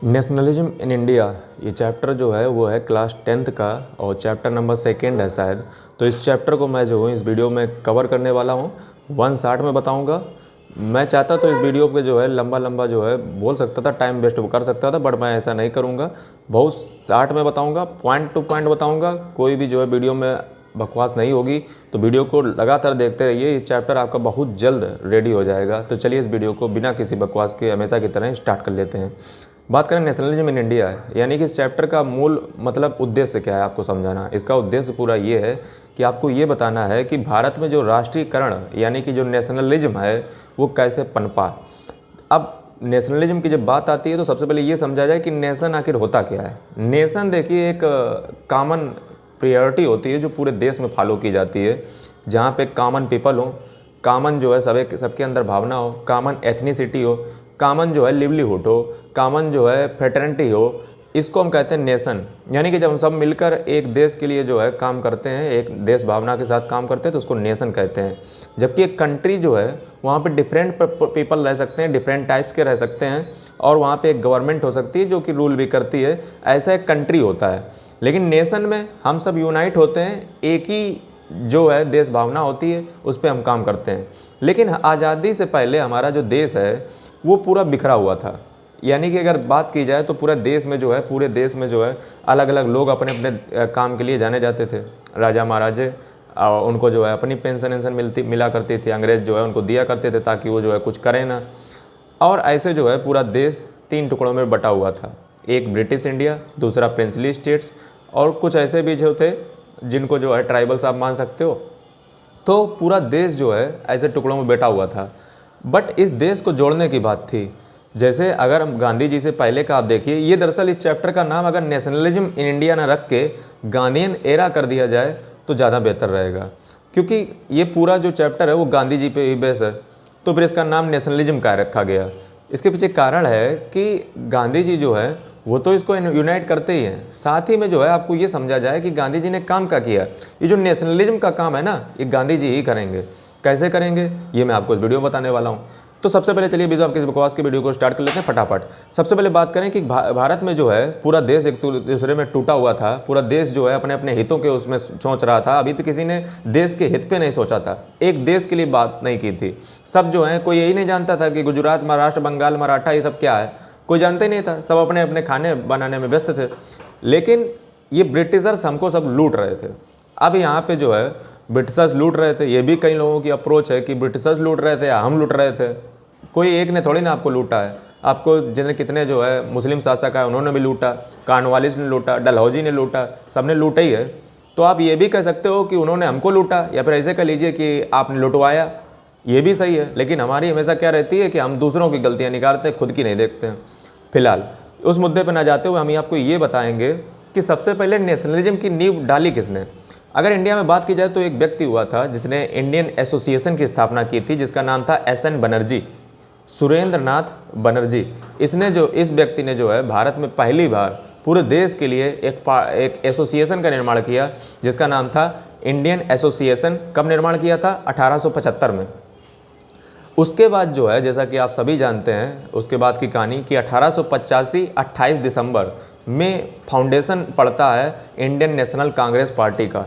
Nationalism in India ये chapter जो है वो है क्लास 10th का और चैप्टर नंबर 2 है शायद। तो इस चैप्टर को मैं जो हूँ इस वीडियो में कवर करने वाला हूँ, 1 शॉट में बताऊँगा। मैं चाहता तो इस वीडियो पे जो है लंबा जो है बोल सकता था, टाइम वेस्ट कर सकता था, बट मैं ऐसा नहीं करूँगा। बहुत शॉर्ट में बताऊँगा, पॉइंट टू पॉइंट बताऊँगा। कोई भी जो है वीडियो में बकवास नहीं होगी, तो वीडियो को लगातार देखते रहिए। इस चैप्टर आपका बहुत जल्द रेडी हो जाएगा। तो चलिए इस वीडियो को बिना किसी बकवास के हमेशा की तरह स्टार्ट कर लेते हैं। बात करें नेशनलिज्म इन इंडिया, यानी कि इस चैप्टर का मूल मतलब उद्देश्य क्या है आपको समझाना। इसका उद्देश्य पूरा ये है कि आपको ये बताना है कि भारत में जो राष्ट्रीयकरण यानी कि जो नेशनलिज्म है वो कैसे पनपा। अब नेशनलिज्म की जब बात आती है तो सबसे पहले ये समझा जाए कि नेशन आखिर होता क्या है। नेशन देखिए एक कॉमन प्रायोरिटी होती है जो पूरे देश में फॉलो की जाती है, जहाँ पे कॉमन पीपल हो, कॉमन जो है सबके अंदर भावना हो, कॉमन एथनिसिटी हो, कॉमन जो है लिवलीहुड हो, कॉमन जो है फ्रेटर्निटी हो। इसको हम कहते हैं नेशन। यानी कि जब हम सब मिलकर एक देश के लिए जो है काम करते हैं, एक देश भावना के साथ काम करते हैं, तो उसको नेशन कहते हैं। जबकि एक कंट्री जो है वहाँ पे डिफरेंट पीपल रह सकते हैं, डिफरेंट टाइप्स के रह सकते हैं, और वहाँ पे एक गवर्नमेंट हो सकती है जो कि रूल भी करती है। ऐसा एक कंट्री होता है। लेकिन नेशन में हम सब यूनाइट होते हैं, एक ही जो है देश भावना होती है, उस पर हम काम करते हैं। लेकिन आज़ादी से पहले हमारा जो देश है वो पूरा बिखरा हुआ था। यानी कि अगर बात की जाए तो पूरे देश में जो है अलग अलग लोग अपने अपने काम के लिए जाने जाते थे। राजा महाराजे उनको जो है अपनी पेंशन मिला करती थी, अंग्रेज़ जो है उनको दिया करते थे ताकि वो जो है कुछ करें ना। और ऐसे जो है पूरा देश 3 टुकड़ों में बटा हुआ था, एक ब्रिटिश इंडिया, दूसरा प्रिंसली स्टेट्स, और कुछ ऐसे भी जो थे जिनको जो है ट्राइबल्स आप मान सकते हो। तो पूरा देश जो है ऐसे टुकड़ों में बैठा हुआ था। बट इस देश को जोड़ने की बात थी। जैसे अगर हम गांधी जी से पहले का आप देखिए, ये दरअसल इस चैप्टर का नाम अगर नेशनलिज्म इन इंडिया ना रख के गांधीयन एरा कर दिया जाए तो ज़्यादा बेहतर रहेगा, क्योंकि ये पूरा जो चैप्टर है वो गांधी जी पे ही बेस है। तो फिर इसका नाम नेशनलिज्म का रखा गया। इसके पीछे कारण है कि गांधी जी जो है वो तो इसको यूनाइट करते ही हैं, साथ ही में जो है आपको ये समझा जाए कि गांधी जी ने काम क्या किया। ये जो नेशनलिज्म का काम है ना, ये गांधी जी ही करेंगे। कैसे करेंगे ये मैं आपको इस वीडियो में बताने वाला हूँ। तो सबसे पहले चलिए बीजो आपके इस बकवास की वीडियो को स्टार्ट कर लेते हैं फटाफट। सबसे पहले बात करें कि भारत में जो है पूरा देश एक दूसरे में टूटा हुआ था। पूरा देश जो है अपने अपने हितों के उसमें सोच रहा था। अभी तो किसी ने देश के हित पे नहीं सोचा था, एक देश के लिए बात नहीं की थी। सब जो है कोई यही नहीं जानता था कि गुजरात, महाराष्ट्र, बंगाल, मराठा ये सब क्या है, कोई जानता ही नहीं था। सब अपने अपने खाने बनाने में व्यस्त थे। लेकिन ये ब्रिटिशर्स हमको सब लूट रहे थे। अब यहाँ पे जो है ब्रिटिशर्स लूट रहे थे, ये भी कई लोगों की अप्रोच है कि ब्रिटिशर्स लूट रहे थे या हम लूट रहे थे। कोई एक ने थोड़ी ना आपको लूटा है। आपको जितने कितने जो है मुस्लिम शासक है उन्होंने भी लूटा, कॉर्नवालिस ने लूटा, डलहौजी ने लूटा, सबने लूटा ही है। तो आप ये भी कह सकते हो कि उन्होंने हमको लूटा, या फिर ऐसे कह लीजिए कि आपने लुटवाया, ये भी सही है। लेकिन हमारी हमेशा क्या रहती है कि हम दूसरों की गलतियाँ निकालते हैं, खुद की नहीं देखते हैं। फिलहाल उस मुद्दे पर ना जाते हुए हम आपको ये बताएंगे कि सबसे पहले नेशनलिज्म की नींव डाली किसने। अगर इंडिया में बात की जाए तो एक व्यक्ति हुआ था जिसने इंडियन एसोसिएशन की स्थापना की थी, जिसका नाम था SN बनर्जी, सुरेंद्र नाथ बनर्जी। इस व्यक्ति ने जो है भारत में पहली बार पूरे देश के लिए एक एसोसिएशन का निर्माण किया, जिसका नाम था इंडियन एसोसिएशन। कब निर्माण किया था? 1875 में। उसके बाद जो है जैसा कि आप सभी जानते हैं उसके बाद की कहानी कि 1885 28 दिसंबर में फाउंडेशन पड़ता है इंडियन नेशनल कांग्रेस पार्टी का।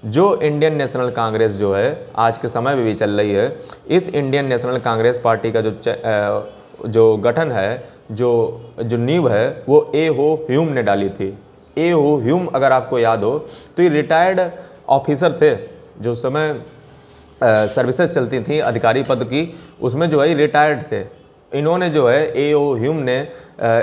जो इंडियन नेशनल कांग्रेस जो है आज के समय में भी चल रही है, इस इंडियन नेशनल कांग्रेस पार्टी का जो गठन है, जो नींव है, वो ए हो ह्यूम ने डाली थी। ए हो ह्यूम अगर आपको याद हो तो ये रिटायर्ड ऑफिसर थे। जो समय सर्विसेज चलती थी अधिकारी पद की, उसमें जो है रिटायर्ड थे। इन्होंने जो है A.O. ह्यूम ने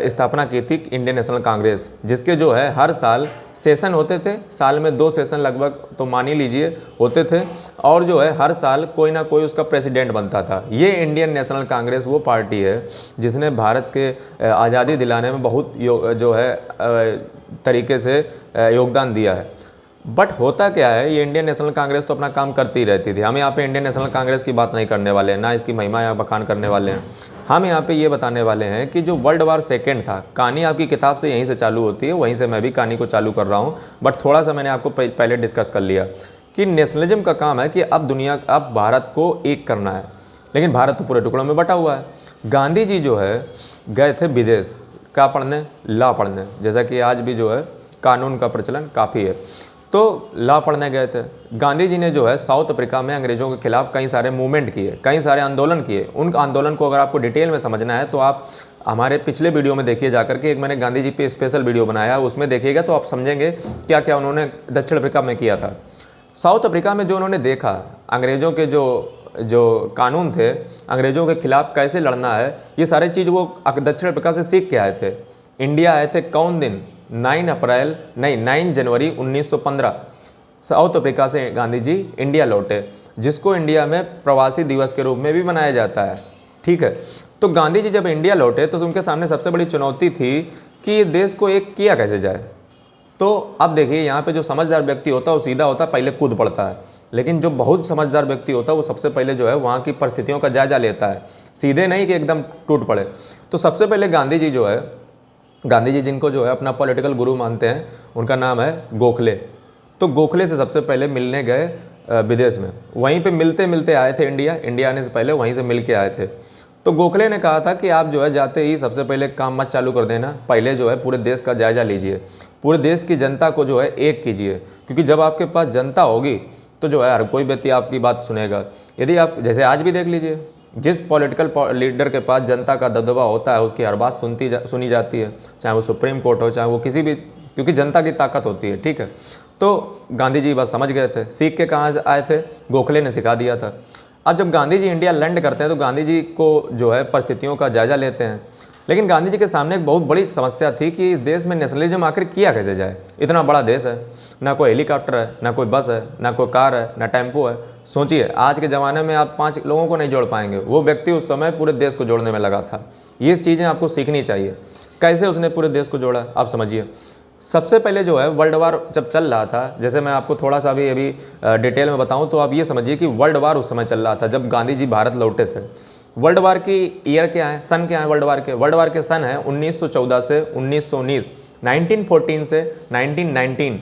स्थापना की थी इंडियन नेशनल कांग्रेस, जिसके जो है हर साल सेशन होते थे। साल में 2 सेशन लगभग तो मान ही लीजिए होते थे, और जो है हर साल कोई ना कोई उसका प्रेसिडेंट बनता था। ये इंडियन नेशनल कांग्रेस वो पार्टी है जिसने भारत के आज़ादी दिलाने में बहुत जो है तरीके से योगदान दिया है। बट होता क्या है, ये इंडियन नेशनल कांग्रेस तो अपना काम करती रहती थी। हम यहाँ पे इंडियन नेशनल कांग्रेस की बात नहीं करने वाले हैं, ना इसकी महिमा या बखान करने वाले हैं। हम यहाँ पे ये बताने वाले हैं कि जो वर्ल्ड वार सेकेंड था, कहानी आपकी किताब से यहीं से चालू होती है, वहीं से मैं भी कहानी को चालू कर रहा हूँ। बट थोड़ा सा मैंने आपको पहले डिस्कस कर लिया कि नेशनलिज्म का काम है कि अब भारत को एक करना है। लेकिन भारत तो पूरे टुकड़ों में बटा हुआ है। गांधी जी जो है गए थे विदेश, क्या पढ़ने, लॉ पढ़ने, जैसा कि आज भी जो है कानून का प्रचलन काफ़ी है। तो लॉ पढ़ने गए थे। गांधी जी ने जो है साउथ अफ्रीका में अंग्रेज़ों के खिलाफ कई सारे मूवमेंट किए, कई सारे आंदोलन किए। उन आंदोलन को अगर आपको डिटेल में समझना है तो आप हमारे पिछले वीडियो में देखिए जाकर के, एक मैंने गांधी जी पे स्पेशल वीडियो बनाया, उसमें देखिएगा तो आप समझेंगे क्या क्या उन्होंने दक्षिण अफ्रीका में किया था। साउथ अफ्रीका में जो उन्होंने देखा, अंग्रेज़ों के जो कानून थे, अंग्रेज़ों के खिलाफ कैसे लड़ना है, ये सारी चीज़ वो दक्षिण अफ्रीका से सीख के आए थे। इंडिया आए थे कौन दिन, 9 जनवरी 1915 साउथ अफ्रीका से गांधी जी इंडिया लौटे, जिसको इंडिया में प्रवासी दिवस के रूप में भी मनाया जाता है। ठीक है, तो गांधी जी जब इंडिया लौटे तो उनके सामने सबसे बड़ी चुनौती थी कि देश को एक किया कैसे जाए। तो अब देखिए, यहाँ पे जो समझदार व्यक्ति होता है वो सीधा होता है, पहले कूद पड़ता है। लेकिन जो बहुत समझदार व्यक्ति होता है वो सबसे पहले जो है वहाँ की परिस्थितियों का जायजा लेता है, सीधे नहीं कि एकदम टूट पड़े। तो सबसे पहले गांधी जी जो है, गांधी जी जिनको जो है अपना पॉलिटिकल गुरु मानते हैं, उनका नाम है गोखले। तो गोखले से सबसे पहले मिलने गए विदेश में, वहीं पे मिलते मिलते आए थे इंडिया आने से पहले वहीं से मिल के आए थे। तो गोखले ने कहा था कि आप जो है जाते ही सबसे पहले काम मत चालू कर देना, पहले जो है पूरे देश का जायजा लीजिए, पूरे देश की जनता को जो है एक कीजिए, क्योंकि जब आपके पास जनता होगी तो जो है हर कोई व्यक्ति आपकी बात सुनेगा। यदि आप, जैसे आज भी देख लीजिए, जिस पॉलिटिकल लीडर के पास जनता का दबदबा होता है उसकी हर बात सुनी जाती है, चाहे वो सुप्रीम कोर्ट हो, चाहे वो किसी भी, क्योंकि जनता की ताकत होती है। ठीक है, तो गांधी जी बस समझ गए थे, सीख के कहाँ से आए थे, गोखले ने सिखा दिया था। अब जब गांधी जी इंडिया लैंड करते हैं तो गांधी जी को जो है परिस्थितियों का जायजा लेते हैं। लेकिन गांधी जी के सामने एक बहुत बड़ी समस्या थी कि इस देश में नेशनलिज्म आखिर किया कैसे जाए। इतना बड़ा देश है, ना कोई हेलीकॉप्टर है, ना कोई बस है, ना कोई कार है, ना टेम्पो है। सोचिए, आज के ज़माने में आप 5 लोगों को नहीं जोड़ पाएंगे, वो व्यक्ति उस समय पूरे देश को जोड़ने में लगा था। ये चीज़ें आपको सीखनी चाहिए, कैसे उसने पूरे देश को जोड़ा आप समझिए। सबसे पहले जो है वर्ल्ड वार जब चल रहा था, जैसे मैं आपको थोड़ा सा भी अभी डिटेल में बताऊं तो आप ये समझिए कि वर्ल्ड वार उस समय चल रहा था जब गांधी जी भारत लौटे थे। वर्ल्ड वार की ईयर क्या है, सन क्या है वर्ल्ड वार के सन है 1914 से 1919, 1914 से 1919।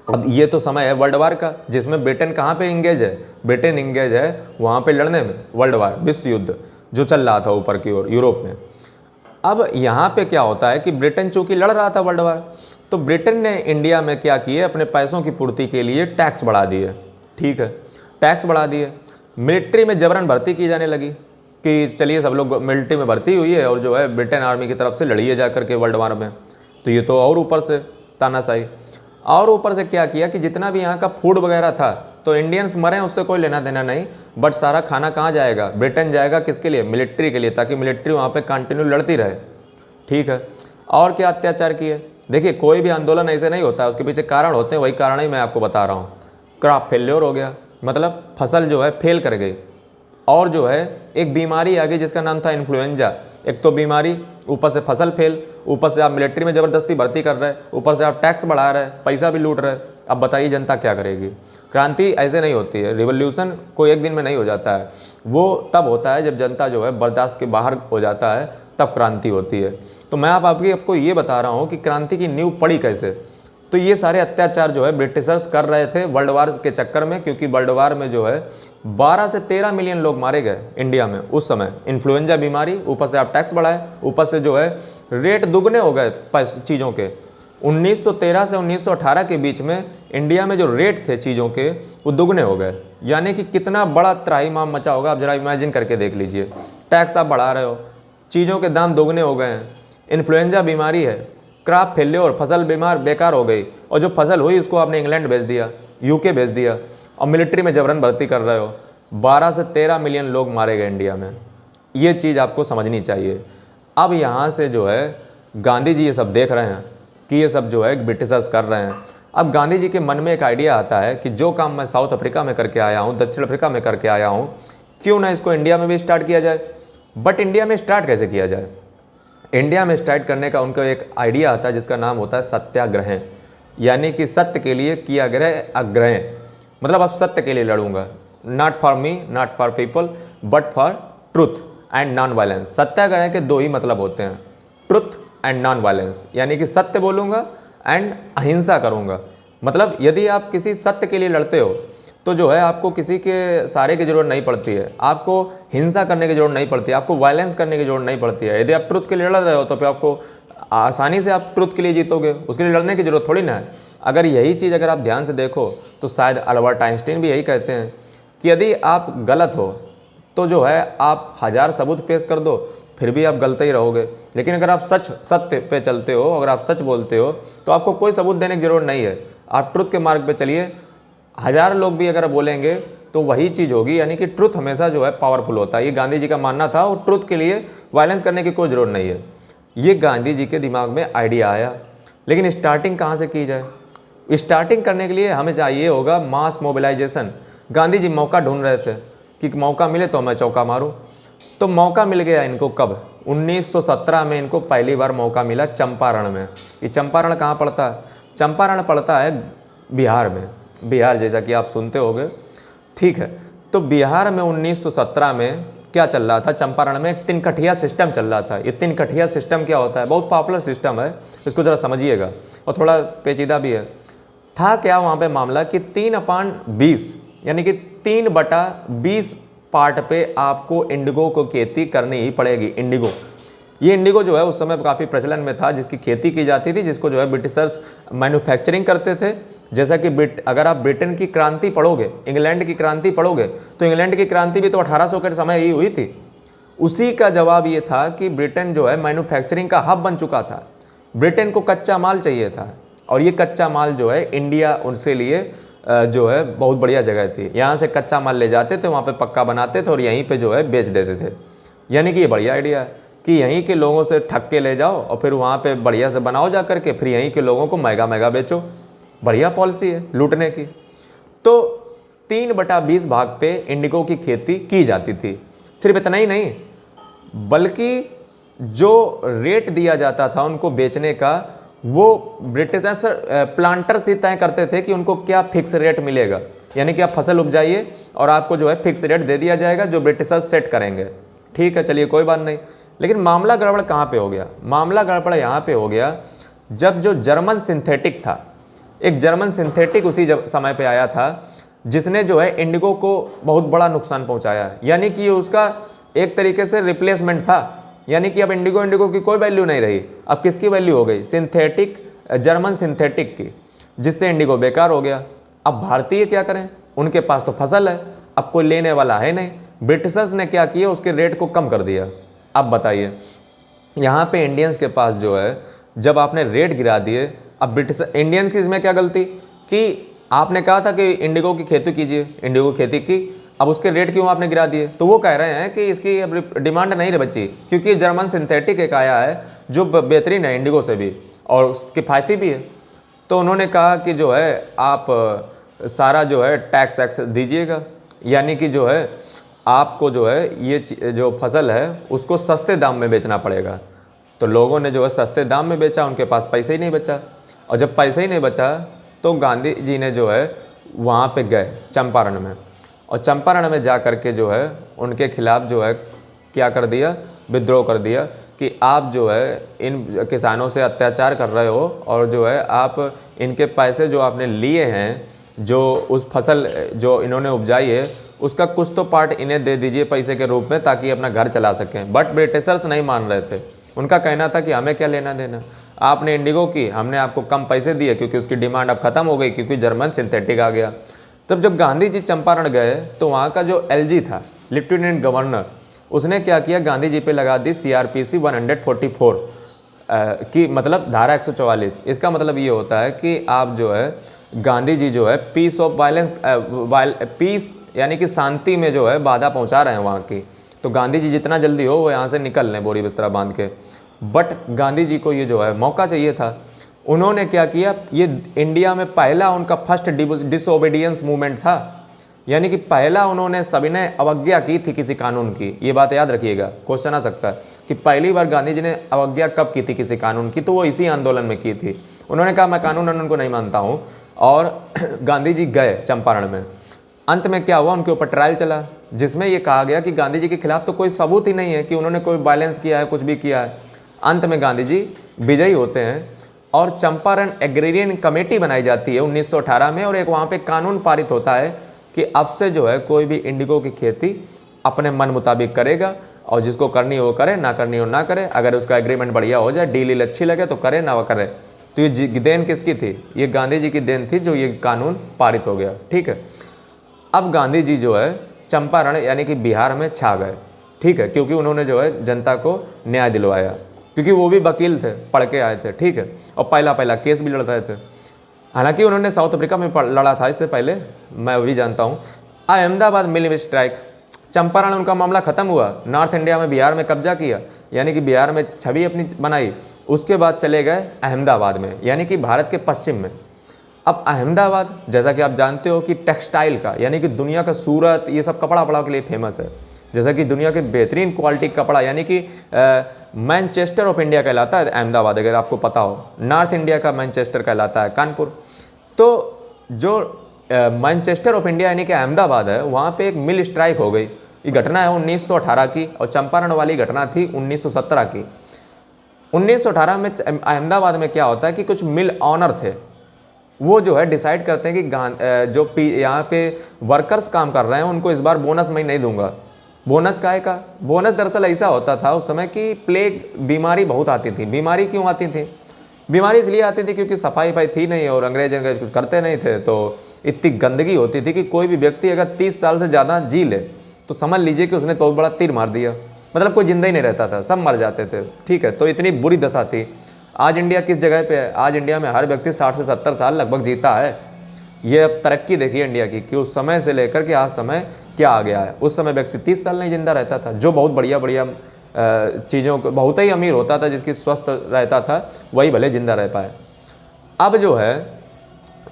अब ये तो समय है वर्ल्ड वार का, जिसमें ब्रिटेन कहाँ पे इंगेज है, ब्रिटेन इंगेज है वहाँ पे लड़ने में, वर्ल्ड वार, विश्व युद्ध जो चल रहा था ऊपर की ओर यूरोप में। अब यहाँ पे क्या होता है कि ब्रिटेन चूंकि लड़ रहा था वर्ल्ड वार, तो ब्रिटेन ने इंडिया में क्या किए, अपने पैसों की पूर्ति के लिए टैक्स बढ़ा दिए। ठीक है, टैक्स बढ़ा दिए, मिलिट्री में जबरन भर्ती की जाने लगी कि चलिए सब लोग मिलिट्री में भर्ती हुई है और जो है ब्रिटेन आर्मी की तरफ से लड़िए जा करके वर्ल्ड वार में। तो ये तो और ऊपर से तानाशाही, और ऊपर से क्या किया कि जितना भी यहाँ का फूड वगैरह था, तो इंडियंस मरे उससे कोई लेना देना नहीं, बट सारा खाना कहाँ जाएगा, ब्रिटेन जाएगा, किसके लिए, मिलिट्री के लिए, ताकि मिलिट्री वहाँ पे कंटिन्यू लड़ती रहे। ठीक है, और क्या अत्याचार किए। देखिए, कोई भी आंदोलन ऐसे नहीं होता है, उसके पीछे कारण होते हैं, वही कारण ही मैं आपको बता रहा हूँ। क्रॉप फेल्योर हो गया, मतलब फसल जो है फेल कर गई, और जो है एक बीमारी आ गई जिसका नाम था इन्फ्लुएंजा। एक तो बीमारी, ऊपर से फसल फेल, ऊपर से आप मिलिट्री में ज़बरदस्ती भर्ती कर रहे हैं, ऊपर से आप टैक्स बढ़ा रहे हैं, पैसा भी लूट रहे हैं। अब बताइए जनता क्या करेगी। क्रांति ऐसे नहीं होती है, रिवोल्यूशन कोई एक दिन में नहीं हो जाता है, वो तब होता है जब जनता जो है बर्दाश्त के बाहर हो जाता है, तब क्रांति होती है। तो मैं आपको ये बता रहा हूँ कि क्रांति की नींव पड़ी कैसे। तो ये सारे अत्याचार जो है ब्रिटिशर्स कर रहे थे वर्ल्ड वार के चक्कर में, क्योंकि वर्ल्ड वार में जो है 12 से 13 मिलियन लोग मारे गए इंडिया में उस समय। इन्फ्लुएंजा बीमारी, ऊपर से आप टैक्स बढ़ाए, ऊपर से जो है रेट दुगने हो गए चीज़ों के। 1913 से 1918 के बीच में इंडिया में जो रेट थे चीज़ों के वो दुगने हो गए, यानी कि कितना बड़ा त्राहिमाम मचा होगा, आप जरा इमेजिन करके देख लीजिए। टैक्स आप बढ़ा रहे हो, चीज़ों के दाम दोगुने हो गए हैं, इन्फ्लुएंजा बीमारी है, क्रॉप फेल्योर, फसल बीमार बेकार हो गई, और जो फसल हुई उसको आपने इंग्लैंड भेज दिया, यूके भेज दिया, और मिलिट्री में जबरन भर्ती कर रहे हो। 12 से 13 मिलियन लोग मारे गए इंडिया में, ये चीज़ आपको समझनी चाहिए। अब यहाँ से जो है गांधी जी ये सब देख रहे हैं कि ये सब जो है ब्रिटिशर्स कर रहे हैं। अब गांधी जी के मन में एक आइडिया आता है कि जो काम मैं साउथ अफ्रीका में करके आया हूँ, दक्षिण अफ्रीका में करके आया हूँ, क्यों ना इसको इंडिया में भी स्टार्ट किया जाए। बट इंडिया में स्टार्ट कैसे किया जाए। इंडिया में स्टार्ट करने का उनका एक आइडिया आता है जिसका नाम होता है सत्याग्रह, यानी कि सत्य के लिए किया गया आग्रह। मतलब अब सत्य के लिए लड़ूंगा, not for me, not for people, but for truth and non violence. Satyagraha के दो ही मतलब होते हैं, ट्रुथ एंड नॉन वायलेंस, यानी कि सत्य बोलूँगा एंड अहिंसा करूँगा। मतलब यदि आप किसी सत्य के लिए लड़ते हो तो जो है आपको किसी के सहारे की ज़रूरत नहीं पड़ती है, आपको हिंसा करने की ज़रूरत नहीं पड़ती है, आपको वायलेंस करने की ज़रूरत नहीं पड़ती है। यदि आप ट्रुथ के लिए लड़ रहे हो तो फिर आपको आसानी से आप ट्रुथ के लिए जीतोगे, उसके लिए लड़ने की ज़रूरत थोड़ी ना है। अगर यही चीज़ अगर आप ध्यान से देखो तो शायद अल्बर्ट आइंस्टीन भी यही कहते हैं कि यदि आप गलत हो तो जो है आप 1000 सबूत पेश कर दो फिर भी आप गलत ही रहोगे, लेकिन अगर आप सत्य पे चलते हो, अगर आप सच बोलते हो तो आपको कोई सबूत देने की ज़रूरत नहीं है। आप ट्रुथ के मार्ग पे चलिए, 1000 लोग भी अगर बोलेंगे तो वही चीज़ होगी, यानी कि ट्रुथ हमेशा जो है पावरफुल होता है। ये गांधी जी का मानना था और ट्रुथ के लिए वायलेंस करने की कोई ज़रूरत नहीं है। ये गांधी जी के दिमाग में आइडिया आया, लेकिन स्टार्टिंग कहाँ से की जाए? स्टार्टिंग करने के लिए हमें चाहिए होगा मास मोबिलाइजेशन। गांधी जी मौका ढूंढ रहे थे कि मौका मिले तो मैं चौका मारूं। तो मौका मिल गया इनको कब? 1917 में इनको पहली बार मौका मिला चंपारण में। ये चंपारण कहाँ पड़ता है? चंपारण पड़ता है बिहार में। बिहार जैसा कि आप सुनते होंगे, ठीक है। तो बिहार में 1917 में क्या चल रहा था? चंपारण में एक तिनकठिया सिस्टम चल रहा था। ये तिनकठिया सिस्टम क्या होता है? बहुत पॉपुलर सिस्टम है, इसको ज़रा समझिएगा, और थोड़ा पेचीदा भी है। था क्या वहाँ पे मामला कि 3/20 यानी कि 3/20 पार्ट पे आपको इंडिगो को खेती करनी ही पड़ेगी। इंडिगो, ये इंडिगो जो है उस समय काफ़ी प्रचलन में था, जिसकी खेती की जाती थी, जिसको जो है ब्रिटिशर्स मैन्युफैक्चरिंग करते थे। जैसा कि अगर आप ब्रिटेन की क्रांति पढ़ोगे, इंग्लैंड की क्रांति पढ़ोगे, तो इंग्लैंड की क्रांति भी तो 1800 के समय ही हुई थी। उसी का जवाब ये था कि ब्रिटेन जो है मैन्युफैक्चरिंग का हब बन चुका था। ब्रिटेन को कच्चा माल चाहिए था, और ये कच्चा माल जो है इंडिया उनके लिए जो है बहुत बढ़िया जगह थी। यहाँ से कच्चा माल ले जाते थे, वहाँ पे पक्का बनाते थे और यहीं पे जो है बेच देते थे। यानी कि ये बढ़िया आइडिया है कि यहीं के लोगों से ठग के ले जाओ और फिर वहाँ पे बढ़िया से बनाओ जा करके, फिर यहीं के लोगों को महंगा महंगा बेचो। बढ़िया पॉलिसी है लूटने की। तो 3/20 भाग पे इंडिगो की खेती की जाती थी। सिर्फ इतना ही नहीं, बल्कि जो रेट दिया जाता था उनको बेचने का, वो ब्रिटिश प्लांटर्स ही तय करते थे कि उनको क्या फिक्स रेट मिलेगा। यानी कि आप फसल उपजाइए और आपको जो है फिक्स रेट दे दिया जाएगा जो ब्रिटिशर्स सेट करेंगे। ठीक है, चलिए कोई बात नहीं। लेकिन मामला गड़बड़ कहाँ पे हो गया? मामला गड़बड़ यहाँ पे हो गया जब जो जर्मन सिंथेटिक था, एक जर्मन सिंथेटिक उसी समय पे आया था, जिसने जो है इंडिगो को बहुत बड़ा नुकसान पहुँचाया। यानी कि उसका एक तरीके से रिप्लेसमेंट था। यानी कि अब इंडिगो की कोई वैल्यू नहीं रही। अब किसकी वैल्यू हो गई? सिंथेटिक, जर्मन सिंथेटिक की, जिससे इंडिगो बेकार हो गया। अब भारतीय क्या करें? उनके पास तो फसल है, अब कोई लेने वाला है नहीं। ब्रिटिशर्स ने क्या किया? उसके रेट को कम कर दिया। अब बताइए, यहाँ पे इंडियंस के पास जो है, जब आपने रेट गिरा दिए, अब ब्रिटिश इंडियन की इसमें क्या गलती कि आपने कहा था कि इंडिगो की खेती कीजिए, इंडिगो की खेती की, अब उसके रेट क्यों आपने गिरा दिए? तो वो कह रहे हैं कि इसकी अब डिमांड नहीं रह बची, क्योंकि जर्मन सिंथेटिक एक आया है जो बेहतरीन है इंडिगो से भी और किफ़ायती भी है। तो उन्होंने कहा कि जो है आप सारा जो है टैक्स वैक्स दीजिएगा, यानी कि जो है आपको जो है ये जो फसल है उसको सस्ते दाम में बेचना पड़ेगा। तो लोगों ने जो है सस्ते दाम में बेचा, उनके पास पैसे ही नहीं बचा। और जब पैसे ही नहीं बचा तो गांधी जी ने जो है वहाँ पे गए चंपारण में, और चंपारण में जा कर के जो है उनके खिलाफ़ जो है क्या कर दिया? विद्रोह कर दिया कि आप जो है इन किसानों से अत्याचार कर रहे हो, और जो है आप इनके पैसे जो आपने लिए हैं, जो उस फसल जो इन्होंने उपजाई है उसका कुछ तो पार्ट इन्हें दे दीजिए पैसे के रूप में, ताकि अपना घर चला सकें। बट ब्रिटिशर्स नहीं मान रहे थे। उनका कहना था कि हमें क्या लेना देना, आपने इंडिगो की, हमने आपको कम पैसे दिए क्योंकि उसकी डिमांड अब ख़त्म हो गई, क्योंकि जर्मन सिंथेटिक आ गया। तब जब गांधी जी चंपारण गए तो वहाँ का जो एलजी था, लेफ्टिनेंट गवर्नर, उसने क्या किया? गांधी जी पे लगा दी CRPC 144 की, मतलब धारा 144। इसका मतलब ये होता है कि आप जो है गांधी जी जो है पीस ऑफ वायलेंस, पीस यानी कि शांति में जो है बाधा पहुंचा रहे हैं वहाँ की। तो गांधी जी जितना जल्दी हो वो यहाँ से निकल लें बोरी बिस्तरा बांध के। बट गांधी जी को ये जो है मौका चाहिए था। उन्होंने क्या किया? ये इंडिया में पहला उनका फर्स्ट डिसओबीडियंस मूवमेंट था। यानी कि पहला उन्होंने सविनय अवज्ञा की थी किसी कानून की। ये बात याद रखिएगा, क्वेश्चन आ सकता है कि पहली बार गांधी जी ने अवज्ञा कब की थी किसी कानून की? तो वो इसी आंदोलन में की थी। उन्होंने कहा मैं कानून को नहीं मानता हूँ, और गांधी जी गए चंपारण में। अंत में क्या हुआ? उनके ऊपर ट्रायल चला, जिसमें ये कहा गया कि गांधी जी के खिलाफ तो कोई सबूत ही नहीं है कि उन्होंने कोई वायलेंस किया है, कुछ भी किया है। अंत में गांधी जी विजयी होते हैं और चंपारण एग्रेरियन कमेटी बनाई जाती है 1918 में, और एक वहाँ पे कानून पारित होता है कि अब से जो है कोई भी इंडिगो की खेती अपने मन मुताबिक करेगा, और जिसको करनी हो वो करे, ना करनी हो ना करे। अगर उसका एग्रीमेंट बढ़िया हो जाए, डील अच्छी लगे तो करे, ना वो करे। तो ये देन किसकी थी? ये गांधी जी की देन थी जो ये कानून पारित हो गया। ठीक है, अब गांधी जी जो है चंपारण यानी कि बिहार में छा गए। ठीक है, क्योंकि उन्होंने जो है जनता को न्याय दिलवाया, क्योंकि वो भी वकील थे, पढ़ के आए थे। ठीक है, और पहला केस भी लड़ रहे थे। हालांकि उन्होंने साउथ अफ्रीका में लड़ा था इससे पहले, मैं भी जानता हूँ। अहमदाबाद मिल स्ट्राइक, चंपारण उनका मामला खत्म हुआ, नॉर्थ इंडिया में बिहार में कब्जा किया, यानी कि बिहार में छवि अपनी बनाई। उसके बाद चले गए अहमदाबाद में, यानी कि भारत के पश्चिम में। अब अहमदाबाद जैसा कि आप जानते हो कि टेक्सटाइल का, यानी कि दुनिया का सूरत, ये सब कपड़ा वपड़ा के लिए फेमस है। जैसा कि दुनिया के बेहतरीन क्वालिटी कपड़ा, यानी कि मैनचेस्टर ऑफ इंडिया कहलाता है अहमदाबाद, अगर आपको पता हो। नॉर्थ इंडिया का मैनचेस्टर कहलाता है कानपुर। तो जो मैनचेस्टर ऑफ इंडिया यानी कि अहमदाबाद है, वहाँ पे एक मिल स्ट्राइक हो गई। ये घटना है 1918 की, और चंपारण वाली घटना थी 1917 की। 1918 में अहमदाबाद में क्या होता है कि कुछ मिल ऑनर थे, वो जो है डिसाइड करते हैं कि जो यहाँ पे वर्कर्स काम कर रहे हैं उनको इस बार बोनस मैं नहीं दूंगा। बोनस काहे का? बोनस दरअसल ऐसा होता था उस समय कि प्लेग बीमारी बहुत आती थी। बीमारी क्यों आती थी? बीमारी इसलिए आती थी क्योंकि सफाई थी नहीं, और अंग्रेज कुछ करते नहीं थे। तो इतनी गंदगी होती थी कि कोई भी व्यक्ति अगर 30 साल से ज़्यादा जी ले तो समझ लीजिए कि उसने बहुत बड़ा तीर मार दिया, मतलब कोई जिंदा ही नहीं रहता था, सब मर जाते थे। ठीक है, तो इतनी बुरी दशा थी। आज इंडिया किस जगह पे है? आज इंडिया में हर व्यक्ति 60 से 70 साल लगभग जीता है। ये अब तरक्की देखिए इंडिया की, कि उस समय से लेकर के आज समय क्या आ गया है। उस समय व्यक्ति 30 साल नहीं जिंदा रहता था, जो बहुत बढ़िया चीज़ों को, बहुत ही अमीर होता था, जिसकी स्वस्थ रहता था वही भले जिंदा रह पाए। अब जो है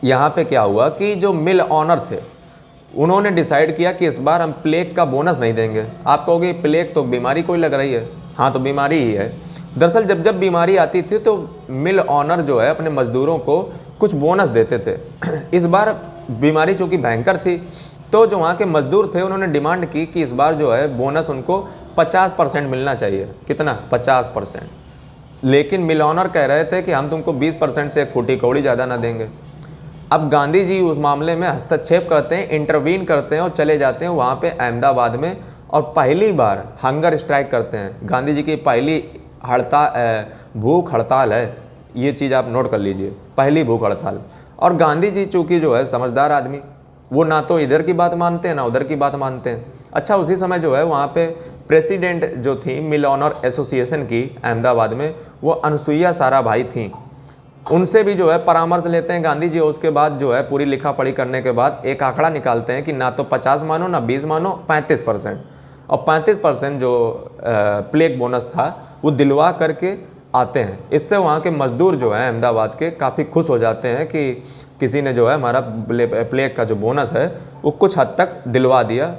यहाँ पे क्या हुआ कि जो मिल ऑनर थे उन्होंने डिसाइड किया कि इस बार हम प्लेग का बोनस नहीं देंगे। आप कहोगे प्लेग तो बीमारी कोई लग रही है, हाँ तो बीमारी ही है। दरअसल जब बीमारी आती थी तो मिल ऑनर जो है अपने मजदूरों को कुछ बोनस देते थे। इस बार बीमारी चूँकि भयंकर थी, तो जो वहाँ के मजदूर थे उन्होंने डिमांड की कि इस बार जो है बोनस उनको 50% मिलना चाहिए। कितना? 50%। लेकिन मिल ऑनर कह रहे थे कि हम तुमको 20% से एक फूटी कौड़ी ज़्यादा ना देंगे। अब गांधी जी उस मामले में हस्तक्षेप करते हैं, इंटरवीन करते हैं और चले जाते हैं वहाँ पे अहमदाबाद में, और पहली बार हंगर स्ट्राइक करते हैं। गांधी जी की पहली भूख हड़ताल है, ये चीज़ आप नोट कर लीजिए, पहली भूख हड़ताल। और गांधी जी चूँकि जो है समझदार आदमी, वो ना तो इधर की बात मानते हैं ना उधर की बात मानते हैं। अच्छा, उसी समय जो है वहाँ पे प्रेसिडेंट जो थी मिल ऑनर एसोसिएशन की अहमदाबाद में, वो अनसुईया साराभाई थी। उनसे भी जो है परामर्श लेते हैं गांधी जी। उसके बाद जो है पूरी लिखा पढ़ी करने के बाद एक आंकड़ा निकालते हैं कि ना तो 50 मानो ना 20 मानो, 35%। और 35% जो प्लेग बोनस था वो दिलवा करके आते हैं। इससे वहाँ के मजदूर जो है अहमदाबाद के काफ़ी खुश हो जाते हैं कि किसी ने जो है हमारा प्लेग का जो बोनस है वो कुछ हद तक दिलवा दिया।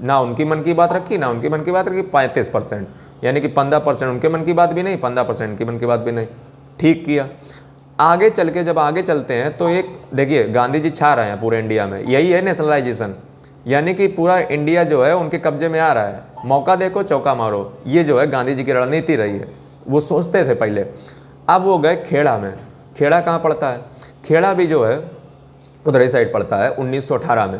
ना उनकी मन की बात रखी ना उनकी मन की बात रखी, 35%, यानी कि 15% उनके मन की बात भी नहीं, 15% उनकी मन की बात भी नहीं। ठीक किया। आगे चल के जब आगे चलते हैं तो एक देखिए गांधी जी छा रहे हैं पूरे इंडिया में, यही है नेशनलाइजेशन, यानी कि पूरा इंडिया जो है उनके कब्जे में आ रहा है। मौका देखो चौका मारो, ये जो है गांधी जी की रणनीति रही है। वो सोचते थे पहले। अब वो गए खेड़ा में। खेड़ा कहाँ पड़ता है? खेड़ा भी जो है उधर ही साइड पड़ता है। 1918 में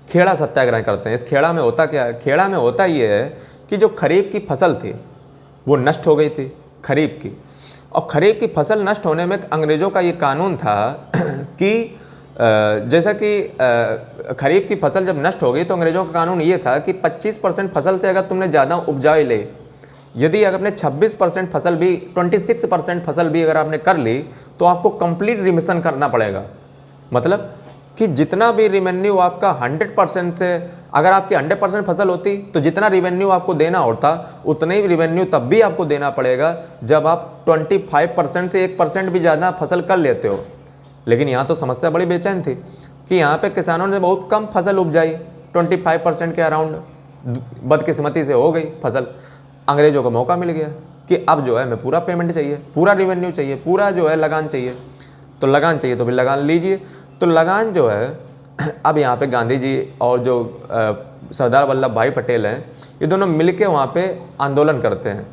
खेड़ा सत्याग्रह करते हैं। इस खेड़ा में होता क्या है? खेड़ा में होता ये है कि जो खरीफ की फसल थी वो नष्ट हो गई थी, खरीफ की। और खरीफ की फसल नष्ट होने में अंग्रेज़ों का ये कानून था कि जैसा कि खरीफ की फसल जब नष्ट हो गई तो अंग्रेज़ों का कानून ये था कि 25% फसल से अगर तुमने ज़्यादा उपजाई ले, यदि अगर आपने 26% फसल भी 26% फसल भी अगर आपने कर ली तो आपको कंप्लीट रिमिशन करना पड़ेगा। मतलब कि जितना भी रिवेन्यू आपका 100% से, अगर आपकी 100% फसल होती तो जितना रिवेन्यू आपको देना होता उतना ही रिवेन्यू तब भी आपको देना पड़ेगा जब आप 25% से 1% भी ज़्यादा फसल कर लेते हो। लेकिन यहाँ तो समस्या बड़ी बेचैन थी कि यहाँ पे किसानों ने बहुत कम फसल उपजाई, 25% के अराउंड बदकिस्मती से हो गई फसल। अंग्रेज़ों को मौका मिल गया कि अब जो है हमें पूरा पेमेंट चाहिए, पूरा रिवेन्यू चाहिए, पूरा जो है लगान चाहिए। तो लगान चाहिए तो फिर लगान लीजिए। तो लगान जो है अब यहाँ पे गांधी जी और जो सरदार वल्लभ भाई पटेल हैं, ये दोनों मिलके वहाँ पे आंदोलन करते हैं।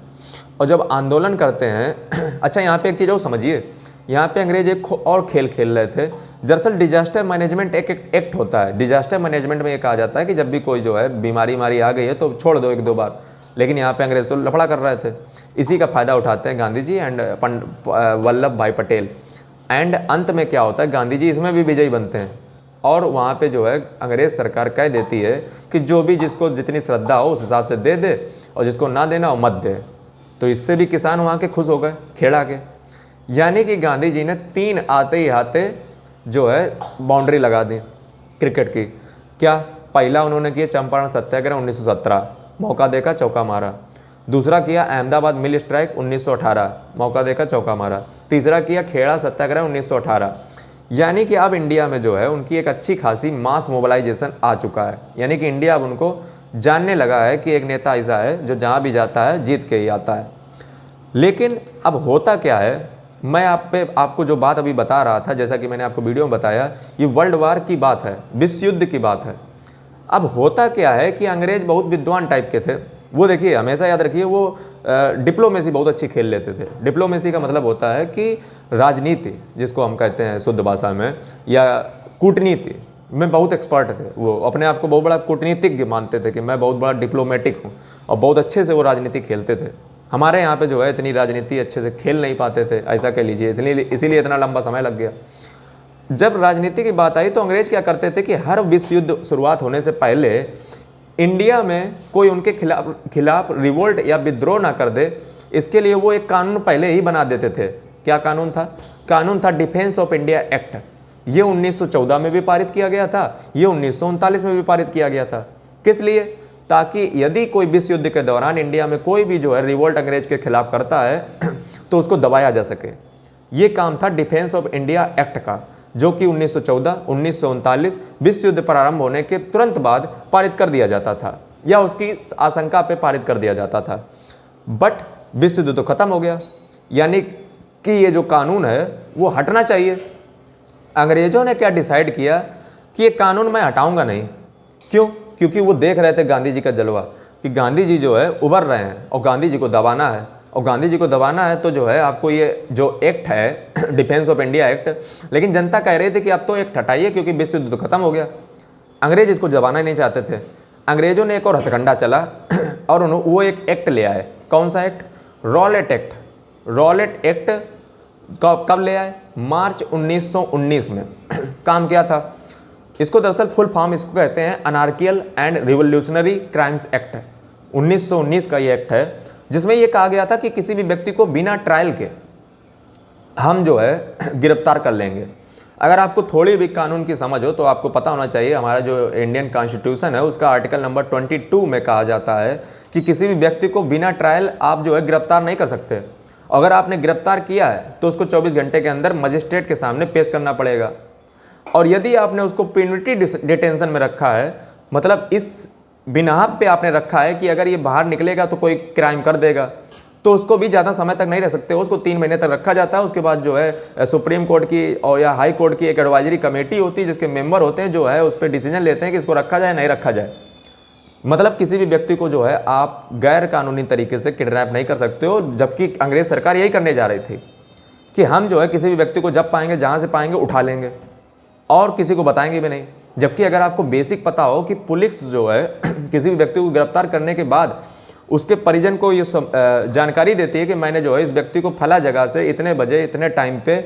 और जब आंदोलन करते हैं, अच्छा यहाँ पे एक चीज़ और समझिए, यहाँ पे अंग्रेज एक और खेल खेल रहे थे। दरअसल डिजास्टर मैनेजमेंट एक एक्ट होता है। डिजास्टर मैनेजमेंट में ये कहा जाता है कि जब भी कोई जो है बीमारी मारी आ गई है तो छोड़ दो 1-2 बार, लेकिन यहाँ पे अंग्रेज तो लफड़ा कर रहे थे। इसी का फ़ायदा उठाते हैं गांधी जी एंड वल्लभ भाई पटेल। एंड अंत में क्या होता है, गांधी जी इसमें भी विजयी बनते हैं और वहाँ पे जो है अंग्रेज़ सरकार कह देती है कि जो भी जिसको जितनी श्रद्धा हो उस हिसाब से दे दे और जिसको ना देना हो मत दे। तो इससे भी किसान वहाँ के खुश हो गए, खेड़ा के। यानी कि गांधी जी ने 3 आते ही आते जो है बाउंड्री लगा दी क्रिकेट की। क्या पहला उन्होंने किया चंपारण सत्याग्रह 1917, मौका देखा चौका मारा। दूसरा किया अहमदाबाद मिल स्ट्राइक 1918, मौका देखा चौका मारा। तीसरा किया खेड़ा सत्याग्रह 1918। यानी कि अब इंडिया में जो है उनकी एक अच्छी खासी मास मोबिलाइजेशन आ चुका है। यानी कि इंडिया अब उनको जानने लगा है कि एक नेता ऐसा है जो जहाँ भी जाता है जीत के ही आता है। लेकिन अब होता क्या है, मैं आपको जो बात अभी बता रहा था, जैसा कि मैंने आपको वीडियो में बताया, ये वर्ल्ड वार की बात है, विश्व युद्ध की बात है। अब होता क्या है कि अंग्रेज बहुत विद्वान टाइप के थे। वो देखिए, हमेशा याद रखिए, वो डिप्लोमेसी बहुत अच्छी खेल लेते थे। डिप्लोमेसी का मतलब होता है कि राजनीति, जिसको हम कहते हैं शुद्ध भाषा में, या कूटनीति में बहुत एक्सपर्ट थे। वो अपने आप को बहुत बड़ा कूटनीतिज्ञ मानते थे कि मैं बहुत बड़ा डिप्लोमेटिक हूँ, और बहुत अच्छे से वो राजनीति खेलते थे। हमारे यहाँ पे जो है इतनी राजनीति अच्छे से खेल नहीं पाते थे, ऐसा कह लीजिए, इसीलिए इतना लंबा समय लग गया। जब राजनीति की बात आई तो अंग्रेज क्या करते थे कि हर विश्व युद्ध शुरुआत होने से पहले इंडिया में कोई उनके खिलाफ रिवोल्ट या विद्रोह ना कर दे, इसके लिए वो एक कानून पहले ही बना देते थे। क्या कानून था? कानून था डिफेंस ऑफ इंडिया एक्ट। ये 1914 में भी पारित किया गया था, ये 1939 में भी पारित किया गया था। किस लिए? ताकि यदि कोई विश्व युद्ध के दौरान इंडिया में कोई भी जो है रिवोल्ट अंग्रेज के खिलाफ करता है तो उसको दबाया जा सके। ये काम था डिफेंस ऑफ इंडिया एक्ट का, जो कि 1914, 1939 विश्व युद्ध प्रारंभ होने के तुरंत बाद पारित कर दिया जाता था, या उसकी आशंका पे पारित कर दिया जाता था। बट विश्व युद्ध तो खत्म हो गया, यानी कि ये जो कानून है वो हटना चाहिए। अंग्रेजों ने क्या डिसाइड किया कि ये कानून मैं हटाऊंगा नहीं। क्यों? क्योंकि वो देख रहे थे गांधी जी का जलवा, कि गांधी जी जो है उभर रहे हैं और गांधी जी को दबाना है। और गांधी जी को दबाना है तो जो है आपको ये जो एक्ट है डिफेंस ऑफ इंडिया एक्ट, लेकिन जनता कह रही थी कि अब तो एक्ट हटाइए क्योंकि विश्व युद्ध तो खत्म हो गया। अंग्रेज इसको दबाना ही नहीं चाहते थे। अंग्रेजों ने एक और हथकंडा चला और वो एक एक्ट ले आए। कौन सा act? Rowlatt act. Rowlatt act कब ले आए? मार्च 1919 में। काम क्या था इसको? दरअसल फुल फॉर्म इसको कहते हैं अनार्कियल एंड रिवोल्यूशनरी क्राइम्स एक्ट। 1919 का ये एक्ट है, जिसमें ये कहा गया था कि किसी भी व्यक्ति को बिना ट्रायल के हम जो है गिरफ्तार कर लेंगे। अगर आपको थोड़ी भी कानून की समझ हो तो आपको पता होना चाहिए, हमारा जो इंडियन कॉन्स्टिट्यूशन है उसका आर्टिकल नंबर 22 में कहा जाता है कि किसी भी व्यक्ति को बिना ट्रायल आप जो है गिरफ्तार नहीं कर सकते। अगर आपने गिरफ्तार किया है तो उसको 24 घंटे के अंदर मजिस्ट्रेट के सामने पेश करना पड़ेगा। और यदि आपने उसको प्यूनिटी डिटेंशन में रखा है, मतलब इस बिनाहब पे आपने रखा है कि अगर ये बाहर निकलेगा तो कोई क्राइम कर देगा, तो उसको भी ज़्यादा समय तक नहीं रह सकते। उसको 3 महीने तक रखा जाता है। उसके बाद जो है सुप्रीम कोर्ट की और या हाई कोर्ट की एक एडवाइजरी कमेटी होती है जिसके मेंबर होते हैं, जो है उस पर डिसीजन लेते हैं कि इसको रखा जाए नहीं रखा जाए। मतलब किसी भी व्यक्ति को जो है आप गैर कानूनी तरीके से किडनैप नहीं कर सकते हो, जबकि अंग्रेज सरकार यही करने जा रही थी कि हम जो है किसी भी व्यक्ति को जब पाएंगे, जहाँ से पाएंगे उठा लेंगे और किसी को बताएंगे भी नहीं। जबकि अगर आपको बेसिक पता हो कि पुलिस जो है किसी भी व्यक्ति को गिरफ्तार करने के बाद उसके परिजन को ये जानकारी देती है कि मैंने जो है इस व्यक्ति को फला जगह से इतने बजे इतने टाइम पे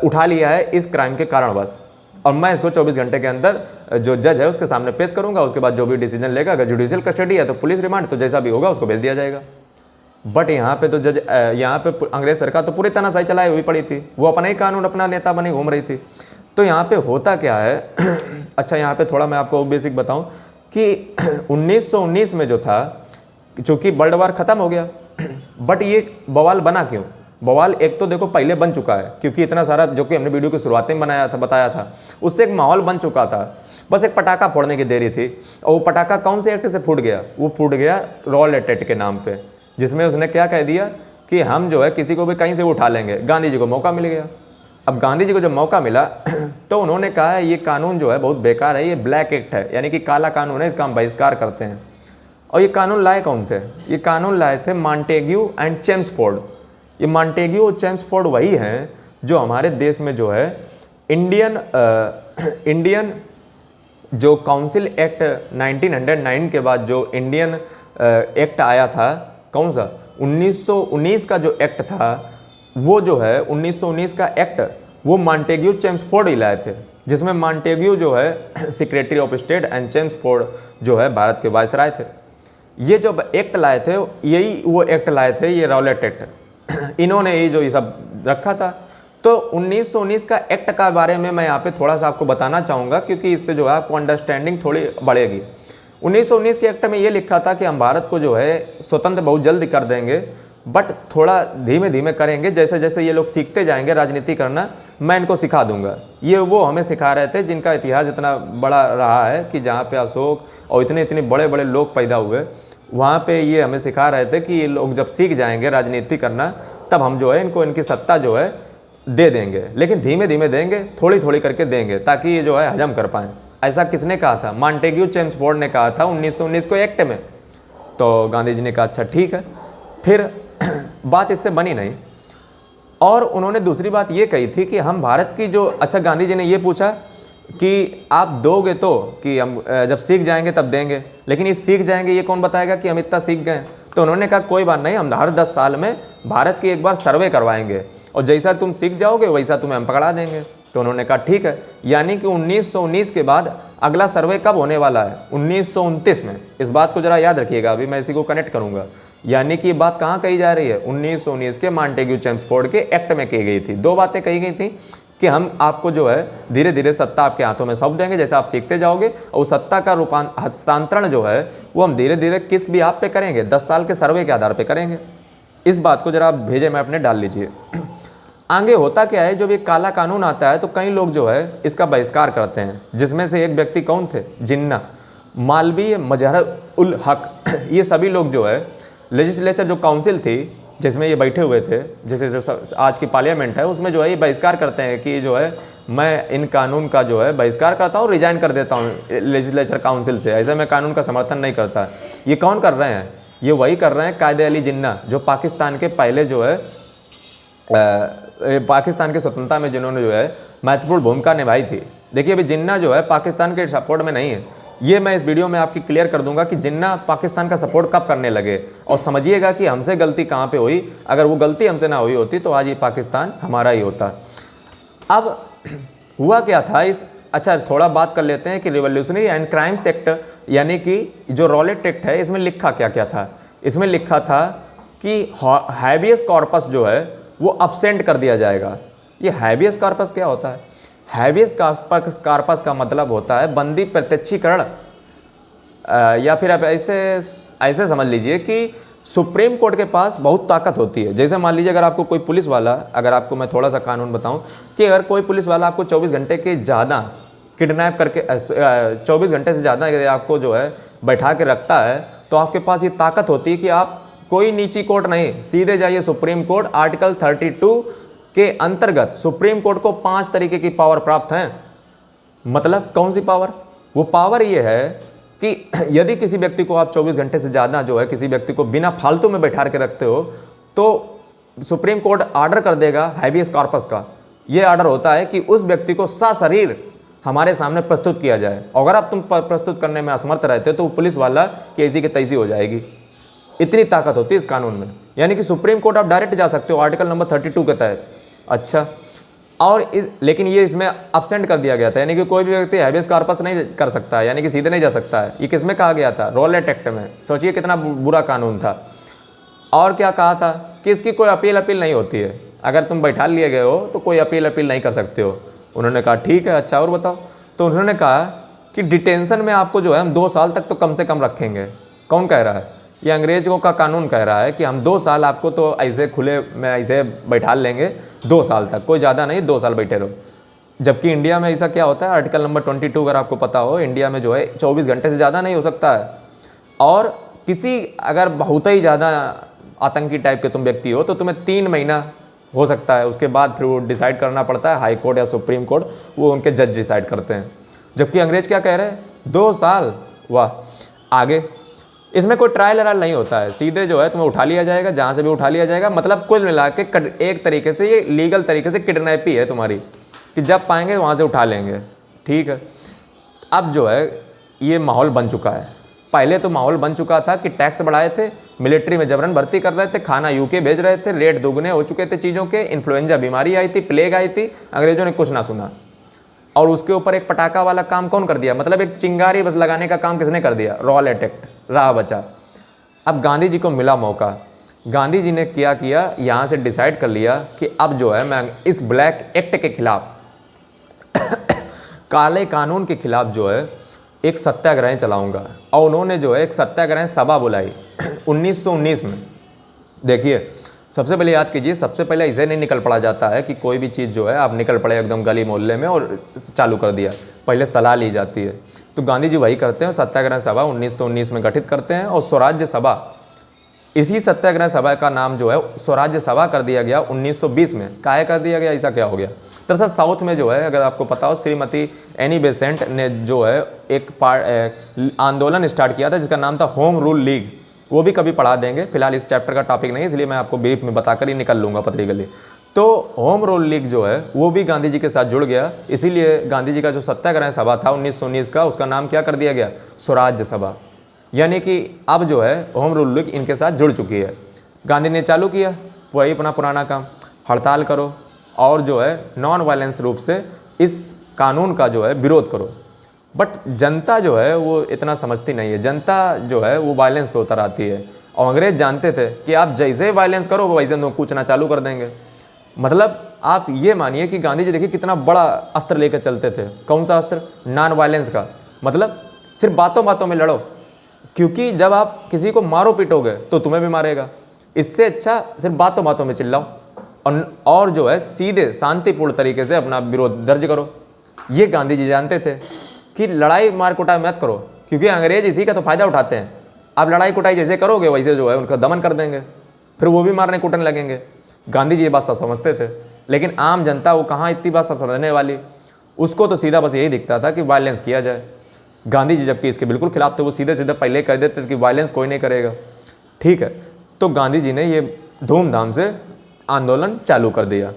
उठा लिया है इस क्राइम के कारणवश, और मैं इसको 24 घंटे के अंदर जो जज है उसके सामने पेश करूंगा। उसके बाद जो भी डिसीजन लेगा, अगर जुडिशियल कस्टडी है तो पुलिस रिमांड, तो जैसा भी होगा उसको भेज दिया जाएगा। बट यहाँ पे तो जज यहाँ पे अंग्रेज सरकार तो पूरी तानाशाही चलाई हुई पड़ी थी। वो अपना ही कानून, अपना नेता बनी घूम रही थी। तो यहाँ पे होता क्या है अच्छा, यहाँ पे थोड़ा मैं आपको बेसिक बताऊं कि 1919 में जो था, चूँकि वर्ल्ड वार ख़त्म हो गया, बट ये बवाल बना क्यों? बवाल एक तो देखो पहले बन चुका है, क्योंकि इतना सारा जो कि हमने वीडियो की शुरुआत में बताया था, उससे एक माहौल बन चुका था। बस एक पटाखा फोड़ने की देरी थी। और वो पटाखा कौन से एक्ट से फूट गया? वो फूट गया रॉलेट एक्ट के नाम पे, जिसमें उसने क्या कह दिया कि हम जो है किसी को भी कहीं से उठा लेंगे। गांधी जी को मौका मिल गया। अब गांधी जी को जब मौका मिला तो उन्होंने कहा ये कानून जो है बहुत बेकार है, ये ब्लैक एक्ट है, यानी कि काला कानून है, इसका हम बहिष्कार करते हैं। और ये कानून लाए कौन थे? ये कानून लाए थे मॉन्टेग्यू एंड चेम्सफोर्ड। ये मॉन्टेग्यू और चेम्सफोर्ड वही हैं जो हमारे देश में जो है इंडियन जो काउंसिल एक्ट 1909 के बाद जो इंडियन एक्ट आया था, कौन सा 1919 का जो एक्ट था, वो जो है 1919 का एक्ट वो मॉन्टेग्यू चेम्सफोर्ड ही लाए थे, जिसमें मॉन्टेग्यू जो है secretary of state and Chelmsford जो है भारत के वायसराय थे। ये जो एक्ट लाए थे यही वो एक्ट लाए थे, ये रॉलेट एक्ट, इन्होंने ये जो ये सब रखा था। तो 1919 का एक्ट का बारे में मैं यहाँ पे थोड़ा सा आपको बताना चाहूँगा, क्योंकि इससे जो है आपको अंडरस्टैंडिंग थोड़ी बढ़ेगी। 1919 के एक्ट में ये लिखा था कि हम भारत को जो है स्वतंत्र बहुत जल्दी कर देंगे, बट थोड़ा धीमे धीमे करेंगे, जैसे जैसे ये लोग सीखते जाएंगे राजनीति करना, मैं इनको सिखा दूंगा। ये वो हमें सिखा रहे थे जिनका इतिहास इतना बड़ा रहा है कि जहाँ पे अशोक और इतने इतने बड़े बड़े लोग पैदा हुए, वहाँ पे ये हमें सिखा रहे थे कि ये लोग जब सीख जाएंगे राजनीति करना, तब हम जो है इनको इनकी सत्ता जो है दे देंगे, लेकिन धीमे धीमे देंगे, थोड़ी थोड़ी करके देंगे, ताकि ये जो है हजम कर पाएँ। ऐसा किसने कहा था? मॉन्टेग्यू चेम्सफोर्ड ने कहा था 1919 को एक्ट में। तो गांधी जी ने कहा अच्छा ठीक है। फिर बात इससे बनी नहीं, और उन्होंने दूसरी बात ये कही थी कि हम भारत की जो, अच्छा गांधी जी ने ये पूछा कि आप दोगे तो, कि हम जब सीख जाएंगे तब देंगे, लेकिन ये सीख जाएंगे ये कौन बताएगा कि हम इतना सीख गए? तो उन्होंने कहा कोई बात नहीं, हम हर 10 साल में भारत की एक बार सर्वे करवाएंगे, और जैसा तुम सीख जाओगे वैसा तुम्हें हम पकड़ा देंगे। तो उन्होंने कहा ठीक है। यानी कि 1919 के बाद अगला सर्वे कब होने वाला है? 1929 में। इस बात को जरा याद रखिएगा, अभी मैं इसी को कनेक्ट करूंगा। यानी कि ये बात कहाँ कही जा रही है? 1919 के मॉन्टेग्यू चेम्सफोर्ड के एक्ट में कही गई थी। दो बातें कही गई थी कि हम आपको जो है धीरे धीरे सत्ता आपके हाथों में सौंप देंगे, जैसे आप सीखते जाओगे, और उस सत्ता का हस्तांतरण जो है वो हम धीरे धीरे किस भी आप पे करेंगे, 10 साल के सर्वे के आधार पर करेंगे। इस बात को जरा आप भेजे मैप में डाल लीजिए। आगे होता क्या है, जब ये काला कानून आता है तो कई लोग जो है इसका बहिष्कार करते हैं, जिसमें से एक व्यक्ति कौन थे? जिन्ना, मालवी, मजहर उल हक, ये सभी लोग जो है लेजिस्लेचर जो काउंसिल थी जिसमें ये बैठे हुए थे, जैसे जो आज की पार्लियामेंट है, उसमें जो है ये बहिष्कार करते हैं कि जो है मैं इन कानून का जो है बहिष्कार करता हूँ, रिजाइन कर देता हूँ लेजिस्लेचर काउंसिल से, ऐसे मैं कानून का समर्थन नहीं करता। ये कौन कर रहे हैं? ये वही कर रहे हैं कायदे अली जिन्ना, जो पाकिस्तान के पहले जो है पाकिस्तान की स्वतंत्रता में जिन्होंने जो है महत्वपूर्ण भूमिका निभाई थी। देखिए अभी जिन्ना जो है पाकिस्तान के सपोर्ट में नहीं है, ये मैं इस वीडियो में आपकी क्लियर कर दूंगा कि जिन्ना पाकिस्तान का सपोर्ट कब करने लगे, और समझिएगा कि हमसे गलती कहाँ पे हुई। अगर वो गलती हमसे ना हुई होती तो आज ये पाकिस्तान हमारा ही होता। अब हुआ क्या था इस, अच्छा थोड़ा बात कर लेते हैं कि रिवोल्यूशनरी एंड क्राइम्स एक्ट, यानी कि जो रॉलेट एक्ट है, इसमें लिखा क्या क्या था? इसमें लिखा था कि हैबियस कॉर्पस जो है वो अपसेंट कर दिया जाएगा। ये हैबियस कॉर्पस क्या होता है? हैबियस कॉर्पस का मतलब होता है बंदी प्रत्यक्षीकरण, या फिर आप ऐसे समझ लीजिए कि सुप्रीम कोर्ट के पास बहुत ताकत होती है। जैसे मान लीजिए अगर आपको कोई पुलिस वाला, अगर आपको मैं थोड़ा सा कानून बताऊं कि अगर कोई पुलिस वाला आपको 24 घंटे के ज़्यादा किडनैप करके 24 घंटे से ज़्यादा आपको जो है बैठा के रखता है, तो आपके पास ये ताकत होती है कि आप कोई नीची कोर्ट नहीं, सीधे जाइए सुप्रीम कोर्ट। आर्टिकल 32 के अंतर्गत सुप्रीम कोर्ट को 5 तरीके की पावर प्राप्त हैं। मतलब कौन सी पावर? वो पावर ये है कि यदि किसी व्यक्ति को आप 24 घंटे से ज़्यादा जो है किसी व्यक्ति को बिना फालतू में बैठा के रखते हो, तो सुप्रीम कोर्ट ऑर्डर कर देगा हैबियस कॉर्पस का। ये ऑर्डर होता है कि उस व्यक्ति को सशरीर हमारे सामने प्रस्तुत किया जाए। अगर आप तुम प्रस्तुत करने में असमर्थ रहते हो तो वो पुलिस वाला की ऐसी की तैसी हो जाएगी। इतनी ताकत होती है इस कानून में, यानी कि सुप्रीम कोर्ट आप डायरेक्ट जा सकते हो आर्टिकल नंबर 32 के तहत। अच्छा, और लेकिन ये इसमें अपसेंट कर दिया गया था, यानी कि कोई भी व्यक्ति हैबियस कॉर्पस नहीं कर सकता है, यानी कि सीधे नहीं जा सकता है। ये किसमें कहा गया था? रॉलेट एक्ट में। सोचिए कितना बुरा कानून था। और क्या कहा था कि इसकी कोई अपील नहीं होती है। अगर तुम बैठा लिए गए हो तो कोई अपील नहीं कर सकते हो। उन्होंने कहा ठीक है, अच्छा और बताओ। तो उन्होंने कहा कि डिटेंशन में आपको जो है हम 2 साल तक तो कम से कम रखेंगे। कौन कह रहा है? ये अंग्रेज़ों का कानून कह रहा है कि हम 2 साल आपको तो ऐसे खुले में ऐसे बैठा लेंगे, 2 साल तक, कोई ज़्यादा नहीं, 2 साल बैठे रहो। जबकि इंडिया में ऐसा क्या होता है? आर्टिकल नंबर 22 अगर आपको पता हो, इंडिया में जो है 24 घंटे से ज़्यादा नहीं हो सकता है। और किसी अगर बहुत ही ज़्यादा आतंकी टाइप के तुम व्यक्ति हो तो तुम्हें 3 महीना हो सकता है, उसके बाद फिर वो डिसाइड करना पड़ता है, हाई कोर्ट या सुप्रीम कोर्ट, वो उनके जज डिसाइड करते हैं। जबकि अंग्रेज क्या कह रहे हैं? 2 साल। वाह। आगे इसमें कोई ट्रायल नहीं होता है, सीधे जो है तुम्हें उठा लिया जाएगा, जहाँ से भी उठा लिया जाएगा। मतलब कुल मिला के एक तरीके से ये लीगल तरीके से किडनैप ही है तुम्हारी, कि जब पाएंगे वहाँ से उठा लेंगे। ठीक है, अब जो है ये माहौल बन चुका है। पहले तो माहौल बन चुका था कि टैक्स बढ़ाए थे, मिलिट्री में जबरन भर्ती कर रहे थे, खाना यूके भेज रहे थे, रेट दोगुने हो चुके थे चीज़ों के, इन्फ्लुएंजा बीमारी आई थी, प्लेग आई थी, अंग्रेजों ने कुछ ना सुना। और उसके ऊपर एक पटाखा वाला काम कौन कर दिया, मतलब एक चिंगारी बस लगाने का काम किसने कर दिया, रॉयल अटैक, रहा बचा। अब गांधी जी को मिला मौका, गांधी जी ने क्या किया, यहाँ से डिसाइड कर लिया कि अब जो है मैं इस ब्लैक एक्ट के खिलाफ काले कानून के खिलाफ जो है एक सत्याग्रह चलाऊंगा। और उन्होंने जो है एक सत्याग्रह सभा बुलाई 1919 में। देखिए, सबसे पहले याद कीजिए, सबसे पहले इसे नहीं निकल पड़ा जाता है कि कोई भी चीज़ जो है आप निकल पड़े एकदम गली मोहल्ले में और चालू कर दिया, पहले सलाह ली जाती है। तो गांधी जी वही करते हैं, सत्याग्रह सभा 1919 में गठित करते हैं। और स्वराज्य सभा, इसी सत्याग्रह सभा का नाम जो है स्वराज्य सभा कर दिया गया 1920 में। काहे कर दिया गया, ऐसा क्या हो गया? दरअसल साउथ में जो है, अगर आपको पता हो, श्रीमती एनी बेसेंट ने जो है एक आंदोलन स्टार्ट किया था जिसका नाम था होम रूल लीग। वो भी कभी पढ़ा देंगे, फिलहाल इस चैप्टर का टॉपिक नहीं, इसलिए मैं आपको ब्रीफ में बताकर ही निकल लूँगा पतली गली। तो होम रूल लीग जो है वो भी गांधी जी के साथ जुड़ गया, इसीलिए गांधी जी का जो सत्याग्रह सभा था 1919 का, उसका नाम क्या कर दिया गया, स्वराज्य सभा। यानी कि अब जो है होम रूल लीग इनके साथ जुड़ चुकी है। गांधी ने चालू किया वही अपना पुराना काम, हड़ताल करो और जो है नॉन वायलेंस रूप से इस कानून का जो है विरोध करो। बट जनता जो है वो इतना समझती नहीं है, जनता जो है वो वायलेंस पे उतर आती है। और अंग्रेज जानते थे कि आप जैसे वायलेंस करोगे वैसे तो कूचना चालू कर देंगे। मतलब आप ये मानिए कि गांधी जी देखिए कितना बड़ा अस्त्र लेकर चलते थे। कौन सा अस्त्र, नॉन वायलेंस का, मतलब सिर्फ बातों बातों में लड़ो, क्योंकि जब आप किसी को मारो पीटोगे तो तुम्हें भी मारेगा। इससे अच्छा सिर्फ बातों बातों में चिल्लाओ और जो है सीधे शांतिपूर्ण तरीके से अपना विरोध दर्ज करो। ये गांधी जी जानते थे कि लड़ाई मार कुटाई मत करो, क्योंकि अंग्रेज इसी का तो फायदा उठाते हैं। आप लड़ाई कुटाई जैसे करोगे वैसे जो है उनका दमन कर देंगे, फिर वो भी मारने कूटने लगेंगे। गांधी जी ये बात सब समझते थे, लेकिन आम जनता वो कहाँ इतनी बात सब समझने वाली, उसको तो सीधा बस यही दिखता था कि वायलेंस किया जाए। गांधी जी जबकि इसके बिल्कुल खिलाफ थे, वो सीधे सीधे पहले कर देते थे कि वायलेंस कोई नहीं करेगा। ठीक है, तो गांधी जी ने ये धूमधाम से आंदोलन चालू कर दिया।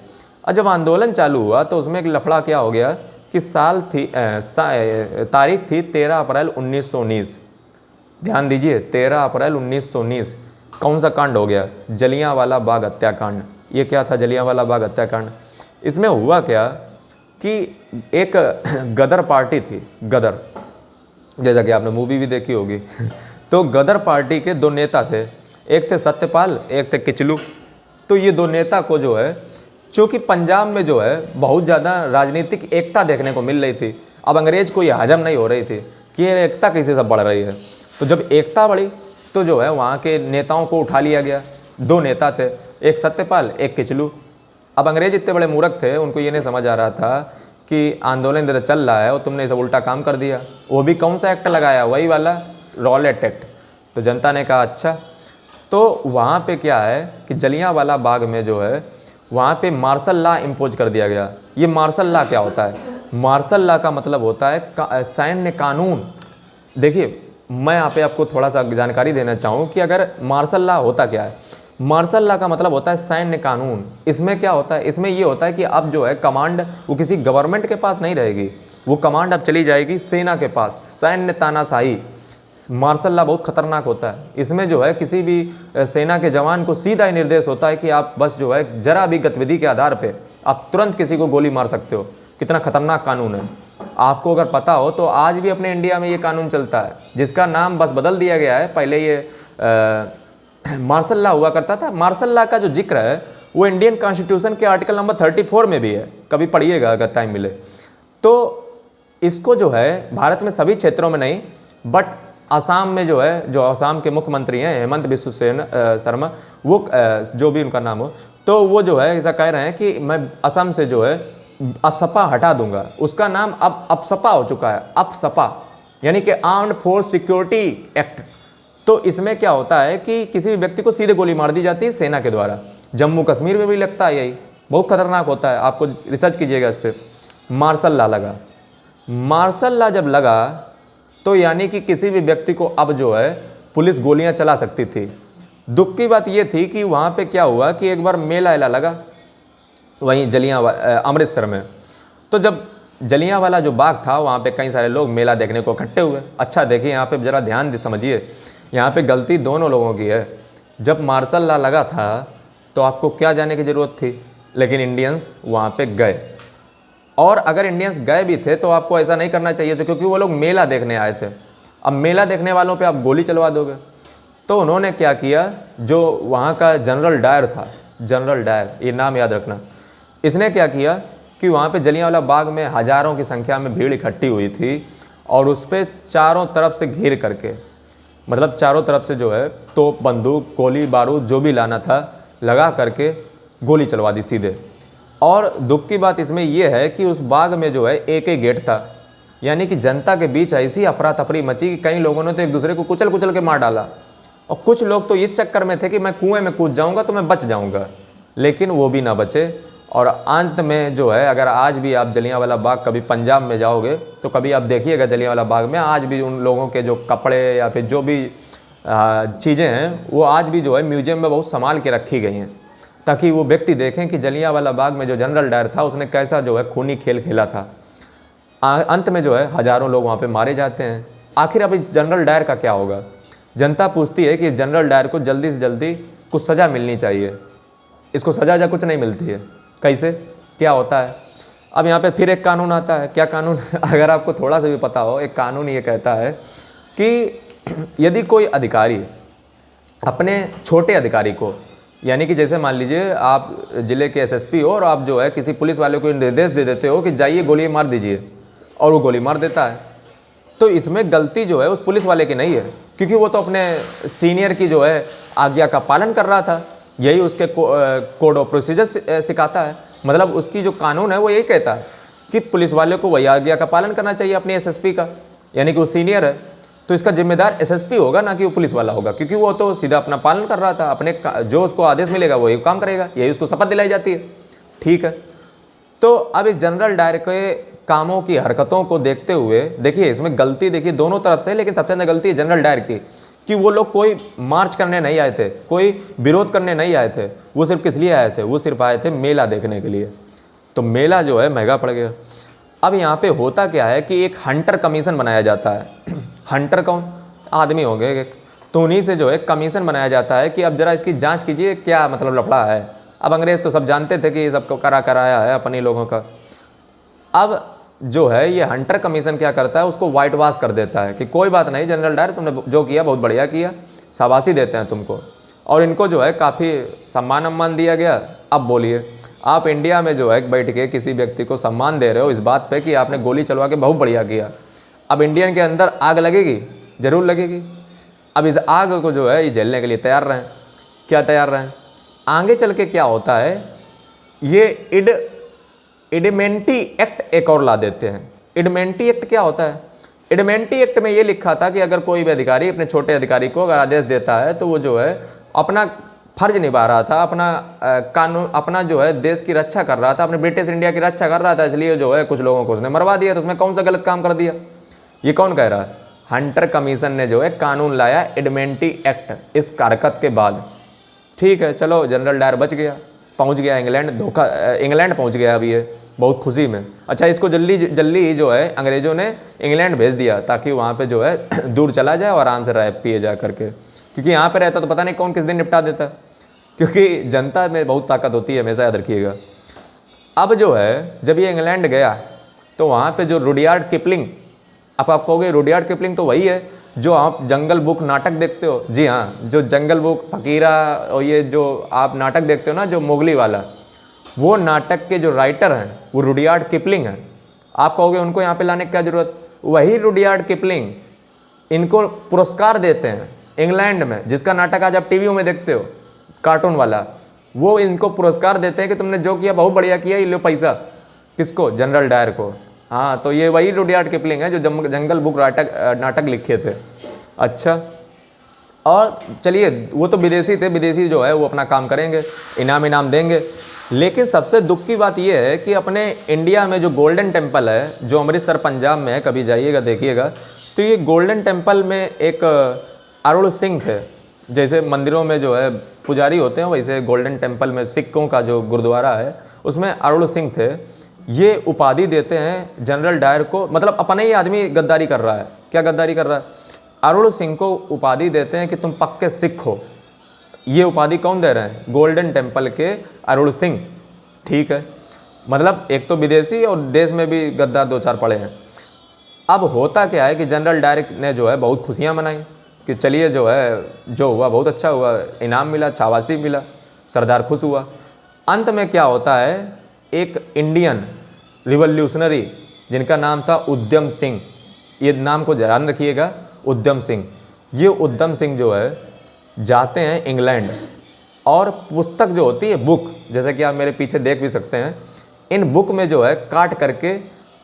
और जब आंदोलन चालू हुआ तो उसमें एक लफड़ा क्या हो गया कि तारीख थी 13 अप्रैल 1919। ध्यान दीजिए, 13 अप्रैल 1919 कौन सा कांड हो गया, जलियांवाला बाग हत्याकांड। ये क्या था जलियांवाला बाग हत्याकांड? इसमें हुआ क्या कि एक गदर पार्टी थी, गदर, जैसा कि आपने मूवी भी देखी होगी तो गदर पार्टी के दो नेता थे, एक थे सत्यपाल, एक थे किचलू। तो ये दो नेता को जो है, चूँकि पंजाब में जो है बहुत ज़्यादा राजनीतिक एकता देखने को मिल रही थी, अब अंग्रेज को ये हजम नहीं हो रही थी कि ये एकता कैसे सब बढ़ रही है। तो जब एकता बढ़ी तो जो है वहाँ के नेताओं को उठा लिया गया। दो नेता थे, एक सत्यपाल, एक किचलू। अब अंग्रेज इतने बड़े मूर्ख थे, उनको ये नहीं समझ आ रहा था कि आंदोलन इधर चल रहा है और तुमने सब उल्टा काम कर दिया। वो भी कौन सा एक्ट लगाया, वही वाला रॉलेट एक्ट। तो जनता ने कहा अच्छा। तो वहाँ पे क्या है कि जलियांवाला बाग में जो है वहाँ पे मार्शल लॉ इम्पोज कर दिया गया। ये मार्शल लॉ क्या होता है? मार्शल लॉ का मतलब होता है सैन्य कानून। देखिए, मैं यहाँ पे आपको थोड़ा सा जानकारी देना चाहूँ कि अगर मार्शल लॉ होता क्या है। मार्शल लॉ का मतलब होता है सैन्य कानून। इसमें क्या होता है, इसमें ये होता है कि अब जो है कमांड वो किसी गवर्नमेंट के पास नहीं रहेगी, वो कमांड अब चली जाएगी सेना के पास, सैन्य तानाशाही। मार्शल लॉ बहुत खतरनाक होता है। इसमें जो है किसी भी सेना के जवान को सीधा ही निर्देश होता है कि आप बस जो है जरा भी गतिविधि के आधार पे आप तुरंत किसी को गोली मार सकते हो। कितना खतरनाक कानून है। आपको अगर पता हो तो आज भी अपने इंडिया में ये कानून चलता है, जिसका नाम बस बदल दिया गया है। पहले ये मार्शल लॉ हुआ करता था। मार्शल लॉ का जो जिक्र है वो इंडियन कॉन्स्टिट्यूशन के आर्टिकल नंबर 34 में भी है, कभी पढ़िएगा अगर टाइम मिले तो। इसको जो है भारत में सभी क्षेत्रों में नहीं, बट असम में जो है, जो असम के मुख्यमंत्री हैं हेमंत बिस्व शर्मा, वो जो भी उनका नाम हो, तो वो जो है ऐसा कह रहे हैं कि मैं असम से जो है अफसपा हटा दूंगा। उसका नाम अब अफसपा हो चुका है, अफसपा, यानी कि आर्म्ड फोर्स सिक्योरिटी एक्ट। तो इसमें क्या होता है कि किसी भी व्यक्ति को सीधे गोली मार दी जाती है सेना के द्वारा। जम्मू कश्मीर में भी लगता है यही, बहुत खतरनाक होता है। आपको रिसर्च कीजिएगा इस पर। मार्शल लॉ लगा। मार्शल लॉ जब लगा तो यानी कि किसी भी व्यक्ति को अब जो है पुलिस गोलियां चला सकती थी। दुख की बात यह थी कि वहाँ पे क्या हुआ कि एक बार मेला लगा वहीं अमृतसर में। तो जब जलियांवाला जो बाग था वहाँ पे कई सारे लोग मेला देखने को इकट्ठे हुए। अच्छा देखिए यहाँ पे ज़रा ध्यान दे समझिए, यहाँ पे गलती दोनों लोगों की है। जब मार्शल लॉ लगा था तो आपको क्या जाने की ज़रूरत थी, लेकिन इंडियंस वहाँ पे गए। और अगर इंडियंस गए भी थे तो आपको ऐसा नहीं करना चाहिए था, क्योंकि वो लोग मेला देखने आए थे। अब मेला देखने वालों पे आप गोली चलवा दोगे। तो उन्होंने क्या किया, जो वहाँ का जनरल डायर था, जनरल डायर, ये नाम याद रखना, इसने क्या किया कि वहाँ पे जलियांवाला बाग में हज़ारों की संख्या में भीड़ इकट्ठी हुई थी और उस पर चारों तरफ से घेर करके, मतलब चारों तरफ से जो है तोप, बंदूक, गोली बारूद जो भी लाना था लगा करके गोली चलवा दी सीधे। और दुख की बात इसमें यह है कि उस बाग में जो है एक ही गेट था, यानी कि जनता के बीच ऐसी अफरा तफरी मची कि कई लोगों ने तो एक दूसरे को कुचल कुचल के मार डाला। और कुछ लोग तो इस चक्कर में थे कि मैं कुएं में कूद जाऊंगा तो मैं बच जाऊंगा, लेकिन वो भी ना बचे। और अंत में जो है, अगर आज भी आप जलियांवाला बाग कभी पंजाब में जाओगे तो कभी आप देखिएगा जलियांवाला बाग में आज भी उन लोगों के जो कपड़े या फिर जो भी चीज़ें हैं वो आज भी जो है म्यूजियम में बहुत संभाल के रखी गई हैं, ताकि वो व्यक्ति देखें कि जलियांवाला बाग में जो जनरल डायर था उसने कैसा जो है खूनी खेल खेला था। अंत में जो है हज़ारों लोग वहाँ पे मारे जाते हैं। आखिर अब इस जनरल डायर का क्या होगा? जनता पूछती है कि इस जनरल डायर को जल्दी से जल्दी कुछ सज़ा मिलनी चाहिए। इसको सज़ा कुछ नहीं मिलती है। कैसे, क्या होता है? अब यहाँ पे फिर एक कानून आता है। क्या कानून? अगर आपको थोड़ा सा भी पता हो, एक कानून ये कहता है कि यदि कोई अधिकारी अपने छोटे अधिकारी को, यानी कि जैसे मान लीजिए आप ज़िले के एसएसपी हो और आप जो है किसी पुलिस वाले को निर्देश दे देते हो कि जाइए गोली मार दीजिए, और वो गोली मार देता है, तो इसमें गलती जो है उस पुलिस वाले की नहीं है, क्योंकि वो तो अपने सीनियर की जो है आज्ञा का पालन कर रहा था। यही उसके कोड ऑफ प्रोसीजर सिखाता है। मतलब उसकी जो कानून है वो यही कहता है कि पुलिस वाले को वही आज्ञा का पालन करना चाहिए अपने एसएसपी का, यानी कि वो सीनियर है तो इसका जिम्मेदार एसएसपी होगा, ना कि वो पुलिस वाला होगा, क्योंकि वो तो सीधा अपना पालन कर रहा था। अपने जो उसको आदेश मिलेगा वही काम करेगा, यही उसको शपथ दिलाई जाती है। ठीक है, तो अब इस जनरल डायर के कामों की हरकतों को देखते हुए देखिए, इसमें गलती देखिए दोनों तरफ से, लेकिन सबसे ज़्यादा गलती है जनरल डायर की कि वो लोग कोई मार्च करने नहीं आए थे, कोई विरोध करने नहीं आए थे। वो सिर्फ किस लिए आए थे? वो सिर्फ आए थे मेला देखने के लिए। तो मेला जो है महंगा पड़ गया। अब यहाँ पे होता क्या है कि एक हंटर कमीशन बनाया जाता है। हंटर कौन? आदमी होंगे एक, तो उन्हीं से जो है कमीशन बनाया जाता है कि अब जरा इसकी जांच कीजिए क्या मतलब लफड़ा है। अब अंग्रेज तो सब जानते थे कि ये सबको कराया है अपने लोगों का। अब जो है ये हंटर कमीशन क्या करता है, उसको वाइट वॉश कर देता है कि कोई बात नहीं जनरल डायर, तुमने जो किया बहुत बढ़िया किया, शाबाशी देते हैं तुमको। और इनको जो है काफ़ी सम्मान दिया गया। अब बोलिए, आप इंडिया में जो है बैठ के किसी व्यक्ति को सम्मान दे रहे हो इस बात पे कि आपने गोली चलवा के बहुत बढ़िया किया। अब इंडियन के अंदर आग लगेगी, ज़रूर लगेगी। अब इस आग को जो है ये झेलने के लिए तैयार रहें। क्या तैयार रहें? आगे चल के क्या होता है, ये इडमेंटी एक्ट एक और ला देते हैं। इडमेंटी एक्ट क्या होता है? इडमेंटी एक्ट में ये लिखा था कि अगर कोई भी अधिकारी अपने छोटे अधिकारी को अगर आदेश देता है तो वो जो है अपना फर्ज निभा रहा था, अपना कानून, अपना जो है देश की रक्षा कर रहा था, अपने ब्रिटिश इंडिया की रक्षा कर रहा था, इसलिए जो है कुछ लोगों को उसने मरवा दिया। तो उसमें कौन सा गलत काम कर दिया? ये कौन कह रहा है? हंटर कमीशन ने जो है कानून लाया, इडमेंटी एक्ट, इस हरकत के बाद। ठीक है, चलो जनरल डायर बच गया, पहुंच गया इंग्लैंड, इंग्लैंड पहुंच गया अभी ये बहुत खुशी में। अच्छा, इसको जल्दी जो है अंग्रेज़ों ने इंग्लैंड भेज दिया ताकि वहाँ पे जो है दूर चला जाए और आराम से रह पिए जा करके, क्योंकि यहाँ पे रहता तो पता नहीं कौन किस दिन निपटा देता, क्योंकि जनता में बहुत ताकत होती है, हमेशा याद रखिएगा। अब जो है जब ये इंग्लैंड गया तो वहाँ पे जो रुडयार्ड किपलिंग, अब आप कहोगे रुडयार्ड किपलिंग तो वही है जो आप जंगल बुक नाटक देखते हो। जी हाँ, जो जंगल बुक, फकीरा और ये जो आप नाटक देखते हो ना, जो मोगली वाला, वो नाटक के जो राइटर हैं वो रुडयार्ड किपलिंग हैं। आप कहोगे उनको यहाँ पे लाने की क्या ज़रूरत? वही रुडयार्ड किपलिंग इनको पुरस्कार देते हैं इंग्लैंड में, जिसका नाटक आज आप टीवी में देखते हो, कार्टून वाला, वो इनको पुरस्कार देते हैं कि तुमने जो किया बहुत बढ़िया किया, ये लो पैसा। किसको? जनरल डायर को। हाँ, तो ये वही रुडयार्ड किपलिंग है जो जंगल बुक नाटक लिखे थे। अच्छा, और चलिए वो तो विदेशी थे, विदेशी जो है वो अपना काम करेंगे, इनाम देंगे। लेकिन सबसे दुख की बात यह है कि अपने इंडिया में जो गोल्डन टेम्पल है, जो अमृतसर पंजाब में है, कभी जाइएगा देखिएगा, तो ये गोल्डन टेम्पल में एक अरुण सिंह थे। जैसे मंदिरों में जो है पुजारी होते हैं, वैसे गोल्डन टेम्पल में सिखों का जो गुरुद्वारा है उसमें अरुण सिंह थे। ये उपाधि देते हैं जनरल डायर को, मतलब अपने ही आदमी गद्दारी कर रहा है। क्या गद्दारी कर रहा है? अरुण सिंह को उपाधि देते हैं कि तुम पक्के सिख हो। ये उपाधि कौन दे रहे हैं? गोल्डन टेम्पल के अरुण सिंह। ठीक है, मतलब एक तो विदेशी और देश में भी गद्दार दो चार पड़े हैं। अब होता क्या है कि जनरल डायर ने जो है बहुत खुशियां मनाई कि चलिए जो है जो हुआ बहुत अच्छा हुआ, इनाम मिला, शाबाशी मिला, सरदार खुश हुआ। अंत में क्या होता है, एक इंडियन रिवॉल्यूशनरी जिनका नाम था उद्यम सिंह, ये नाम को ध्यान रखिएगा, उद्यम सिंह। ये उद्यम सिंह जो है जाते हैं इंग्लैंड और पुस्तक जो होती है बुक, जैसे कि आप मेरे पीछे देख भी सकते हैं, इन बुक में जो है काट करके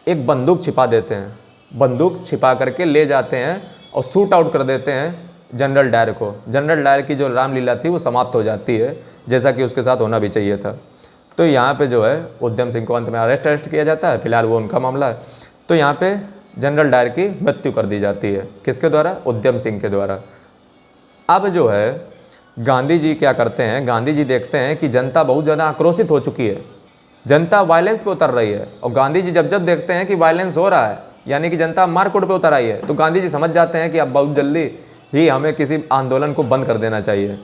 एक बंदूक छिपा देते हैं। बंदूक छिपा करके ले जाते हैं और शूट आउट कर देते हैं जनरल डायर को। जनरल डायर की जो रामलीला थी वो समाप्त हो जाती है, जैसा कि उसके साथ होना भी चाहिए था। तो यहाँ पे जो है उद्यम सिंह को अंत में अरेस्ट किया जाता है, फिलहाल वो उनका मामला है। तो यहाँ पे जनरल डायर की मृत्यु कर दी जाती है। किसके द्वारा? उद्यम सिंह के द्वारा। अब जो है गांधी जी क्या करते हैं, गांधी जी देखते हैं कि जनता बहुत ज़्यादा आक्रोशित हो चुकी है, जनता वायलेंस पे उतर रही है। और गांधी जी जब जब देखते हैं कि वायलेंस हो रहा है, यानी कि जनता मारकूट पे उतर आई है, तो गांधी जी समझ जाते हैं कि अब बहुत जल्दी ही हमें किसी आंदोलन को बंद कर देना चाहिए।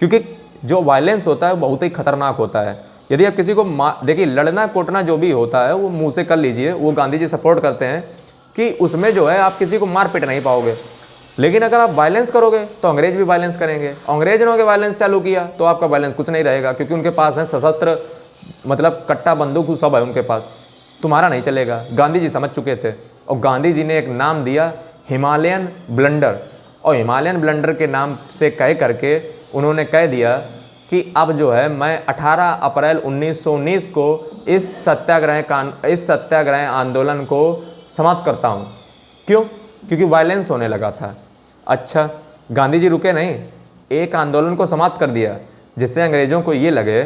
क्योंकि जो वायलेंस होता है वो बहुत ही खतरनाक होता है। यदि आप किसी को देखिए, लड़ना कोटना जो भी होता है वो मुँह से कर लीजिए, वो गांधी जी सपोर्ट करते हैं कि उसमें जो है आप किसी को मार पीट नहीं पाओगे। लेकिन अगर आप वायलेंस करोगे तो अंग्रेज भी वायलेंस करेंगे। अंग्रेजों ने वायलेंस चालू किया तो आपका वायलेंस कुछ नहीं रहेगा, क्योंकि उनके पास है सशस्त्र, मतलब कट्टा बंदूक सब है उनके पास, तुम्हारा नहीं चलेगा। गांधी जी समझ चुके थे और गांधी जी ने एक नाम दिया हिमालयन ब्लंडर। और हिमालयन ब्लंडर के नाम से कह करके उन्होंने कह दिया कि अब जो है मैं 18 अप्रैल 1919 को इस सत्याग्रह आंदोलन को समाप्त करता हूँ। क्यों? क्योंकि वायलेंस होने लगा था। अच्छा, गांधी जी रुके नहीं, एक आंदोलन को समाप्त कर दिया, जिससे अंग्रेज़ों को ये लगे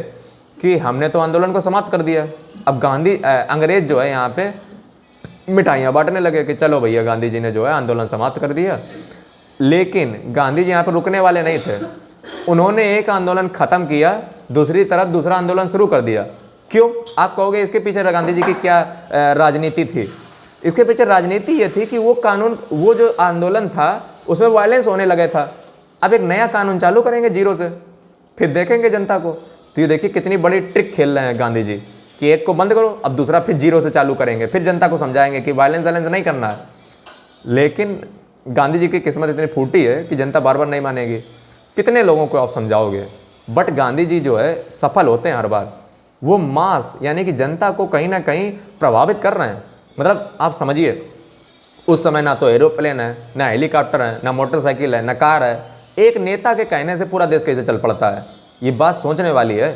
कि हमने तो आंदोलन को समाप्त कर दिया। अब अंग्रेज जो है यहाँ पे मिठाइयाँ बांटने लगे कि चलो भैया गांधी जी ने जो है आंदोलन समाप्त कर दिया। लेकिन गांधी जी यहाँ पर रुकने वाले नहीं थे, उन्होंने एक आंदोलन ख़त्म किया, दूसरी तरफ दूसरा आंदोलन शुरू कर दिया। क्यों? आप कहोगे इसके पीछे गांधी जी की क्या राजनीति थी? इसके पीछे राजनीति ये थी कि वो जो आंदोलन था उसमें वायलेंस होने लगे था। अब एक नया कानून चालू करेंगे जीरो से, फिर देखेंगे जनता को। तो ये देखिए कितनी बड़ी ट्रिक खेल रहे हैं गांधी जी कि एक को बंद करो, अब दूसरा फिर जीरो से चालू करेंगे, फिर जनता को समझाएंगे कि वायलेंस नहीं करना है। लेकिन गांधी जी की किस्मत इतनी फूटी है कि जनता बार बार नहीं मानेगी। कितने लोगों को आप समझाओगे? बट गांधी जी जो है सफल होते हैं हर बार। वो मास यानी कि जनता को कहीं ना कहीं प्रभावित कर रहे हैं। मतलब आप समझिए, उस समय ना तो एरोप्लेन है, ना हेलीकॉप्टर है, ना मोटरसाइकिल है, ना कार है। एक नेता के कहने से पूरा देश कैसे चल पड़ता है, ये बात सोचने वाली है।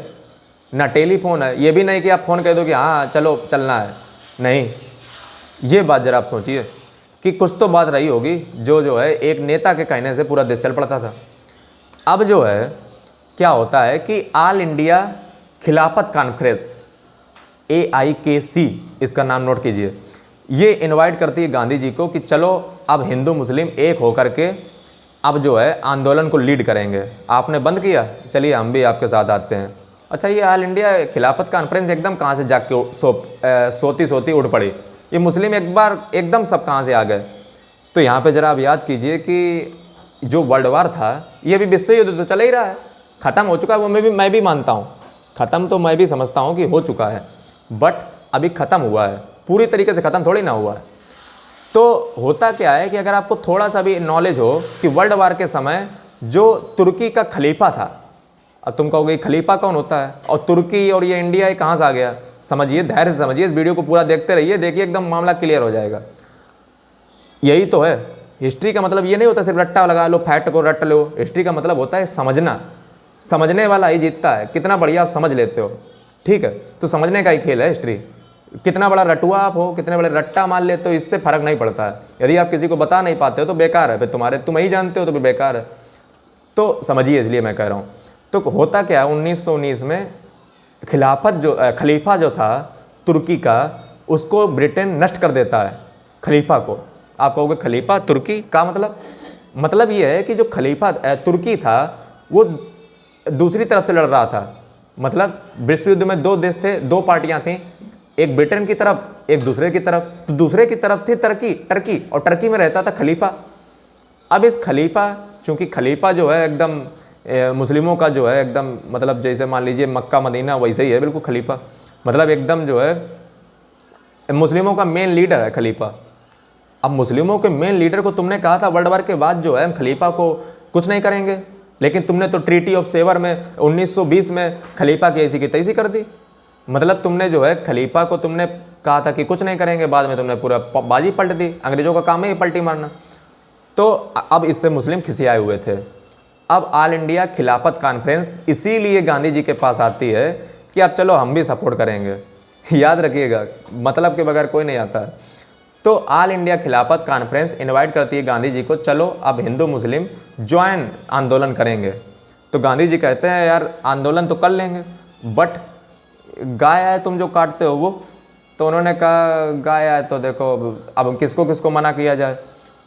ना टेलीफोन है, ये भी नहीं कि आप फ़ोन कह दो कि हाँ चलो चलना है, नहीं। ये बात जरा आप सोचिए कि कुछ तो बात रही होगी जो है एक नेता के कहने से पूरा देश चल पड़ता था। अब जो है क्या होता है कि ऑल इंडिया खिलाफत कॉन्फ्रेंस, AIKC इसका नाम नोट कीजिए, ये इनवाइट करती है गांधी जी को कि चलो अब हिंदू मुस्लिम एक होकर के अब जो है आंदोलन को लीड करेंगे। आपने बंद किया, चलिए हम भी आपके साथ आते हैं। अच्छा, ये ऑल इंडिया खिलाफत कॉन्फ्रेंस एकदम कहाँ से जाग के सोती सोती उड़ पड़ी, ये मुस्लिम एक बार एकदम सब कहाँ से आ गए। तो यहाँ पे ज़रा आप याद कीजिए कि जो वर्ल्ड वार था, ये भी विश्व युद्ध तो चल ही रहा है, ख़त्म हो चुका है। वो मैं भी मानता हूँ, ख़त्म तो मैं भी समझता हूँ कि हो चुका है, बट अभी ख़त्म हुआ है, पूरी तरीके से ख़त्म थोड़ी ना हुआ है। तो होता क्या है कि अगर आपको थोड़ा सा भी नॉलेज हो कि वर्ल्ड वार के समय जो तुर्की का खलीफा था, अब तुम कहोगे खलीफा कौन होता है और तुर्की और ये इंडिया कहाँ से आ गया, समझिए, धैर्य से समझिए, इस वीडियो को पूरा देखते रहिए, देखिए एकदम मामला क्लियर हो जाएगा। यही तो है हिस्ट्री का मतलब। ये नहीं होता सिर्फ रट्टा लगा लो, फैक्ट को रट लो। हिस्ट्री का मतलब होता है समझना, समझने वाला ही जीतता है। कितना बढ़िया आप समझ लेते हो, ठीक है। तो समझने का ही खेल है हिस्ट्री। कितना बड़ा रटुआ आप हो, कितने बड़े रट्टा मान लेते हो, इससे फर्क नहीं पड़ता है। यदि आप किसी को बता नहीं पाते हो तो बेकार है, फिर तुम ही जानते हो तो फिर बेकार है। तो समझिए, इसलिए मैं कह रहा हूँ। तो होता क्या है, 1919 में खलीफा जो था तुर्की का, उसको ब्रिटेन नष्ट कर देता है, खलीफा को। आप कहोगे खलीफा तुर्की का मतलब ये है कि जो खलीफा तुर्की था वो दूसरी तरफ से लड़ रहा था। मतलब विश्व युद्ध में दो देश थे, दो पार्टियां थीं, एक ब्रिटेन की तरफ, एक दूसरे की तरफ। तो दूसरे की तरफ थी टर्की, और टर्की में रहता था खलीफा। अब इस खलीफा, चूंकि खलीफा जो है एकदम मुस्लिमों का जो है एकदम, मतलब जैसे मान लीजिए मक्का मदीना वैसे ही है बिल्कुल खलीफा, मतलब एकदम जो है मुस्लिमों का मेन लीडर है खलीफा। अब मुस्लिमों के मेन लीडर को तुमने कहा था वर्ल्ड वार के बाद जो है हम खलीफा को कुछ नहीं करेंगे, लेकिन तुमने तो ट्रीटी ऑफ सेवर में 1920 में खलीफा की ऐसी की तैसी कर दी। मतलब तुमने जो है खलीफा को तुमने कहा था कि कुछ नहीं करेंगे, बाद में तुमने पूरा बाजी पलट दी। अंग्रेजों का काम है ये पलटी मारना। तो अब इससे मुस्लिम खिसियाए हुए थे। अब ऑल इंडिया खिलाफत कॉन्फ्रेंस इसीलिए गांधी जी के पास आती है कि अब चलो हम भी सपोर्ट करेंगे। याद रखिएगा, मतलब के बगैर कोई नहीं आता है। तो ऑल इंडिया खिलाफत कॉन्फ्रेंस इनवाइट करती है गांधी जी को, चलो अब हिंदू मुस्लिम ज्वाइन आंदोलन करेंगे। तो गांधी जी कहते हैं यार आंदोलन तो कर लेंगे, बट गाय है तुम जो काटते हो वो। तो उन्होंने कहा गाय है तो देखो अब किसको किसको मना किया जाए,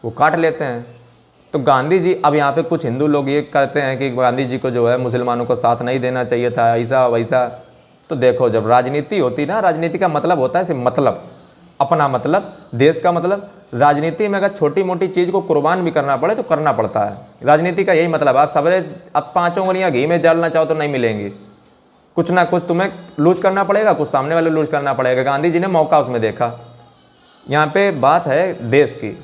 वो काट लेते हैं। तो गांधी जी, अब यहाँ पे कुछ हिंदू लोग ये करते हैं कि गांधी जी को जो है मुसलमानों को साथ नहीं देना चाहिए था, ऐसा वैसा। तो देखो जब राजनीति होती ना, राजनीति का मतलब होता है सिर्फ मतलब, अपना मतलब, देश का मतलब। राजनीति में अगर छोटी मोटी चीज़ को कुर्बान भी करना पड़े तो करना पड़ता है। राजनीति का यही मतलब। आप सबरे अब 5 उंगलियां घी में डालना चाहो तो नहीं मिलेंगी, कुछ ना कुछ तुम्हें लूज करना पड़ेगा, कुछ सामने वाले लूज करना पड़ेगा। गांधी जी ने मौका उसमें देखा। यहाँ पे बात है देश की,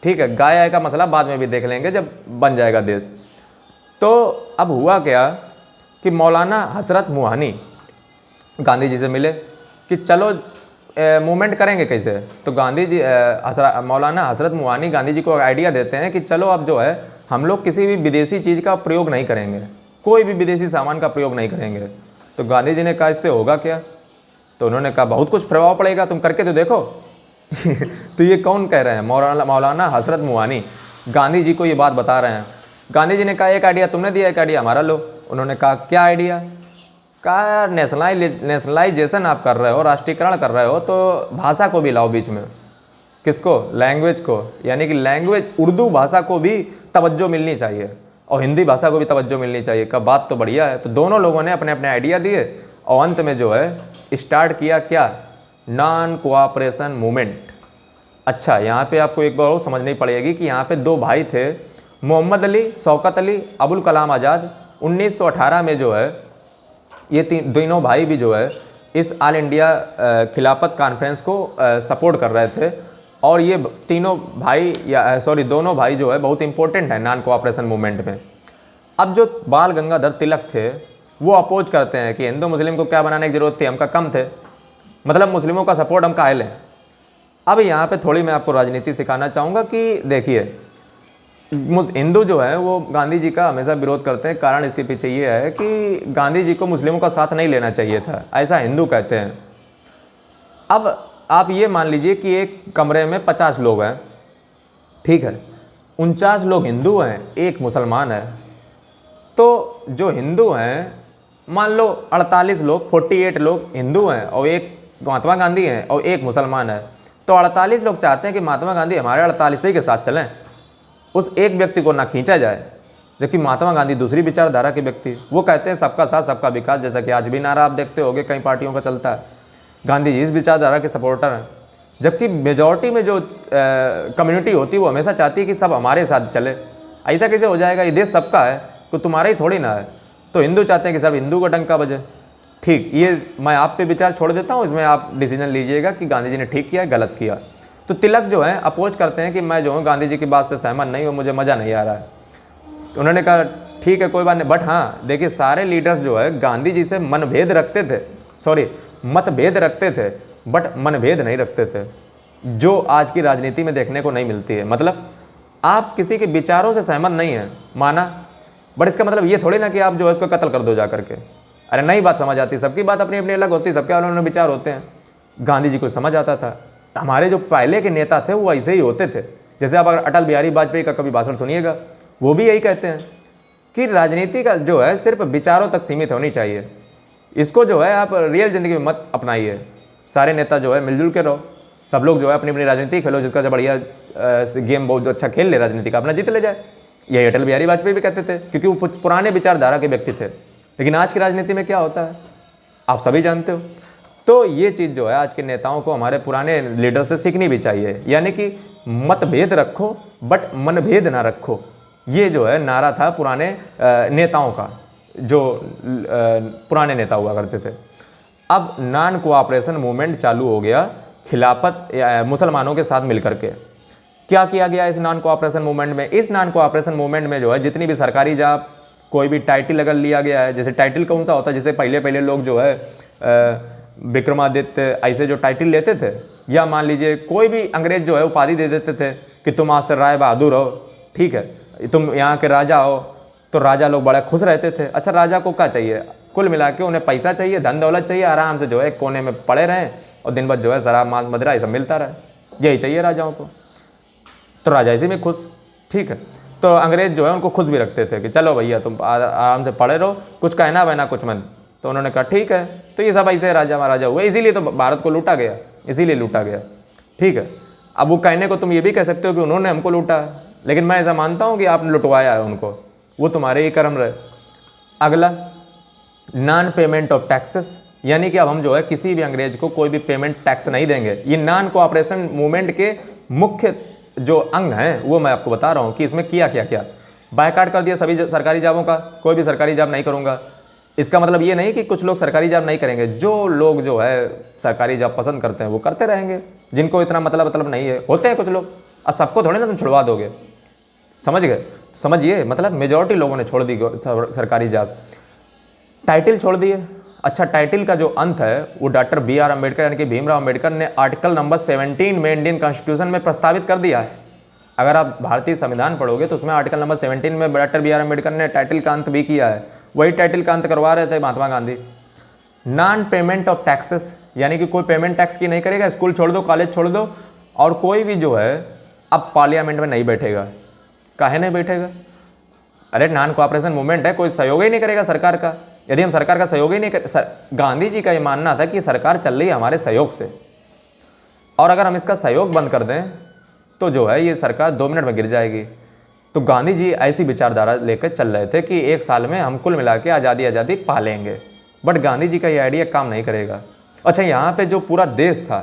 ठीक है, गाय आय का मसला बाद में भी देख लेंगे जब बन जाएगा देश। तो अब हुआ क्या कि मौलाना हसरत मुहानी गांधी जी से मिले कि चलो मूवमेंट करेंगे कैसे। तो गांधी जी मौलाना हसरत मुहानी गांधी जी को आइडिया देते हैं कि चलो अब जो है हम लोग किसी भी विदेशी चीज़ का प्रयोग नहीं करेंगे, कोई भी विदेशी सामान का प्रयोग नहीं करेंगे। तो गांधी जी ने कहा इससे होगा क्या। तो उन्होंने कहा बहुत कुछ प्रभाव पड़ेगा, तुम करके तो देखो। तो ये कौन कह रहे हैं, मौलाना हसरत मुहानी गांधी जी को ये बात बता रहे हैं। गांधी जी ने कहा एक आइडिया तुमने दिया, एक आइडिया हमारा लो। उन्होंने कहा क्या आइडिया। कहा यार नेशनलाइजेशन आप कर रहे हो, राष्ट्रीयकरण कर रहे हो, तो भाषा को भी लाओ बीच में। किसको, लैंग्वेज को, यानी कि लैंग्वेज उर्दू भाषा को भी तवज्जो मिलनी चाहिए और हिंदी भाषा को भी तवज्जो मिलनी चाहिए। का बात तो बढ़िया है। तो दोनों लोगों ने अपने अपने आइडिया दिए और अंत में जो है स्टार्ट किया क्या, नॉन कोऑपरेशन मूवमेंट। अच्छा, यहाँ पे आपको एक बार और समझनी पड़ेगी कि यहाँ पे 2 भाई थे, मोहम्मद अली, शौकत अली, अबुल कलाम आज़ाद। 1918 में जो है ये तीनों भाई भी जो है इस ऑल इंडिया खिलाफत कॉन्फ्रेंस को सपोर्ट कर रहे थे। और ये तीनों भाई दोनों भाई जो है बहुत इंपॉर्टेंट है नॉन कोऑपरेशन मूवमेंट में। अब जो बाल गंगाधर तिलक थे वो अपोज करते हैं कि हिंदू मुस्लिम को क्या बनाने की ज़रूरत थी, हम का कम थे, मतलब मुस्लिमों का सपोर्ट हम काहे लें। अब यहाँ पे थोड़ी मैं आपको राजनीति सिखाना चाहूँगा कि देखिए हिंदू जो है वो गांधी जी का हमेशा विरोध करते हैं। कारण इसके पीछे ये है कि गांधी जी को मुस्लिमों का साथ नहीं लेना चाहिए था, ऐसा हिंदू कहते हैं। अब आप ये मान लीजिए कि एक कमरे में 50 लोग हैं, ठीक है, 49 लोग हिंदू हैं, एक मुसलमान है। तो जो हिंदू हैं, मान लो 48 लोग, 48 लोग हिंदू हैं और एक महात्मा गांधी हैं और एक मुसलमान है। तो 48 लोग चाहते हैं कि महात्मा गांधी हमारे 48 ही के साथ चलें, उस एक व्यक्ति को ना खींचा जाए। जबकि महात्मा गांधी दूसरी विचारधारा के व्यक्ति, वो कहते हैं सबका साथ सबका विकास, जैसा कि आज भी नारा आप देखते होंगे कई पार्टियों का चलता है। गांधी जी इस विचारधारा के सपोर्टर हैं। जबकि मेजॉरिटी में जो कम्युनिटी होती है वो हमेशा चाहती है कि सब हमारे साथ चले। ऐसा कैसे हो जाएगा, ये देश सबका है, तो तुम्हारा ही थोड़ी ना है। तो हिंदू चाहते हैं कि सब हिंदू का डंका बजे। ठीक, ये मैं आप पे विचार छोड़ देता हूँ, इसमें आप डिसीजन लीजिएगा कि गांधी जी ने ठीक किया है गलत किया। तो तिलक जो है अपोज करते हैं कि मैं जो हूँ गांधी जी की बात से सहमत नहीं हूँ, मुझे मज़ा नहीं आ रहा है। तो उन्होंने कहा ठीक है कोई बात नहीं, बट हाँ देखिए सारे लीडर्स जो है गांधी जी से मतभेद रखते थे, बट मनभेद नहीं रखते थे, जो आज की राजनीति में देखने को नहीं मिलती है। मतलब आप किसी के विचारों से सहमत नहीं हैं, माना, बट इसका मतलब ये थोड़ी ना कि आप जो है उसको कत्ल कर दो जा करके। अरे नहीं, बात समझ आती, सबकी बात अपनी अपनी अलग होती है, सबके अलग विचार होते हैं। गांधी जी को समझ आता था। हमारे जो पहले के नेता थे वो ऐसे ही होते थे। जैसे आप अगर अटल बिहारी वाजपेयी का कभी भाषण सुनिएगा, वो भी यही कहते हैं कि राजनीति का जो है सिर्फ विचारों तक सीमित होनी चाहिए, इसको जो है आप रियल ज़िंदगी में मत अपनाइए। सारे नेता जो है मिलजुल के रहो, सब लोग जो है अपनी अपनी राजनीति खेलो, जिसका जो बढ़िया गेम बहुत अच्छा खेल ले राजनीति का, अपना जीत ले जाए। यही अटल बिहारी वाजपेयी भी कहते थे, क्योंकि वो पुराने विचारधारा के व्यक्ति थे। लेकिन आज की राजनीति में क्या होता है आप सभी जानते हो। तो ये चीज़ जो है आज के नेताओं को हमारे पुराने लीडर से सीखनी भी चाहिए, यानी कि मतभेद रखो बट मनभेद ना रखो। ये जो है नारा था पुराने नेताओं का, जो पुराने नेता हुआ करते थे। अब नॉन कोऑपरेशन मूवमेंट चालू हो गया खिलाफत मुसलमानों के साथ मिलकर के। क्या किया गया इस नॉन कोऑपरेशन मूवमेंट में? इस नॉन कोऑपरेशन मूवमेंट में जो है जितनी भी सरकारी जॉब, कोई भी टाइटल अगर लिया गया है, जैसे टाइटल कौन सा होता है, जैसे पहले लोग जो है विक्रमादित्य ऐसे जो टाइटल लेते थे, या मान लीजिए कोई भी अंग्रेज जो है उपाधि दे देते थे कि तुम आज से राय बहादुर हो, ठीक है, तुम यहाँ के राजा हो, तो राजा लोग बड़ा खुश रहते थे। अच्छा, राजा को क्या चाहिए? कुल मिला के उन्हें पैसा चाहिए, धन दौलत चाहिए, आराम से जो है कोने में पड़े रहें और दिन भर जो है शराब मांस मदिरा ये सब मिलता रहे, यही चाहिए राजाओं को। तो राजा इसी में खुश, ठीक है। तो अंग्रेज जो है उनको खुश भी रखते थे कि चलो भैया तुम आराम से पड़े रहो, कुछ कहना वहना कुछ मत। तो उन्होंने कहा ठीक है। तो ये सब ऐसे राजा महाराजा हुए, इसीलिए तो भारत को लूटा गया, इसीलिए लूटा गया, ठीक है। अब वो कहने को तुम ये भी कह सकते हो कि उन्होंने हमको लूटा, लेकिन मैं ऐसा मानता हूँ कि आपने लुटवाया है उनको, वो तुम्हारे ही कर्म रहे। अगला, नॉन पेमेंट ऑफ टैक्सेस, यानी कि अब हम जो है किसी भी अंग्रेज को कोई भी पेमेंट टैक्स नहीं देंगे। ये नॉन कोऑपरेशन मूवमेंट के मुख्य जो अंग हैं वो मैं आपको बता रहा हूँ कि इसमें किया क्या क्या। बायकाट कर दिया सभी सरकारी जॉबों का, कोई भी सरकारी जॉब नहीं करूँगा। इसका मतलब ये नहीं कि कुछ लोग सरकारी जॉब नहीं करेंगे, जो लोग जो है सरकारी जॉब पसंद करते हैं वो करते रहेंगे, जिनको इतना मतलब नहीं है, होते हैं कुछ लोग। और सबको थोड़े ना तुम छुड़वा दोगे, समझ गए? समझिए, मतलब मेजॉरिटी लोगों ने छोड़ दी सरकारी जॉब, टाइटल छोड़ दिए। अच्छा, टाइटल का जो अंत है वो डॉक्टर BR अम्बेडकर यानी कि भीमराव अम्बेडकर ने आर्टिकल नंबर 17 में इंडियन कॉन्स्टिट्यूशन में प्रस्तावित कर दिया है। अगर आप भारतीय संविधान पढ़ोगे तो उसमें आर्टिकल नंबर 17 में डॉक्टर BR अम्बेडकर ने टाइटल का अंत भी किया है। वही टाइटल का अंत करवा रहे थे Mahatma Gandhi. Non payment of taxes, यानी कि कोई पेमेंट टैक्स की नहीं करेगा, स्कूल छोड़ दो, कॉलेज छोड़ दो, और कोई भी जो है अब पार्लियामेंट में नहीं बैठेगा। काहे नहीं बैठेगा? अरे नॉन कोऑपरेशन मूवमेंट है, कोई सहयोग ही नहीं करेगा सरकार का। यदि हम सरकार का सहयोग ही नहीं कर, गांधी जी का ये मानना था कि सरकार चल रही है हमारे सहयोग से, और अगर हम इसका सहयोग बंद कर दें तो जो है ये सरकार 2 मिनट में गिर जाएगी। तो गांधी जी ऐसी विचारधारा लेकर चल रहे थे कि 1 साल में हम कुल मिला के आज़ादी पा लेंगे। बट गांधी जी का ये आइडिया काम नहीं करेगा। अच्छा, यहाँ पे जो पूरा देश था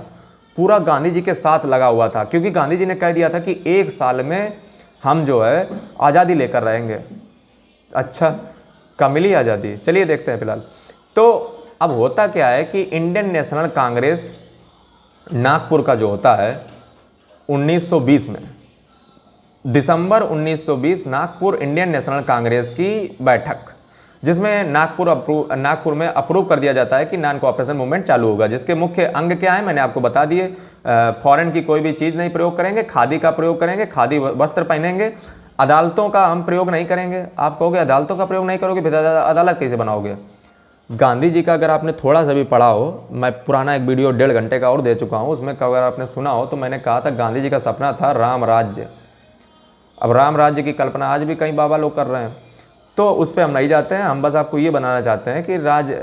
पूरा गांधी जी के साथ लगा हुआ था, क्योंकि गांधी जी ने कह दिया था कि 1 साल में हम जो है आज़ादी लेकर रहेंगे। अच्छा, कब मिली आज़ादी? चलिए देखते हैं फिलहाल। तो अब होता क्या है कि इंडियन नेशनल कांग्रेस नागपुर का जो होता है 1920 में, दिसंबर 1920 नागपुर इंडियन नेशनल कांग्रेस की बैठक, जिसमें नागपुर में अप्रूव कर दिया जाता है कि नॉन कोऑपरेशन मूवमेंट चालू होगा, जिसके मुख्य अंग क्या है मैंने आपको बता दिए। फॉरेन की कोई भी चीज़ नहीं प्रयोग करेंगे, खादी का प्रयोग करेंगे, खादी वस्त्र पहनेंगे, अदालतों का हम प्रयोग नहीं करेंगे। आप कहोगे अदालतों का प्रयोग नहीं करोगे, फिर अदालत कैसे बनाओगे? गांधी जी का अगर आपने थोड़ा सा भी पढ़ा हो, मैं पुराना एक वीडियो 1.5 घंटे का और दे चुका हूँ, उसमें अगर आपने सुना हो तो मैंने कहा था गांधी जी का सपना था राम राज्य। अब राम राज्य की कल्पना आज भी कई बाबा लोग कर रहे हैं, तो उस पर हम नहीं जाते हैं। हम बस आपको ये बनाना चाहते हैं कि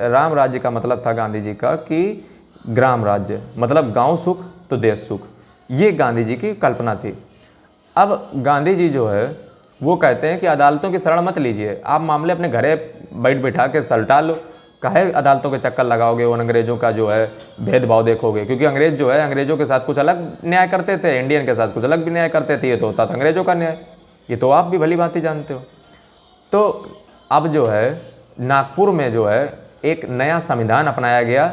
राम राज्य का मतलब था गांधी जी का कि ग्राम राज्य, मतलब गांव सुख तो देश सुख, ये गांधी जी की कल्पना थी। अब गांधी जी जो है वो कहते हैं कि अदालतों की शरण मत लीजिए, आप मामले अपने घरे बैठा के सलटा लो, काहे अदालतों के चक्कर लगाओगे, उन अंग्रेज़ों का जो है भेदभाव देखोगे। क्योंकि अंग्रेज जो है अंग्रेज़ों के साथ कुछ अलग न्याय करते थे, इंडियन के साथ कुछ अलग भी न्याय करते थे। ये तो होता था अंग्रेज़ों का न्याय, ये तो आप भी भली भांति जानते हो। तो अब जो है नागपुर में जो है एक नया संविधान अपनाया गया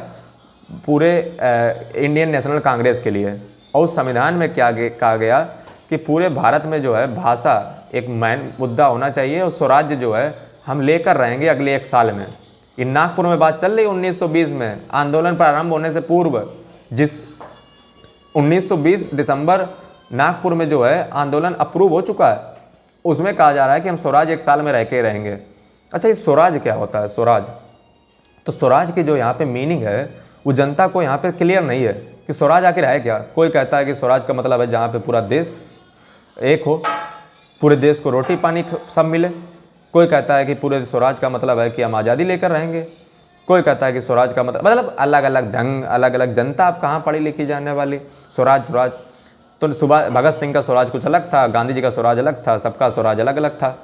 पूरे इंडियन नेशनल कांग्रेस के लिए, और उस संविधान में क्या कहा गया कि पूरे भारत में जो है भाषा एक मेन मुद्दा होना चाहिए, और स्वराज्य जो है हम लेकर रहेंगे अगले 1 साल में। ये नागपुर में बात चल रही 1920 में, आंदोलन प्रारंभ होने से पूर्व, जिस 1920 दिसंबर नागपुर में जो है आंदोलन अप्रूव हो चुका है, उसमें कहा जा रहा है कि हम स्वराज 1 साल में रह के रहेंगे। अच्छा, ये स्वराज क्या होता है? स्वराज, तो स्वराज की जो यहाँ पे मीनिंग है वो जनता को यहाँ पे क्लियर नहीं है कि स्वराज आखिर है क्या। कोई कहता है कि स्वराज का मतलब है जहाँ पे पूरा देश एक हो, पूरे देश को रोटी पानी सब मिले। कोई कहता है कि पूरे स्वराज का मतलब है कि हम आज़ादी लेकर रहेंगे। कोई कहता है कि स्वराज का मतलब अलग अलग ढंग, अलग अलग जनता। आप कहाँ पढ़ी लिखी जाने वाली स्वराज। तो सुबह भगत सिंह का स्वराज कुछ अलग था, गांधी जी का स्वराज अलग था, सबका स्वराज अलग अलग था।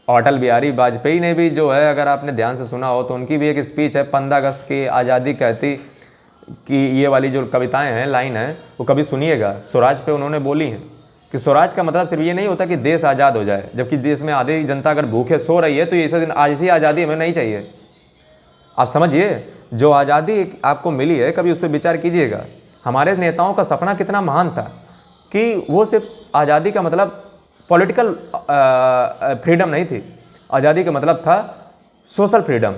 अटल बिहारी वाजपेयी ने भी जो है, अगर आपने ध्यान से सुना हो तो उनकी भी एक स्पीच है 15 अगस्त की आज़ादी कहती की ये वाली जो कविताएं हैं, लाइन है, वो कभी सुनिएगा। स्वराज पे उन्होंने बोली हैं कि स्वराज का मतलब सिर्फ ये नहीं होता कि देश आज़ाद हो जाए, जबकि देश में आधी जनता अगर भूखे सो रही है तो ऐसे दिन ऐसी आज़ादी हमें नहीं चाहिए। आप समझिए, जो आज़ादी आपको मिली है कभी उस पर विचार कीजिएगा। हमारे नेताओं का सपना कितना महान था कि वो सिर्फ आज़ादी का मतलब पॉलिटिकल फ्रीडम नहीं थी, आज़ादी का मतलब था सोशल फ्रीडम,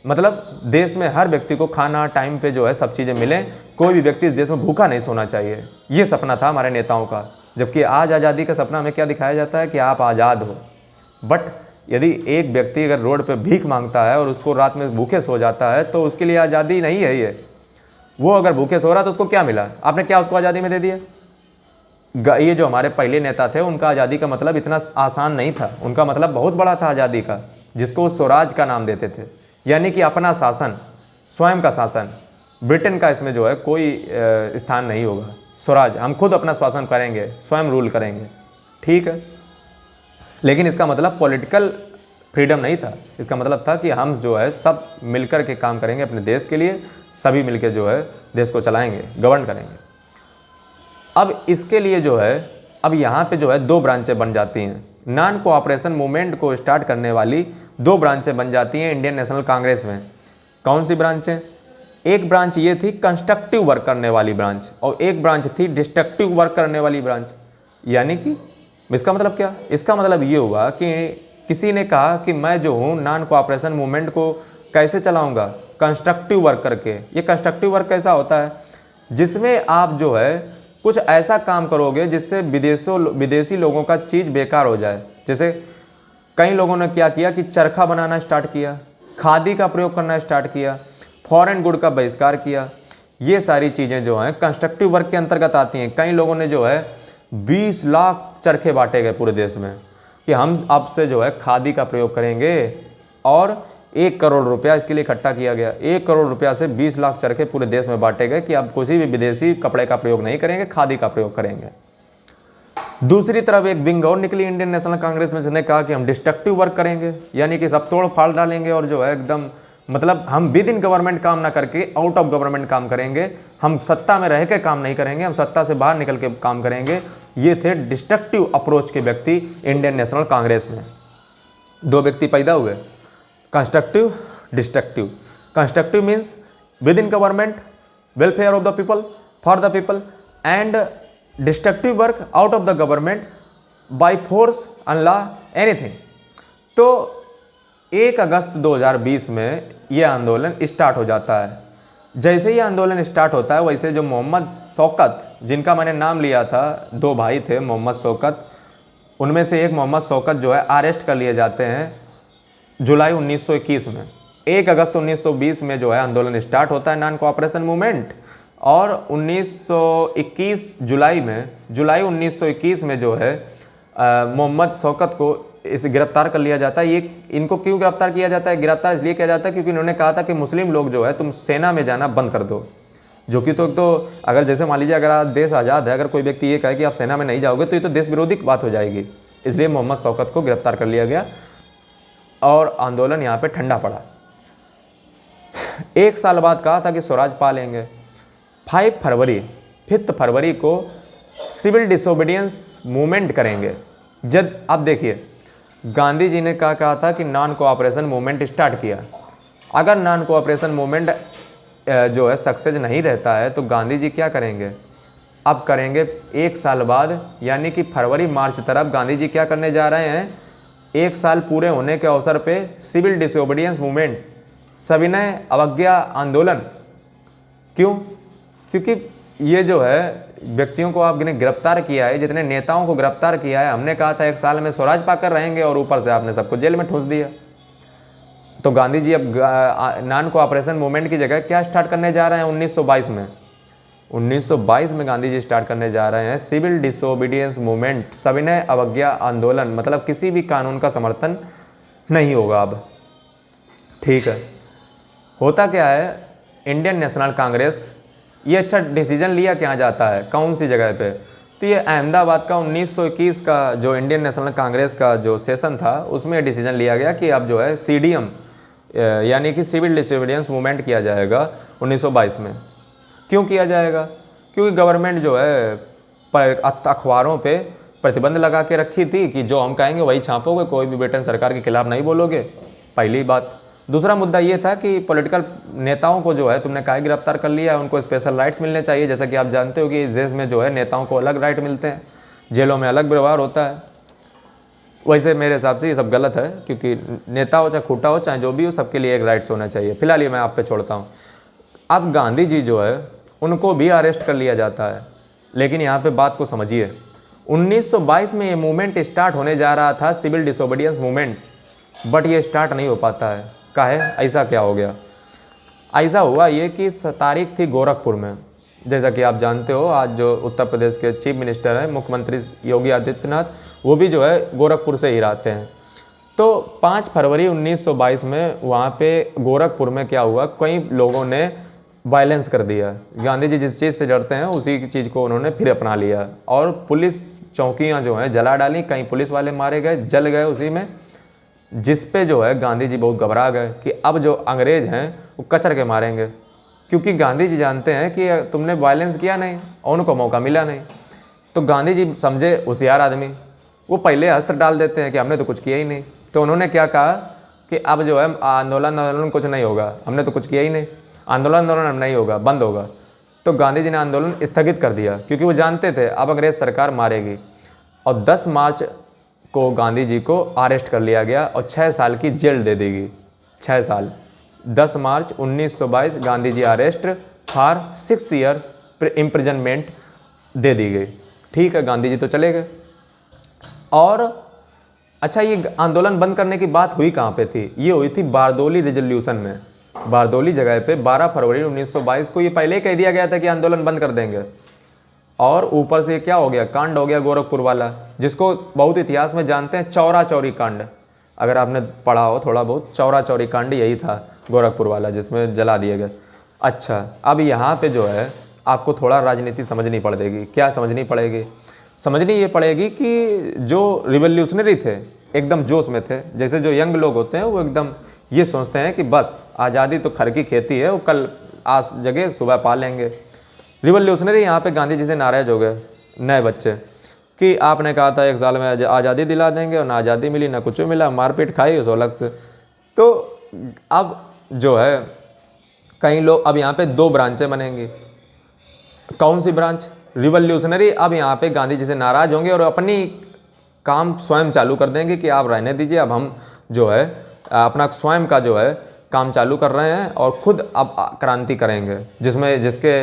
मतलब देश में हर व्यक्ति को खाना टाइम पे जो है सब चीज़ें मिलें, कोई भी व्यक्ति इस देश में भूखा नहीं सोना चाहिए। ये सपना था हमारे नेताओं का। जबकि आज आज़ादी का सपना हमें क्या दिखाया जाता है कि आप आज़ाद हो, बट यदि एक व्यक्ति अगर रोड पे भीख मांगता है और उसको रात में भूखे सो जाता है तो उसके लिए आज़ादी नहीं है ये। वो अगर भूखे सो रहा तो उसको क्या मिला? आपने क्या उसको आज़ादी में दे दिया? ये जो हमारे पहले नेता थे उनका आज़ादी का मतलब इतना आसान नहीं था, उनका मतलब बहुत बड़ा था आज़ादी का, जिसको वो स्वराज का नाम देते थे, यानी कि अपना शासन, स्वयं का शासन। ब्रिटेन का इसमें जो है कोई स्थान नहीं होगा। स्वराज, हम खुद अपना शासन करेंगे, स्वयं रूल करेंगे, ठीक है। लेकिन इसका मतलब पॉलिटिकल फ्रीडम नहीं था, इसका मतलब था कि हम जो है सब मिलकर के काम करेंगे अपने देश के लिए, सभी मिलकर जो है देश को चलाएंगे, गवर्न करेंगे। अब इसके लिए जो है, अब यहाँ पे जो है दो ब्रांचें बन जाती हैं। नॉन कोऑपरेशन मूवमेंट को स्टार्ट करने वाली दो ब्रांचें बन जाती हैं इंडियन नेशनल कांग्रेस में। कौन सी ब्रांचें? एक ब्रांच ये थी कंस्ट्रक्टिव वर्क करने वाली ब्रांच, और एक ब्रांच थी डिस्ट्रक्टिव वर्क करने वाली ब्रांच। यानी कि इसका मतलब क्या? इसका मतलब ये हुआ कि किसी ने कहा कि मैं जो हूँ नॉन कोऑपरेशन मूवमेंट को कैसे चलाऊँगा? कंस्ट्रक्टिव वर्क करके। ये कंस्ट्रक्टिव वर्क कैसा होता है? जिसमें आप जो है कुछ ऐसा काम करोगे जिससे विदेशी लोगों का चीज़ बेकार हो जाए। जैसे कई लोगों ने क्या किया कि चरखा बनाना स्टार्ट किया, खादी का प्रयोग करना स्टार्ट किया, फॉरेन गुड का बहिष्कार किया। ये सारी चीज़ें जो हैं कंस्ट्रक्टिव वर्क के अंतर्गत आती हैं। कई लोगों ने जो है 20 लाख चरखे बांटे गए पूरे देश में कि हम अब से जो है खादी का प्रयोग करेंगे, और 1 करोड़ रुपया इसके लिए इकट्ठा किया गया। 1 करोड़ रुपया से 20 लाख चरखे पूरे देश में बांटे गए कि अब किसी भी विदेशी कपड़े का प्रयोग नहीं करेंगे, खादी का प्रयोग करेंगे। दूसरी तरफ एक विंग और निकली इंडियन नेशनल कांग्रेस में, जिसने कहा कि हम डिस्ट्रक्टिव वर्क करेंगे, यानी कि सब तोड़ फाड़ डालेंगे और जो है एकदम मतलब हम विद इन गवर्नमेंट काम ना करके आउट ऑफ गवर्नमेंट काम करेंगे, हम सत्ता में रह के काम नहीं करेंगे, हम सत्ता से बाहर निकल के काम करेंगे। ये थे डिस्ट्रक्टिव अप्रोच के व्यक्ति इंडियन नेशनल कांग्रेस में। दो व्यक्ति पैदा हुए, constructive, destructive. Constructive means within government, welfare of the people, for the people, and destructive work out of the government by force, unlaw, anything. तो 1 अगस्त 2020 में यह आंदोलन स्टार्ट हो जाता है। जैसे ही आंदोलन स्टार्ट होता है वैसे जो मोहम्मद शौकत, जिनका मैंने नाम लिया था, 2 भाई थे मोहम्मद शौकत, उनमें से एक मोहम्मद शौकत जो है अरेस्ट कर लिए जाते हैं जुलाई 1921 में। 1 अगस्त 1920 में जो है आंदोलन स्टार्ट होता है नॉन कोऑपरेशन मूवमेंट, और 1921 जुलाई 1921 में जो है मोहम्मद शौकत को इसे गिरफ्तार कर लिया जाता है। ये इनको क्यों गिरफ्तार किया जाता है? गिरफ्तार इसलिए किया जाता है क्योंकि इन्होंने कहा था कि मुस्लिम लोग जो है तुम सेना में जाना बंद कर दो, जो कि तो अगर जैसे मान लीजिए अगर देश आज़ाद है, अगर कोई व्यक्ति ये कहे कि आप सेना में नहीं जाओगे तो ये तो देश विरोधी बात हो जाएगी। इसलिए मोहम्मद शौकत को गिरफ्तार कर लिया गया और आंदोलन यहाँ पे ठंडा पड़ा। 1 साल बाद कहा था कि स्वराज पा लेंगे। 5 फरवरी को सिविल डिसोबीडियंस मूवमेंट करेंगे। जब अब देखिए, गांधी जी ने क्या कहा था कि नॉन कोऑपरेशन मूवमेंट स्टार्ट किया। अगर नॉन कोऑपरेशन मूवमेंट जो है सक्सेस नहीं रहता है तो गांधी जी क्या करेंगे? अब करेंगे 1 साल बाद, यानी कि फरवरी मार्च तरफ गांधी जी क्या करने जा रहे हैं? 1 साल पूरे होने के अवसर पे सिविल डिसोबीडियंस मूवमेंट, सविनय अवज्ञा आंदोलन। क्यों? क्योंकि ये जो है व्यक्तियों को आपने गिरफ्तार किया है, जितने नेताओं को गिरफ्तार किया है, हमने कहा था 1 साल में स्वराज पाकर रहेंगे और ऊपर से आपने सबको जेल में ठूंस दिया। तो गांधी जी अब नॉन कोऑपरेशन मूवमेंट की जगह क्या स्टार्ट करने जा रहे हैं? 1922 में 1922 में गांधी जी स्टार्ट करने जा रहे हैं सिविल डिसोबीडियंस मूवमेंट, सविनय अवज्ञा आंदोलन। मतलब किसी भी कानून का समर्थन नहीं होगा अब, ठीक है। होता क्या है, इंडियन नेशनल कांग्रेस ये अच्छा डिसीजन लिया क्या जाता है, कौन सी जगह पे? तो ये अहमदाबाद का 1921 का जो इंडियन नेशनल कांग्रेस का जो सेशन था उसमें डिसीजन लिया गया कि अब जो है CDM यानी कि सिविल डिसोबीडियंस मूवमेंट किया जाएगा 1922 में। क्यों किया जाएगा? क्योंकि गवर्नमेंट जो है अखबारों पे प्रतिबंध लगा के रखी थी कि जो हम कहेंगे वही छापोगे, कोई भी ब्रिटेन सरकार के खिलाफ नहीं बोलोगे, पहली बात। दूसरा मुद्दा ये था कि पॉलिटिकल नेताओं को जो है तुमने काहे गिरफ्तार कर लिया है, उनको स्पेशल राइट्स मिलने चाहिए। जैसा कि आप जानते हो कि इस देश में जो है नेताओं को अलग राइट मिलते हैं, जेलों में अलग व्यवहार होता है। वैसे मेरे हिसाब से ये सब गलत है, क्योंकि नेता हो चाहे खूटा हो चाहे जो भी हो, सबके लिए एक राइट्स होना चाहिए। फिलहाल ये मैं आप पे छोड़ता हूँ। अब गांधी जी जो है उनको भी अरेस्ट कर लिया जाता है, लेकिन यहाँ पे बात को समझिए। 1922 में ये मूवमेंट स्टार्ट होने जा रहा था, सिविल डिसोबीडियंस मूवमेंट, बट ये स्टार्ट नहीं हो पाता है। काहे? ऐसा क्या हो गया? ऐसा हुआ ये कि तारीख थी गोरखपुर में। जैसा कि आप जानते हो, आज जो उत्तर प्रदेश के चीफ मिनिस्टर हैं, मुख्यमंत्री योगी आदित्यनाथ, वो भी जो है गोरखपुर से ही रहते हैं। तो 5 फरवरी 1922 में वहाँ पे गोरखपुर में क्या हुआ, कई लोगों ने वायलेंस कर दिया। गांधी जी जिस चीज़ से डरते हैं उसी चीज़ को उन्होंने फिर अपना लिया, और पुलिस चौकियाँ जो हैं जला डाली, कई पुलिस वाले मारे गए, जल गए उसी में, जिस पे जो है गांधी जी बहुत घबरा गए कि अब जो अंग्रेज़ हैं वो कचर के मारेंगे, क्योंकि गांधी जी जानते हैं कि तुमने वायलेंस किया नहीं और उनको मौका मिला नहीं। तो गांधी जी समझे होशियार आदमी, वो पहले अस्त्र डाल देते हैं कि हमने तो कुछ किया ही नहीं। तो उन्होंने क्या कहा कि अब जो है आंदोलन कुछ नहीं होगा, हमने तो कुछ किया ही नहीं, आंदोलन नहीं होगा, बंद होगा। तो गांधी जी ने आंदोलन स्थगित कर दिया, क्योंकि वो जानते थे अब अंग्रेज़ सरकार मारेगी। और 10 मार्च को गांधी जी को अरेस्ट कर लिया गया और 6 साल की जेल दे दी गई। 6 साल। 10 मार्च 1922 Gandhi ji arrest for 6 years imprisonment दे दी गई। ठीक है, गांधी जी तो चले गए। और अच्छा, ये आंदोलन बंद करने की बात हुई कहाँ पे थी? ये हुई थी बारदोली रिजोल्यूशन में। बारदोली जगह पे 12 फरवरी 1922 को ये पहले ही कह दिया गया था कि आंदोलन बंद कर देंगे। और ऊपर से क्या हो गया, कांड हो गया गोरखपुर वाला, जिसको बहुत इतिहास में जानते हैं चौरा चौरी कांड। अगर आपने पढ़ा हो थोड़ा बहुत, चौरा चौरी कांड यही था गोरखपुर वाला, जिसमें जला दिए गए। अच्छा, अब यहाँ पे जो है आपको थोड़ा राजनीति समझनी पड़ेगी। क्या समझनी पड़ेगी? समझनी ये पड़ेगी कि जो रिवोल्यूशनरी थे एकदम जोश में थे, जैसे जो यंग लोग होते हैं वो एकदम ये सोचते हैं कि बस आज़ादी तो खर की खेती है, वो कल आज जगह सुबह पा लेंगे। रिवोल्यूशनरी यहाँ पे गांधी जी से नाराज़ हो गए, नए बच्चे, कि आपने कहा था 1 साल में आज़ादी दिला देंगे, और ना आज़ादी मिली ना कुछ मिला, मारपीट खाई उस अलग से। तो अब जो है कई लोग, अब यहाँ पे 2 ब्रांचें बनेंगी। कौन सी ब्रांच? रिवोल्यूशनरी अब यहाँ पे गांधी जी से नाराज़ होंगे और अपनी काम स्वयं चालू कर देंगे कि आप रहने दीजिए, अब हम जो है अपना स्वयं का जो है काम चालू कर रहे हैं और खुद अब क्रांति करेंगे। जिसके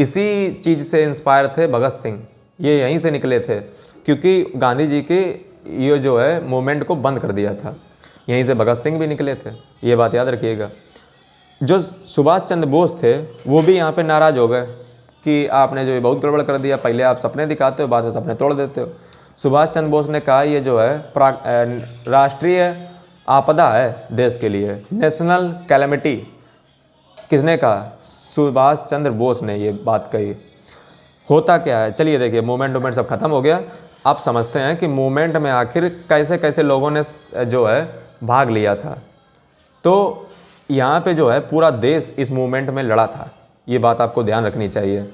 इसी चीज़ से इंस्पायर थे भगत सिंह, ये यहीं से निकले थे, क्योंकि गांधी जी के ये जो है मूवमेंट को बंद कर दिया था, यहीं से भगत सिंह भी निकले थे, ये बात याद रखिएगा। जो सुभाष चंद्र बोस थे वो भी यहाँ पे नाराज़ हो गए कि आपने जो ये बहुत गड़बड़ कर दिया, पहले आप सपने दिखाते हो, बाद में सपने तोड़ देते हो। सुभाष चंद्र बोस ने कहा ये जो है राष्ट्रीय आपदा है देश के लिए, नेशनल कैलेमिटी। किसने कहा? सुभाष चंद्र बोस ने ये बात कही। होता क्या है, चलिए देखिए, मूवमेंट सब खत्म हो गया। अब समझते हैं कि मूवमेंट में आखिर कैसे कैसे लोगों ने जो है भाग लिया था। तो यहाँ पे जो है पूरा देश इस मूवमेंट में लड़ा था, ये बात आपको ध्यान रखनी चाहिए।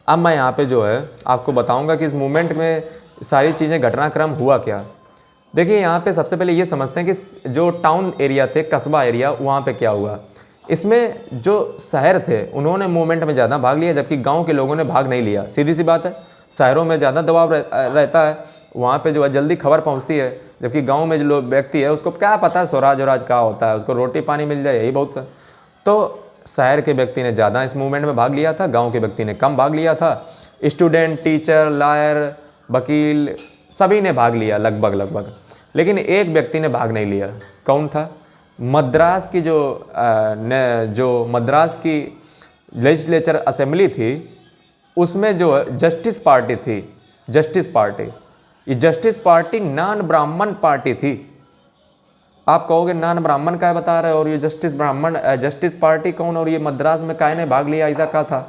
अब मैं यहाँ पे जो है आपको बताऊँगा कि इस मूवमेंट में सारी चीज़ें, घटनाक्रम हुआ क्या। देखिए, यहाँ पे सबसे पहले ये समझते हैं कि जो टाउन एरिया थे, कस्बा एरिया, वहाँ पे क्या हुआ। इसमें जो शहर थे उन्होंने मूवमेंट में ज़्यादा भाग लिया, जबकि गांव के लोगों ने भाग नहीं लिया। सीधी सी बात है, शहरों में ज़्यादा दबाव रहता है, वहाँ पे जो है जल्दी खबर पहुँचती है, जबकि गांव में जो व्यक्ति है उसको क्या पता है स्वराज वराज क्या होता है, उसको रोटी पानी मिल जाए यही बहुत है। तो शहर के व्यक्ति ने ज़्यादा इस मूवमेंट में भाग लिया था, गाँव के व्यक्ति ने कम भाग लिया था। स्टूडेंट, टीचर, लॉयर, वकील, सभी ने भाग लिया लगभग, लेकिन एक व्यक्ति ने भाग नहीं लिया। कौन था? मद्रास की जो मद्रास की लेजिस्लेचर असेंबली थी, उसमें जो जस्टिस पार्टी थी, जस्टिस पार्टी, ये जस्टिस पार्टी नॉन ब्राह्मण पार्टी थी। आप कहोगे नॉन ब्राह्मण क्या बता रहे हो, और ये जस्टिस पार्टी कौन, और ये मद्रास में काहे ने भाग लिया, ऐसा क्या था?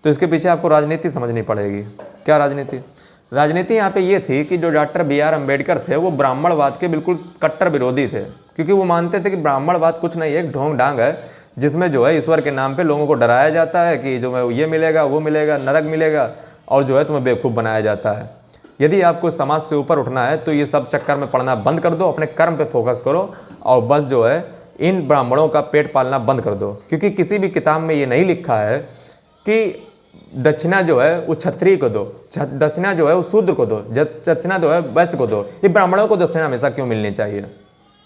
तो इसके पीछे आपको राजनीति समझनी पड़ेगी। क्या राजनीति? राजनीति यहाँ पे ये थी कि जो डॉक्टर B.R. अम्बेडकर थे वो ब्राह्मणवाद के बिल्कुल कट्टर विरोधी थे, क्योंकि वो मानते थे कि ब्राह्मणवाद कुछ नहीं है, एक ढोंग डांग है जिसमें जो है ईश्वर के नाम पे लोगों को डराया जाता है कि जो मैं ये मिलेगा, वो मिलेगा, नरक मिलेगा, और जो है तुम्हें बेवकूफ़ बनाया जाता है। यदि आपको समाज से ऊपर उठना है तो ये सब चक्कर में पड़ना बंद कर दो, अपने कर्म पे फोकस करो और बस जो है इन ब्राह्मणों का पेट पालना बंद कर दो। क्योंकि किसी भी किताब में ये नहीं लिखा है कि दक्षिणा जो है वो क्षत्रिय को दो, दक्षिणा जो है वो शूद्र को दो, दक्षिणा जो है वैश्य को दो। ये ब्राह्मणों को दक्षिणा हमेशा क्यों मिलनी चाहिए?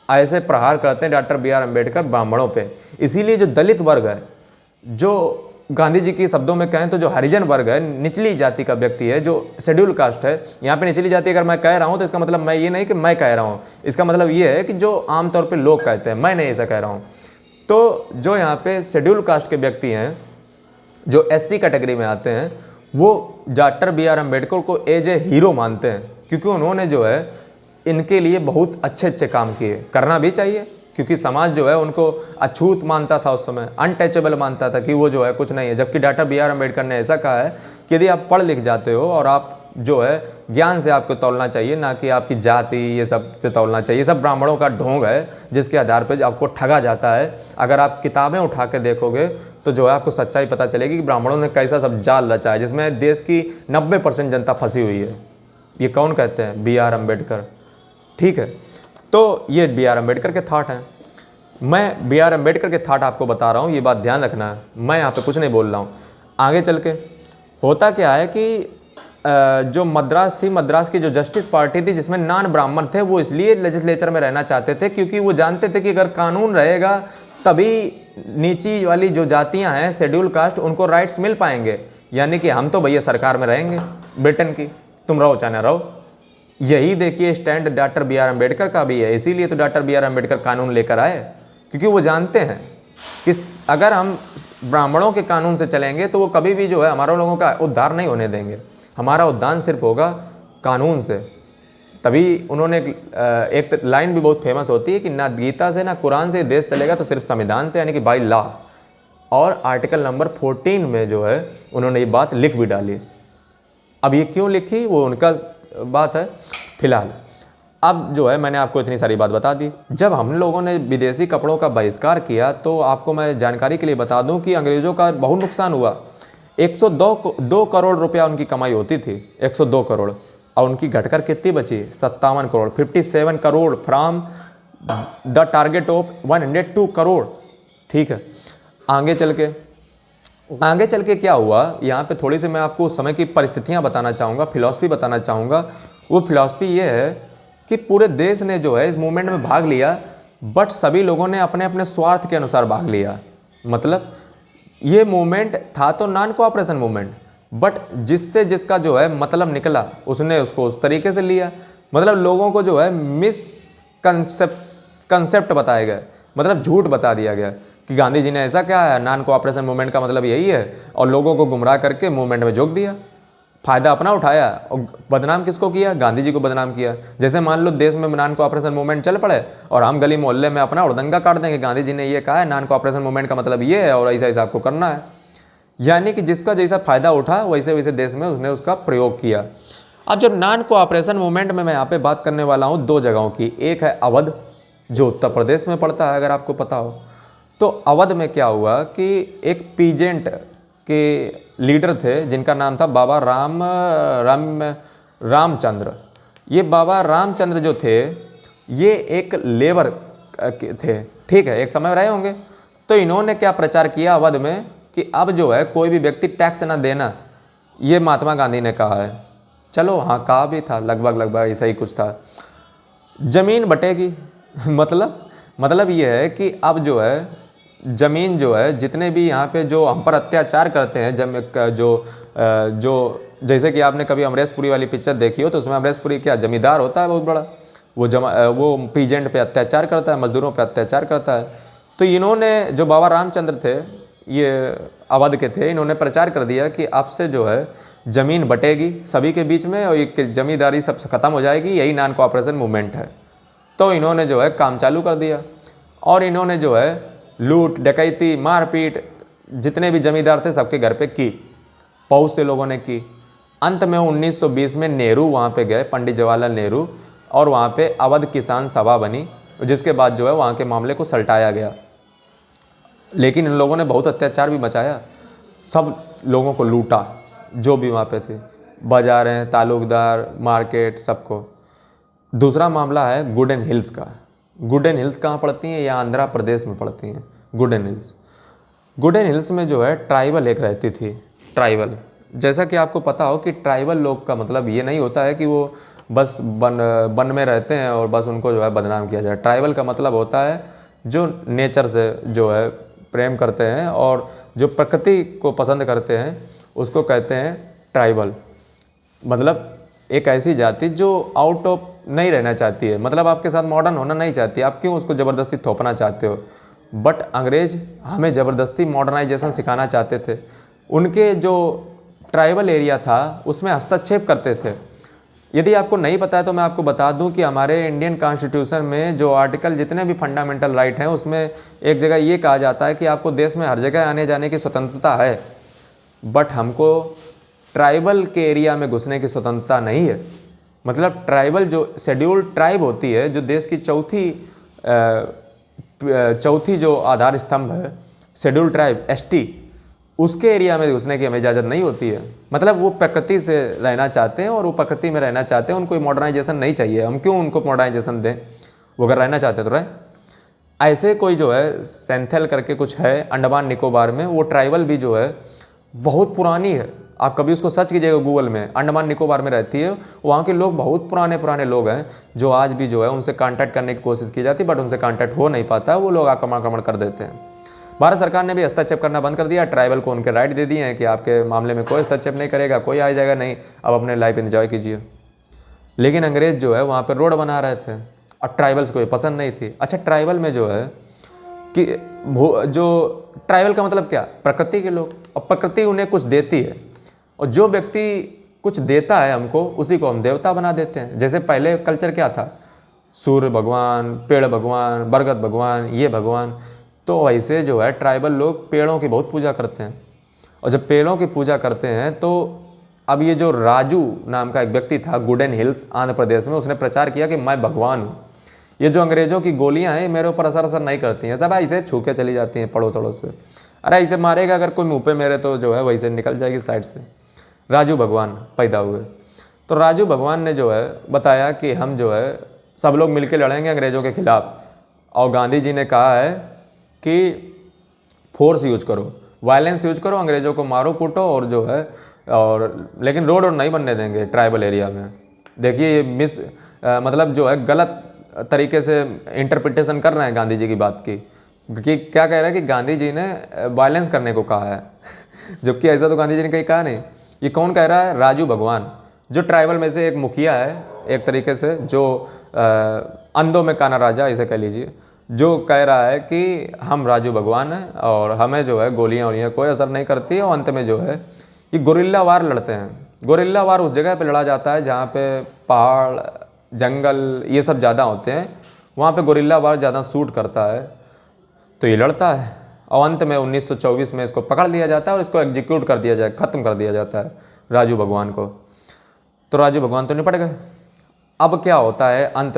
ऐसे प्रहार करते हैं डॉक्टर बी आर अम्बेडकर ब्राह्मणों पे। इसीलिए जो दलित वर्ग है, जो गांधी जी के शब्दों में कहें तो जो हरिजन वर्ग है, निचली जाति का व्यक्ति है, जो शेड्यूल कास्ट है, यहाँ पे निचली जाति अगर मैं कह रहा हूँ तो इसका मतलब मैं ये नहीं कि मैं कह रहा हूँ, इसका मतलब ये है कि जो आमतौर पे लोग कहते हैं, मैं नहीं ऐसा कह रहा हूँ। तो जो यहाँ पे शेड्यूल कास्ट के व्यक्ति हैं, जो SC कैटेगरी में आते हैं, वो डॉक्टर बी आर अम्बेडकर को एज ए हीरो मानते हैं, क्योंकि उन्होंने जो है इनके लिए बहुत अच्छे अच्छे काम किए। करना भी चाहिए, क्योंकि समाज जो है उनको अछूत मानता था, उस समय अनटचेबल मानता था कि वो जो है कुछ नहीं है। जबकि डॉक्टर बी आर अम्बेडकर ने ऐसा कहा है कि यदि आप पढ़ लिख जाते हो और आप जो है ज्ञान से आपको तौलना चाहिए, ना कि आपकी जाति ये सब से तौलना चाहिए। सब ब्राह्मणों का ढोंग है जिसके आधार पर आपको ठगा जाता है। अगर आप किताबें उठा के देखोगे तो जो है आपको सच्चाई पता चलेगी कि ब्राह्मणों ने कैसा सब जाल रचा है, जिसमें देश की 90% जनता फंसी हुई है। ये कौन कहते हैं? B R Ambedkar. ठीक है, तो ये बी आर अम्बेडकर के थाट हैं। मैं बी आर अम्बेडकर के थाट आपको बता रहा हूँ, ये बात ध्यान रखना है, मैं यहाँ पे कुछ नहीं बोल रहा हूँ। आगे चल के होता क्या है कि जो मद्रास थी, मद्रास की जो जस्टिस पार्टी थी जिसमें नॉन ब्राह्मण थे, वो इसलिए लेजिस्लेचर में रहना चाहते थे क्योंकि वो जानते थे कि अगर कानून रहेगा तभी नीची वाली जो जातियां हैं, शेड्यूल कास्ट, उनको राइट्स मिल पाएंगे। यानी कि हम तो भैया सरकार में रहेंगे ब्रिटेन की, तुम रहो चाहे ना रहो। यही देखिए stand doctor B R Ambedkar का भी है। इसीलिए तो डॉक्टर बी आर अम्बेडकर कानून लेकर आए, क्योंकि वो जानते हैं कि अगर हम ब्राह्मणों के कानून से चलेंगे तो वो कभी भी जो है हमारे लोगों का उद्धार नहीं होने देंगे। हमारा उद्धार सिर्फ होगा कानून से। तभी उन्होंने एक लाइन भी बहुत फेमस होती है कि ना गीता से ना कुरान से देश चलेगा, तो सिर्फ संविधान से, यानी कि बाई लॉ। और आर्टिकल नंबर 14 में जो है उन्होंने ये बात लिख भी डाली। अब ये क्यों लिखी वो उनका बात है। फिलहाल अब जो है मैंने आपको इतनी सारी बात बता दी। जब हम लोगों ने विदेशी कपड़ों का बहिष्कार किया तो आपको मैं जानकारी के लिए बता दूं कि अंग्रेज़ों का बहुत नुकसान हुआ। 102 करोड़ रुपया उनकी कमाई होती थी, 102 करोड़, और उनकी घटकर कितनी बची? 57 crore, 57 crore from the target of 102 crore. ठीक है, आगे चल के क्या हुआ, यहाँ पे थोड़ी सी मैं आपको उस समय की परिस्थितियाँ बताना चाहूँगा, फिलॉसफी बताना चाहूँगा। वो फिलॉसफी ये है कि पूरे देश ने जो है इस मूवमेंट में भाग लिया, बट सभी लोगों ने अपने अपने स्वार्थ के अनुसार भाग लिया। मतलब ये मूवमेंट था तो नॉन कोऑपरेशन मूवमेंट, बट जिससे जिसका जो है मतलब निकला उसने उसको उस तरीके से लिया। मतलब लोगों को जो है कंसेप्ट बताए गए, मतलब झूठ बता दिया गया कि गांधी जी ने ऐसा क्या है, नॉन कोऑपरेशन मूवमेंट का मतलब यही है, और लोगों को गुमराह करके मूवमेंट में झोंक दिया। फ़ायदा अपना उठाया और बदनाम किसको किया? गांधी जी को बदनाम किया। जैसे मान लो देश में नॉन कोऑपरेशन मूवमेंट चल पड़े और हम गली मोहल्ले में अपना उड़दंगा काट देंगे, गांधी जी ने ये कहा है नॉन कोऑपरेशन मूवमेंट का मतलब ये है और ऐसा ऐसा आपको करना है। यानी कि जिसका जैसा फ़ायदा उठा वैसे वैसे देश में उसने उसका प्रयोग किया। अब जब नॉन कोऑपरेशन मूवमेंट में मैं यहाँ पे बात करने वाला हूँ 2 जगहों की। एक है अवध, जो उत्तर प्रदेश में पड़ता है, अगर आपको पता हो तो। अवध में क्या हुआ कि एक पीजेंट के लीडर थे जिनका नाम था बाबा रामचंद्र। ये बाबा रामचंद्र जो थे ये एक लेबर थे, ठीक है, एक समय रहे होंगे। तो इन्होंने क्या प्रचार किया अवध में कि अब जो है कोई भी व्यक्ति टैक्स ना देना, ये महात्मा गांधी ने कहा है। चलो हाँ, कहा भी था, लगभग ऐसा ही कुछ था। जमीन बटेगी मतलब ये है कि अब जो है ज़मीन जो है, जितने भी यहाँ पे जो हम पर अत्याचार करते हैं, जो जैसे कि आपने कभी अमरीश पुरी वाली पिक्चर देखी हो तो उसमें अमरीश पुरी क्या जमींदार होता है बहुत बड़ा, वो पीजेंट पे अत्याचार करता है, मजदूरों पे अत्याचार करता है। तो इन्होंने, जो बाबा रामचंद्र थे, ये अवध के थे, इन्होंने प्रचार कर दिया कि अब से जो है ज़मीन बटेगी सभी के बीच में और एक जमींदारी सब ख़त्म हो जाएगी, यही नॉन कोऑपरेशन मूवमेंट है। तो इन्होंने जो है काम चालू कर दिया और इन्होंने जो है लूट डकैती मारपीट जितने भी जमींदार थे सबके घर पे की, बहुत से लोगों ने की। अंत में 1920 में नेहरू वहाँ पे गए, पंडित जवाहरलाल नेहरू, और वहाँ पे अवध किसान सभा बनी, जिसके बाद जो है वहाँ के मामले को सलटाया गया। लेकिन इन लोगों ने बहुत अत्याचार भी मचाया, सब लोगों को लूटा जो भी वहाँ पे थे, बाजारें, ताल्लुकदार, मार्केट, सबको। दूसरा मामला है गुडेन हिल्स का। गुडेन हिल्स कहाँ पड़ती हैं? ये आंध्र प्रदेश में पड़ती हैं गुडेन हिल्स। गुडेन हिल्स में जो है ट्राइबल एक रहती थी। ट्राइबल, जैसा कि आपको पता हो कि ट्राइबल लोग का मतलब ये नहीं होता है कि वो बस वन में रहते हैं और बस उनको जो है बदनाम किया जाए। ट्राइबल का मतलब होता है जो नेचर से जो है प्रेम करते हैं और जो प्रकृति को पसंद करते हैं, उसको कहते हैं ट्राइबल। मतलब एक ऐसी जाति जो आउट ऑफ नहीं रहना चाहती है, मतलब आपके साथ मॉडर्न होना नहीं चाहती, आप क्यों उसको ज़बरदस्ती थोपना चाहते हो। बट अंग्रेज हमें ज़बरदस्ती मॉडर्नाइजेशन सिखाना चाहते थे। उनके जो ट्राइबल एरिया था उसमें हस्तक्षेप करते थे। यदि आपको नहीं पता है तो मैं आपको बता दूं कि हमारे इंडियन कॉन्स्टिट्यूशन में जो आर्टिकल, जितने भी फंडामेंटल राइट हैं, उसमें एक जगह ये कहा जाता है कि आपको देश में हर जगह आने जाने की स्वतंत्रता है, बट हमको ट्राइबल के एरिया में घुसने की स्वतंत्रता नहीं है। मतलब ट्राइबल जो शेड्यूल्ड ट्राइब होती है, जो देश की चौथी जो आधार स्तंभ है, शेड्यूल्ड ट्राइब एसटी, उसके एरिया में घुसने की हमें इजाज़त नहीं होती है। मतलब वो प्रकृति से रहना चाहते हैं और वो प्रकृति में रहना चाहते हैं, उनको मॉडर्नाइजेशन नहीं चाहिए। हम क्यों उनको मॉडर्नाइजेशन दें? वो अगर रहना चाहते तो रहे। ऐसे कोई जो है सेंथल करके कुछ है अंडमान निकोबार में, वो ट्राइबल भी जो है बहुत पुरानी है। आप कभी उसको सर्च कीजिएगा गूगल में, अंडमान निकोबार में रहती है। वहाँ के लोग बहुत पुराने लोग हैं जो आज भी जो है उनसे कांटेक्ट करने की कोशिश की जाती है, बट उनसे कांटेक्ट हो नहीं पाता, वो लोग आक्रमण कर देते हैं। भारत सरकार ने भी हस्तक्षेप करना बंद कर दिया। ट्राइबल को उनके राइट दे दिए हैं कि आपके मामले में कोई हस्तक्षेप नहीं करेगा, कोई आ जाएगा नहीं, अब अपने लाइफ एंजॉय कीजिए। लेकिन अंग्रेज जो है वहाँ पर रोड बना रहे थे और ट्राइबल्स को ये पसंद नहीं थी। अच्छा, ट्राइबल में जो है कि जो ट्राइबल का मतलब क्या? प्रकृति के लोग, और प्रकृति उन्हें कुछ देती है, और जो व्यक्ति कुछ देता है हमको, उसी को हम देवता बना देते हैं। जैसे पहले कल्चर क्या था? सूर्य भगवान, पेड़ भगवान, बरगद भगवान, ये भगवान। तो वैसे जो है ट्राइबल लोग पेड़ों की बहुत पूजा करते हैं, और जब पेड़ों की पूजा करते हैं तो अब ये जो राजू नाम का एक व्यक्ति था गुडेन हिल्स आंध्र प्रदेश में, उसने प्रचार किया कि मैं भगवान हूँ। ये जो अंग्रेज़ों की गोलियाँ हैं मेरे ऊपर असर नहीं करती हैं, सब ऐसे छू के चली जाती हैं पड़ोस अड़ोस से। अरे ऐसे मारेगा अगर कोई मुँह पे मेरे तो जो है वैसे निकल जाएगी साइड से। राजू भगवान पैदा हुए। तो राजू भगवान ने जो है बताया कि हम जो है सब लोग मिलकर लड़ेंगे अंग्रेज़ों के खिलाफ़, और गांधी जी ने कहा है कि फोर्स यूज करो, वायलेंस यूज करो, अंग्रेज़ों को मारो कूटो, और जो है और लेकिन रोड नहीं बनने देंगे ट्राइबल एरिया में। देखिए ये मतलब जो है गलत तरीके से इंटरप्रिटेशन कर रहे हैं गांधी जी की बात की, कि क्या कह रहे हैं कि गांधी जी ने वायलेंस करने को कहा है जबकि ऐसा तो गांधी जी ने कहीं कहा नहीं। ये कौन कह रहा है? राजू भगवान, जो ट्राइबल में से एक मुखिया है एक तरीके से, जो अंधों में काना राजा इसे कह लीजिए, जो कह रहा है कि हम राजू भगवान हैं और हमें जो है गोलियाँ वोलियाँ कोई असर नहीं करती है। और अंत में जो है ये गोरिल्ला वार लड़ते हैं। गोरिल्ला वार उस जगह पे लड़ा जाता है जहाँ पे पहाड़, जंगल ये सब ज़्यादा होते हैं, वहाँ पे गोरिल्ला वार ज़्यादा सूट करता है, तो ये लड़ता है। और अंत में 1924 में इसको पकड़ लिया जाता है और इसको एग्जीक्यूट कर दिया जाए, ख़त्म कर दिया जाता है राजू भगवान को। तो राजू भगवान तो निपट गए। अब क्या होता है अंत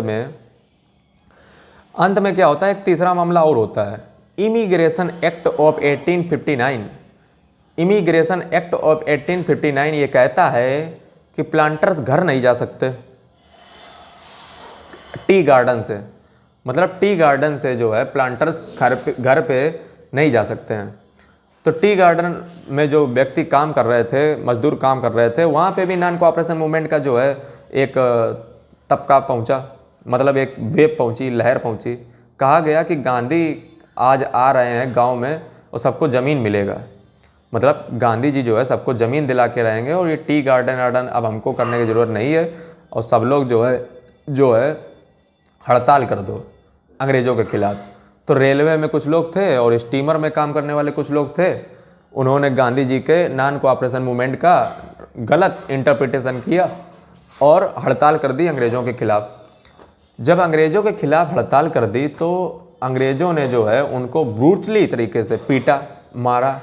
में क्या होता है? एक तीसरा मामला और होता है, immigration act of 1859। Immigration act of 1859 ये कहता है कि प्लांटर्स घर नहीं जा सकते टी गार्डन से। मतलब टी गार्डन से जो है प्लांटर्स घर पे नहीं जा सकते हैं। तो टी गार्डन में जो व्यक्ति काम कर रहे थे, मजदूर काम कर रहे थे, वहाँ पे भी नॉन कोऑपरेशन मूवमेंट का जो है एक तबका पहुँचा, मतलब एक वेव पहुँची, लहर पहुँची। कहा गया कि गांधी आज आ रहे हैं गांव में और सबको ज़मीन मिलेगा। मतलब गांधी जी जो है सबको ज़मीन दिला के रहेंगे और ये टी गार्डन अब हमको करने की ज़रूरत नहीं है, और सब लोग जो है हड़ताल कर दो अंग्रेज़ों के खिलाफ़। तो रेलवे में कुछ लोग थे और स्टीमर में काम करने वाले कुछ लोग थे, उन्होंने गांधी जी के नॉन कोऑपरेशन मूवमेंट का गलत इंटरप्रिटेशन किया और हड़ताल कर दी अंग्रेज़ों के खिलाफ़। जब अंग्रेज़ों के खिलाफ़ हड़ताल कर दी तो अंग्रेज़ों ने जो है उनको ब्रूटली तरीके से पीटा, मारा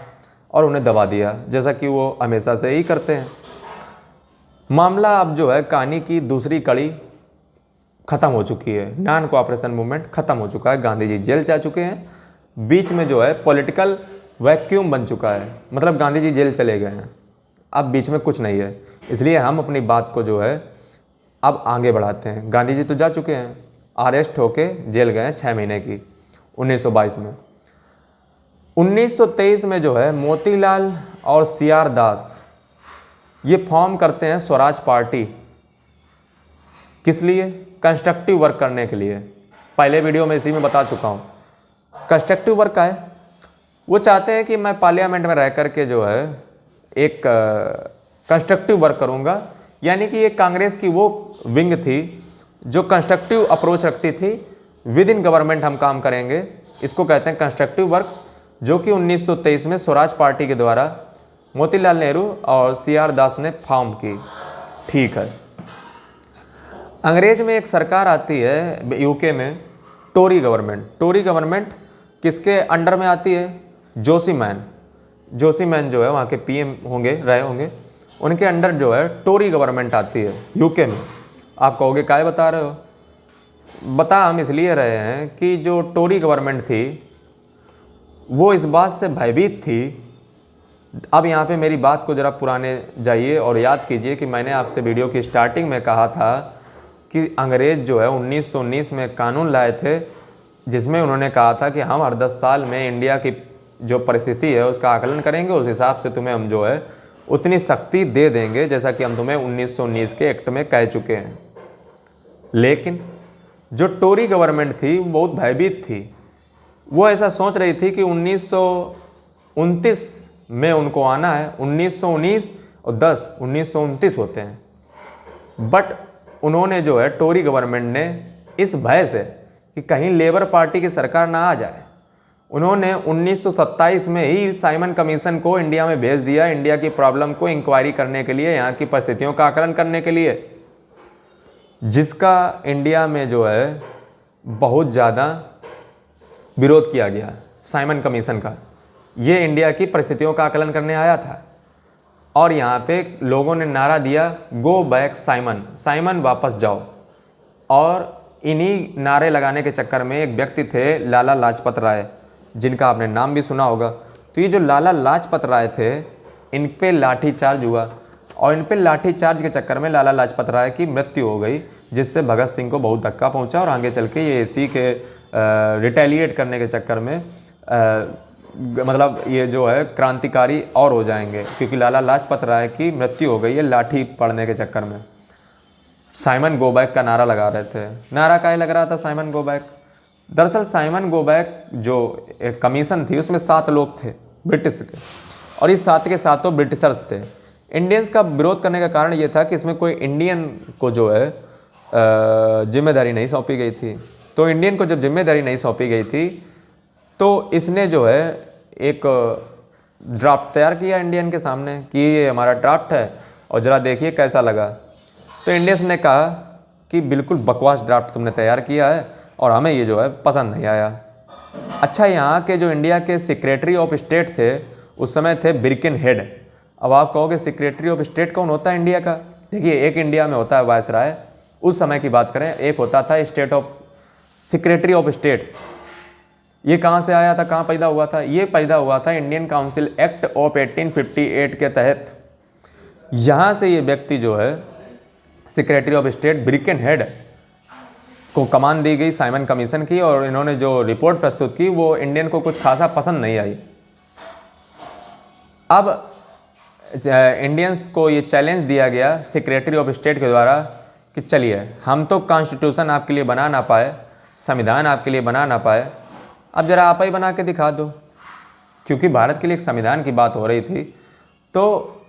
और उन्हें दबा दिया, जैसा कि वो हमेशा से ही करते हैं। मामला अब जो है कहानी की दूसरी कड़ी ख़त्म हो चुकी है, नॉन कोऑपरेशन मूवमेंट ख़त्म हो चुका है, गांधी जी जेल जा चुके हैं, बीच में जो है पॉलिटिकल वैक्यूम बन चुका है, मतलब गांधी जी जेल चले गए हैं, अब बीच में कुछ नहीं है। इसलिए हम अपनी बात को जो है अब आगे बढ़ाते हैं। गांधी जी तो जा चुके हैं, अरेस्ट होके जेल गए हैं 6 महीने की 1922 में। 1923 में जो है मोतीलाल और CR दास ये फॉर्म करते हैं स्वराज पार्टी। किस लिए? कंस्ट्रक्टिव वर्क करने के लिए। पहले वीडियो में इसी में बता चुका हूँ। कंस्ट्रक्टिव वर्क का है, वो चाहते हैं कि मैं पार्लियामेंट में रह करके जो है एक कंस्ट्रक्टिव वर्क करूँगा, यानी कि ये कांग्रेस की वो विंग थी जो कंस्ट्रक्टिव अप्रोच रखती थी, विद इन गवर्नमेंट हम काम करेंगे, इसको कहते हैं कंस्ट्रक्टिव वर्क, जो कि 1923 में स्वराज पार्टी के द्वारा मोतीलाल नेहरू और CR दास ने फॉर्म की। ठीक है, अंग्रेज में एक सरकार आती है यूके में, टोरी गवर्नमेंट। टोरी गवर्नमेंट किसके अंडर में आती है? जोशीमैन जो है वहाँ के PM रहे होंगे, उनके अंडर जो है टोरी गवर्नमेंट आती है यूके में। आप कहोगे काहे बता रहे हो? बता हम इसलिए रहे हैं कि जो टोरी गवर्नमेंट थी वो इस बात से भयभीत थी। अब यहाँ पे मेरी बात को ज़रा पुराने जाइए और याद कीजिए कि मैंने आपसे वीडियो की स्टार्टिंग में कहा था कि अंग्रेज़ जो है 1919 में कानून लाए थे, जिसमें उन्होंने कहा था कि हम हर 10 साल में इंडिया की जो परिस्थिति है उसका आकलन करेंगे, उस हिसाब से तुम्हें हम जो है उतनी सख्ती दे देंगे जैसा कि हम तुम्हें 1919 के एक्ट में कह चुके हैं। लेकिन जो टोरी गवर्नमेंट थी वो बहुत भयभीत थी। वो ऐसा सोच रही थी कि 1929 में उनको आना है, 1919 और 10 1929 होते हैं। बट उन्होंने जो है टोरी गवर्नमेंट ने इस भय से कि कहीं लेबर पार्टी की सरकार ना आ जाए, उन्होंने 1927 में ही साइमन कमीशन को इंडिया में भेज दिया, इंडिया की प्रॉब्लम को इंक्वायरी करने के लिए, यहाँ की परिस्थितियों का आकलन करने के लिए, जिसका इंडिया में जो है बहुत ज़्यादा विरोध किया गया। साइमन कमीशन का ये इंडिया की परिस्थितियों का आकलन करने आया था और यहाँ पे लोगों ने नारा दिया, गो बैक साइमन, साइमन वापस जाओ। और इन्हीं नारे लगाने के चक्कर में एक व्यक्ति थे लाला लाजपत राय, जिनका आपने नाम भी सुना होगा। तो ये जो लाला लाजपत राय थे, इन पे लाठीचार्ज हुआ और इन पे लाठीचार्ज के चक्कर में लाला लाजपत राय की मृत्यु हो गई, जिससे भगत सिंह को बहुत धक्का पहुंचा और आगे चल के ये इसी के रिटेलिएट करने के चक्कर में मतलब ये जो है क्रांतिकारी और हो जाएंगे, क्योंकि लाला लाजपत राय की मृत्यु हो गई है लाठी पड़ने के चक्कर में। साइमन गो बैक का नारा लगा रहे थे। नारा काहे लग रहा था साइमन गो बैक? दरअसल साइमन गो बैक जो एक कमीशन थी उसमें 7 लोग थे ब्रिटिश के, और इस 7 के 7 ब्रिटिशर्स थे। इंडियंस का विरोध करने का कारण ये था कि इसमें कोई इंडियन को जो है जिम्मेदारी नहीं सौंपी गई थी। तो इंडियन को जब जिम्मेदारी नहीं सौंपी गई थी तो इसने जो है एक ड्राफ्ट तैयार किया इंडियन के सामने कि ये हमारा ड्राफ्ट है और ज़रा देखिए कैसा लगा। तो इंडियंस ने कहा कि बिल्कुल बकवास ड्राफ्ट तुमने तैयार किया है और हमें ये जो है पसंद नहीं आया। अच्छा, यहाँ के जो इंडिया के सेक्रेटरी ऑफ स्टेट थे उस समय थे बिरकिन-हेड। अब आप कहोगे सेक्रेटरी ऑफ स्टेट कौन होता है इंडिया का? देखिए, एक इंडिया में होता है वायसराय, उस समय की बात करें, एक होता था state of secretary of state. ये कहाँ से आया था, कहाँ पैदा हुआ था? ये पैदा हुआ था इंडियन काउंसिल एक्ट ऑफ 1858 के तहत। यहाँ से ये व्यक्ति जो है सेक्रेटरी ऑफ स्टेट बिरकिन-हेड को कमान दी गई साइमन कमीशन की, और इन्होंने जो रिपोर्ट प्रस्तुत की वो इंडियन को कुछ खासा पसंद नहीं आई। अब इंडियंस को ये चैलेंज दिया गया सेक्रेटरी ऑफ स्टेट के द्वारा कि चलिए, हम तो कॉन्स्टिट्यूशन आपके लिए बना ना पाए, संविधान आपके लिए बना ना पाए, अब ज़रा आप ही बना के दिखा दो। क्योंकि भारत के लिए एक संविधान की बात हो रही थी। तो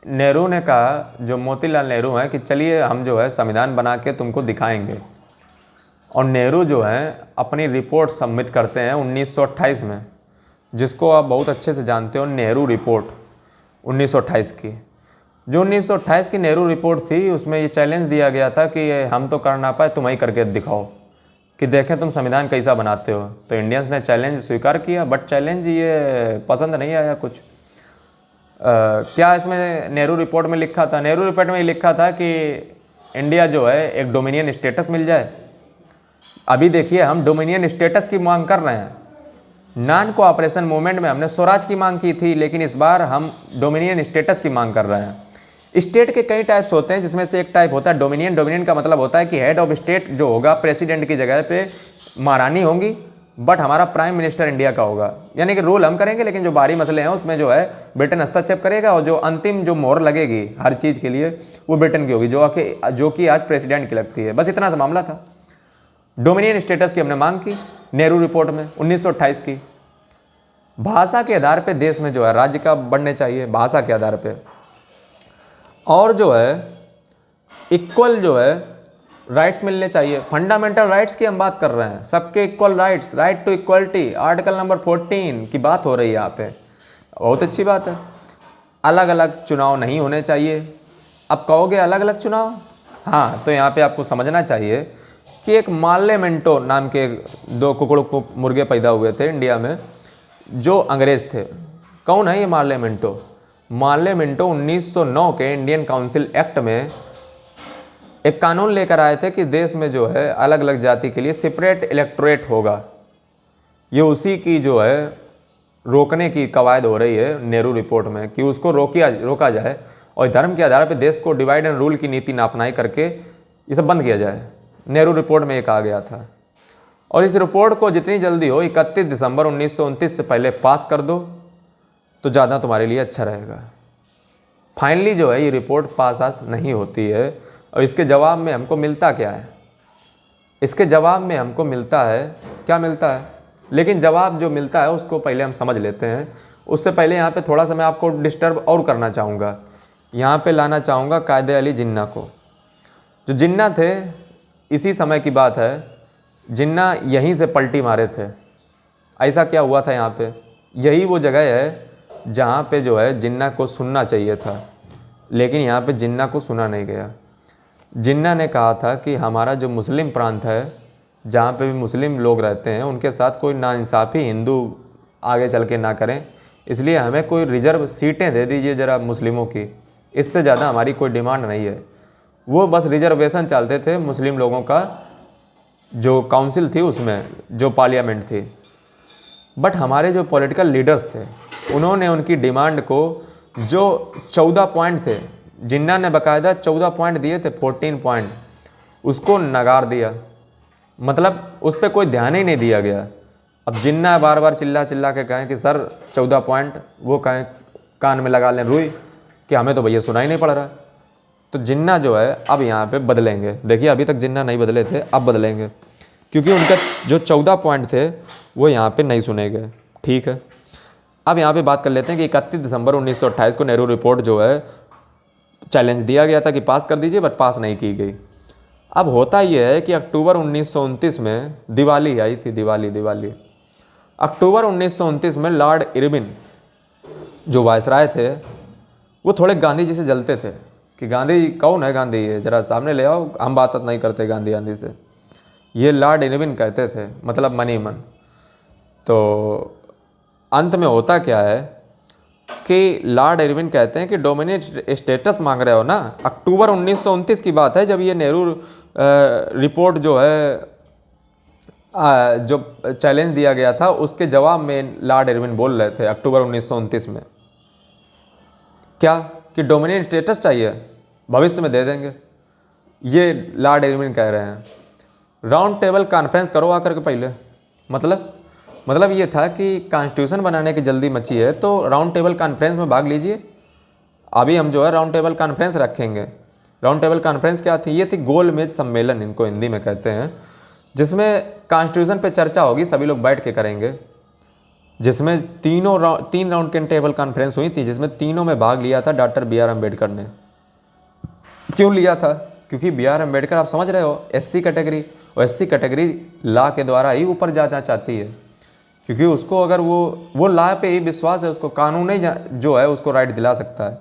नेहरू ने कहा, जो मोतीलाल नेहरू हैं, कि चलिए हम जो है संविधान बना के तुमको दिखाएंगे। और नेहरू जो है अपनी रिपोर्ट सबमिट करते हैं 1928 में, जिसको आप बहुत अच्छे से जानते हो, नेहरू रिपोर्ट 1928 की। जो 1928 की नेहरू रिपोर्ट थी उसमें ये चैलेंज दिया गया था कि हम तो कर ना पाए, तुम ही करके दिखाओ कि देखें तुम संविधान कैसा बनाते हो। तो इंडियंस ने चैलेंज स्वीकार किया, बट चैलेंज ये पसंद नहीं आया कुछ। क्या इसमें नेहरू रिपोर्ट में लिखा था? नेहरू रिपोर्ट में ये लिखा था कि इंडिया जो है एक डोमिनियन स्टेटस मिल जाए। अभी देखिए, हम डोमिनियन स्टेटस की मांग कर रहे हैं, नॉन कोऑपरेशन मूवमेंट में हमने स्वराज की मांग की थी, लेकिन इस बार हम डोमिनियन स्टेटस की मांग कर रहे हैं। स्टेट के कई टाइप्स होते हैं, जिसमें से एक टाइप होता है डोमिनियन। डोमिनियन का मतलब होता है कि हेड ऑफ स्टेट जो होगा प्रेसिडेंट की जगह पे महारानी होंगी, बट हमारा प्राइम मिनिस्टर इंडिया का होगा। यानी कि रूल हम करेंगे, लेकिन जो बाहरी मसले हैं उसमें जो है ब्रिटेन हस्तक्षेप करेगा, और जो अंतिम जो मोहर लगेगी हर चीज़ के लिए वो ब्रिटेन की होगी, जो कि आज प्रेसिडेंट की लगती है। बस इतना सा मामला था। डोमिनियन स्टेटस की हमने मांग की नेहरू रिपोर्ट में 1928 की। भाषा के आधार पे देश में जो है राज्य का बनने चाहिए, भाषा के आधार पे। और जो है इक्वल जो है राइट्स मिलने चाहिए। फंडामेंटल राइट्स की हम बात कर रहे हैं, सबके equal rights, right to equality, article number 14 की बात हो रही है यहाँ पे। बहुत अच्छी बात है। अलग अलग चुनाव नहीं होने चाहिए। अब कहोगे अलग अलग चुनाव, हाँ, तो यहाँ पे आपको समझना चाहिए कि एक मार्ले मिंटो नाम के दो कुकड़ मुर्गे पैदा हुए थे इंडिया में, जो अंग्रेज थे। कौन है ये मार्ले मिंटो? मार्ले मिंटो 1909 के इंडियन काउंसिल एक्ट में एक कानून लेकर आए थे कि देश में जो है अलग अलग जाति के लिए सेपरेट इलेक्टोरेट होगा। ये उसी की जो है रोकने की कवायद हो रही है नेहरू रिपोर्ट में, कि उसको रोका जाए और धर्म के आधार पर देश को डिवाइड एंड रूल की नीति ना अपनाई करके ये सब बंद किया जाए। नेहरू रिपोर्ट में ये कहा गया था। और इस रिपोर्ट को जितनी जल्दी हो 31 दिसंबर 1929 से पहले पास कर दो तो ज़्यादा तुम्हारे लिए अच्छा रहेगा। फाइनली जो है ये रिपोर्ट पास नहीं होती है, और इसके जवाब में हमको मिलता क्या है? इसके जवाब में हमको मिलता है, क्या मिलता है? लेकिन जवाब जो मिलता है उसको पहले हम समझ लेते हैं। उससे पहले यहाँ पे थोड़ा सा मैं आपको डिस्टर्ब और करना चाहूँगा। यहाँ पे लाना चाहूँगा कायदे अली जिन्ना को। जो जिन्ना थे, इसी समय की बात है, जिन्ना यहीं से पलटी मारे थे। ऐसा क्या हुआ था यहाँ पे? यही वो जगह है जहाँ पे जो है जिन्ना को सुनना चाहिए था, लेकिन यहाँ पे जिन्ना को सुना नहीं गया। जिन्ना ने कहा था कि हमारा जो मुस्लिम प्रांत है, जहाँ पे भी मुस्लिम लोग रहते हैं, उनके साथ कोई नाइंसाफ़ी हिंदू आगे चल के ना करें, इसलिए हमें कोई रिजर्व सीटें दे दीजिए ज़रा मुस्लिमों की। इससे ज़्यादा हमारी कोई डिमांड नहीं है। वो बस रिजर्वेशन चाहते थे मुस्लिम लोगों का, जो काउंसिल थी उसमें, जो पार्लियामेंट थी। बट हमारे जो पॉलिटिकल लीडर्स थे, उन्होंने उनकी डिमांड को, जो 14 पॉइंट थे, जिन्ना ने बाकायदा 14 पॉइंट दिए थे, 14 पॉइंट, उसको नकार दिया। मतलब उस पर कोई ध्यान ही नहीं दिया गया। अब जिन्ना बार बार चिल्ला के कहें कि सर 14 पॉइंट, वो कहें कान में लगा लें रुई कि हमें तो भैया सुनाई नहीं पड़ रहा। तो जिन्ना जो है अब यहाँ पे बदलेंगे। देखिए अभी तक जिन्ना नहीं बदले थे, अब बदलेंगे, क्योंकि उनका जो 14 पॉइंट थे वो यहाँ पे नहीं सुने गए। ठीक है, अब यहाँ पे बात कर लेते हैं कि 31 दिसंबर 1928 को नेहरू रिपोर्ट जो है चैलेंज दिया गया था कि पास कर दीजिए, बट पास नहीं की गई। अब होता यह है कि अक्टूबर 1929 में दिवाली आई थी। दिवाली अक्टूबर 1929 में लॉर्ड इरविन जो वायसराय थे, वो थोड़े गांधी जी से जलते थे कि गांधी कौन है, गांधी है ज़रा सामने ले आओ, हम बात नहीं करते गांधी से। ये लॉर्ड इरविन कहते थे, मतलब मन ही मन। तो अंत में होता क्या है कि लॉर्ड इरविन कहते हैं कि डोमिनेट स्टेटस मांग रहे हो ना। अक्टूबर 1929 की बात है जब ये नेहरू रिपोर्ट जो है जो चैलेंज दिया गया था, उसके जवाब में लॉर्ड इरविन बोल रहे थे अक्टूबर 1929 में क्या, कि डोमिनेट स्टेटस चाहिए, भविष्य में दे देंगे। ये लॉर्ड इरविन कह रहे हैं। राउंड टेबल कॉन्फ्रेंस करो आकर के पहले। मतलब ये था कि कॉन्स्टिट्यूशन बनाने की जल्दी मची है तो राउंड टेबल कॉन्फ्रेंस में भाग लीजिए। अभी हम जो है राउंड टेबल कॉन्फ्रेंस रखेंगे। राउंड टेबल कॉन्फ्रेंस क्या थी? ये थी गोल मेज सम्मेलन, इनको हिंदी में कहते हैं, जिसमें कॉन्स्टिट्यूशन पे चर्चा होगी, सभी लोग बैठ के करेंगे। जिसमें तीन राउंड के टेबल कॉन्फ्रेंस हुई थी, जिसमें तीनों में भाग लिया था डॉक्टर बी आर अम्बेडकर ने। क्यों लिया था? क्योंकि बी आर अम्बेडकर, आप समझ रहे हो, एससी कैटेगरी, और एससी कैटेगरी लॉ के द्वारा ही ऊपर जाना चाहती है, क्योंकि उसको अगर वो लॉ पे ही विश्वास है, उसको कानून ही जो है उसको राइट दिला सकता है।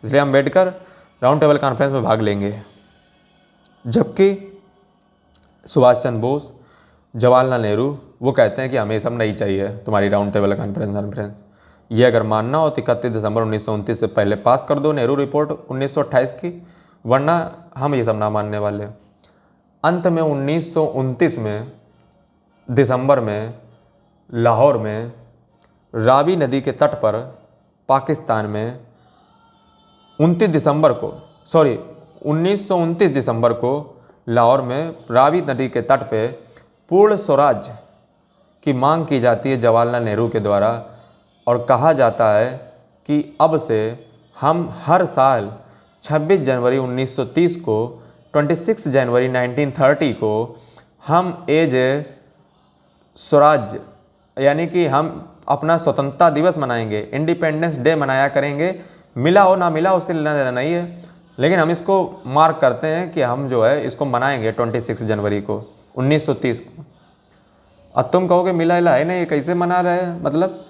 इसलिए अम्बेडकर राउंड टेबल कॉन्फ्रेंस में भाग लेंगे। जबकि सुभाष चंद्र बोस, जवाहरलाल नेहरू, वो कहते हैं कि हमें सब नहीं चाहिए तुम्हारी राउंड टेबल कॉन्फ्रेंस। ये अगर मानना हो तो 31 दिसंबर 1929 से पहले पास कर दो नेहरू रिपोर्ट 1928 की, वरना हम ये सब ना मानने वाले। अंत में 1929 में दिसंबर में लाहौर में रावी नदी के तट पर पाकिस्तान में 1929 दिसंबर को लाहौर में रावी नदी के तट पे पूर्ण स्वराज की मांग की जाती है जवाहरलाल नेहरू के द्वारा, और कहा जाता है कि अब से हम हर साल 26 जनवरी 1930 को 26 जनवरी 1930 को हम एज ए स्वराज यानी कि हम अपना स्वतंत्रता दिवस मनाएंगे, इंडिपेंडेंस डे मनाया करेंगे। मिला हो ना मिला उससे लेना देना नहीं है, लेकिन हम इसको मार्क करते हैं कि हम जो है इसको मनाएंगे 26 जनवरी को 1930 को। अब तुम कहोगे मिला हिला है नहीं, ये कैसे मना रहे हैं? मतलब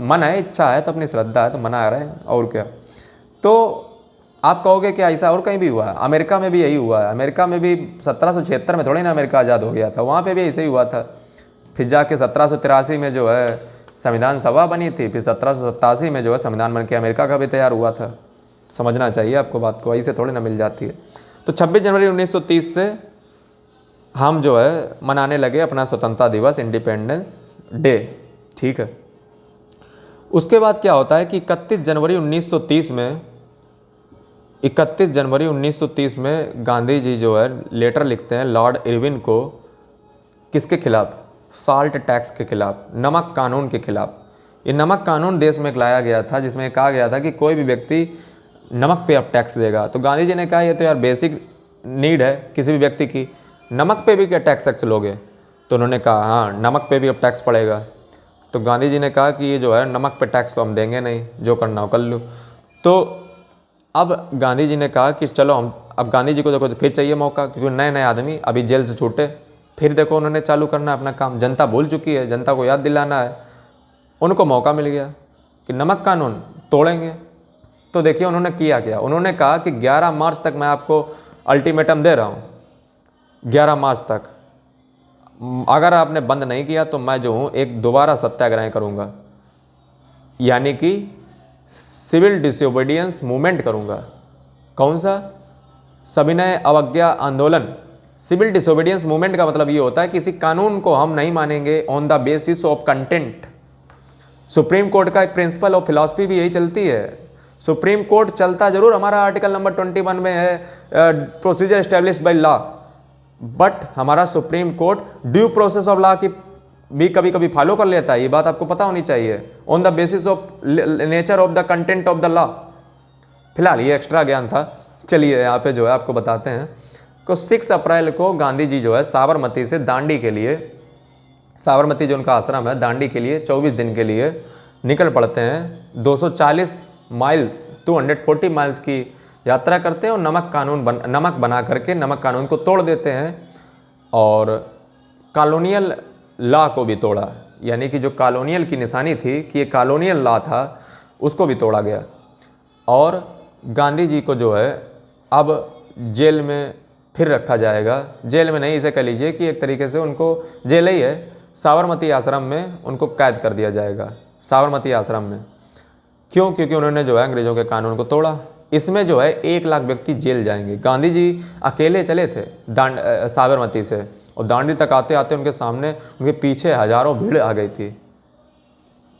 मन है, इच्छा है तो अपनी श्रद्धा है तो मना रहे हैं, और क्या। तो आप कहोगे कि ऐसा और कहीं भी हुआ है? अमेरिका में भी यही हुआ है। अमेरिका में भी 1776 में थोड़ी ना अमेरिका आज़ाद हो गया था, वहाँ पे भी ऐसे ही हुआ था। फिर जाके 1783 में जो है संविधान सभा बनी थी, फिर 1787 में जो है संविधान बन के अमेरिका का भी तैयार हुआ था। समझना चाहिए आपको बात को, ऐसे थोड़ी ना मिल जाती है। तो 26 जनवरी 1930 से हम जो है मनाने लगे अपना स्वतंत्रता दिवस, इंडिपेंडेंस डे, ठीक है। उसके बाद क्या होता है कि 31 जनवरी 1930 में गांधी जी जो है लेटर लिखते हैं लॉर्ड इरविन को, किसके खिलाफ? साल्ट टैक्स के खिलाफ, नमक कानून के खिलाफ। ये नमक कानून देश में लाया गया था जिसमें कहा गया था कि कोई भी व्यक्ति नमक पे अब टैक्स देगा। तो गांधी जी ने कहा ये तो यार बेसिक नीड है किसी भी व्यक्ति की, नमक पे भी क्या टैक्स लोगे? तो उन्होंने कहा हाँ नमक पे भी अब टैक्स पड़ेगा। तो गांधी जी ने कहा कि ये जो है नमक पे टैक्स तो हम देंगे नहीं, जो करना हो कर लो। तो अब गांधी जी ने कहा कि चलो हम, अब गांधी जी को देखो फिर चाहिए मौका, क्योंकि नए नए आदमी अभी जेल से छूटे, फिर देखो उन्होंने चालू करना अपना काम। जनता भूल चुकी है, जनता को याद दिलाना है। उनको मौका मिल गया कि नमक कानून तोड़ेंगे। तो देखिए उन्होंने किया क्या, उन्होंने कहा कि 11 मार्च तक मैं आपको अल्टीमेटम दे रहा हूँ, 11 मार्च तक अगर आपने बंद नहीं किया तो मैं जो हूँ एक दोबारा सत्याग्रह करूँगा, यानी कि सिविल डिसोबीडियंस मूवमेंट करूँगा। कौन सा? सविनय अवज्ञा आंदोलन। सिविल डिसोबीडियंस मूवमेंट का मतलब ये होता है किसी कानून को हम नहीं मानेंगे on the basis of content. Supreme court का एक प्रिंसिपल और फिलॉसफी भी यही चलती है। सुप्रीम कोर्ट चलता जरूर हमारा आर्टिकल नंबर 21 में है, procedure established by law, but हमारा supreme court due process of law की भी कभी कभी फॉलो कर लेता है। ये बात आपको पता होनी चाहिए, on the basis of nature of the content of the law. फिलहाल ये एक्स्ट्रा ज्ञान था, चलिए यहाँ पे जो है आपको बताते हैं। तो 6 अप्रैल को गांधी जी जो है साबरमती से दांडी के लिए, साबरमती जो उनका आश्रम है, दांडी के लिए 24 दिन के लिए निकल पड़ते हैं। 240 माइल्स 240 माइल्स की यात्रा करते हैं और नमक बना करके नमक कानून को तोड़ देते हैं, और कॉलोनियल लॉ को भी तोड़ा। यानी कि जो कॉलोनियल की निशानी थी कि ये कॉलोनियल लॉ था, उसको भी तोड़ा गया। और गांधी जी को जो है अब जेल में फिर रखा जाएगा। जेल में नहीं, इसे कह लीजिए कि एक तरीके से उनको जेल ही है, साबरमती आश्रम में उनको कैद कर दिया जाएगा। साबरमती आश्रम में क्यों? क्योंकि उन्होंने जो है अंग्रेज़ों के कानून को तोड़ा। इसमें जो है 1 लाख व्यक्ति जेल जाएंगे। गांधी जी अकेले चले थे साबरमती से, और दांडी तक आते आते उनके सामने, उनके पीछे हजारों भीड़ आ गई थी।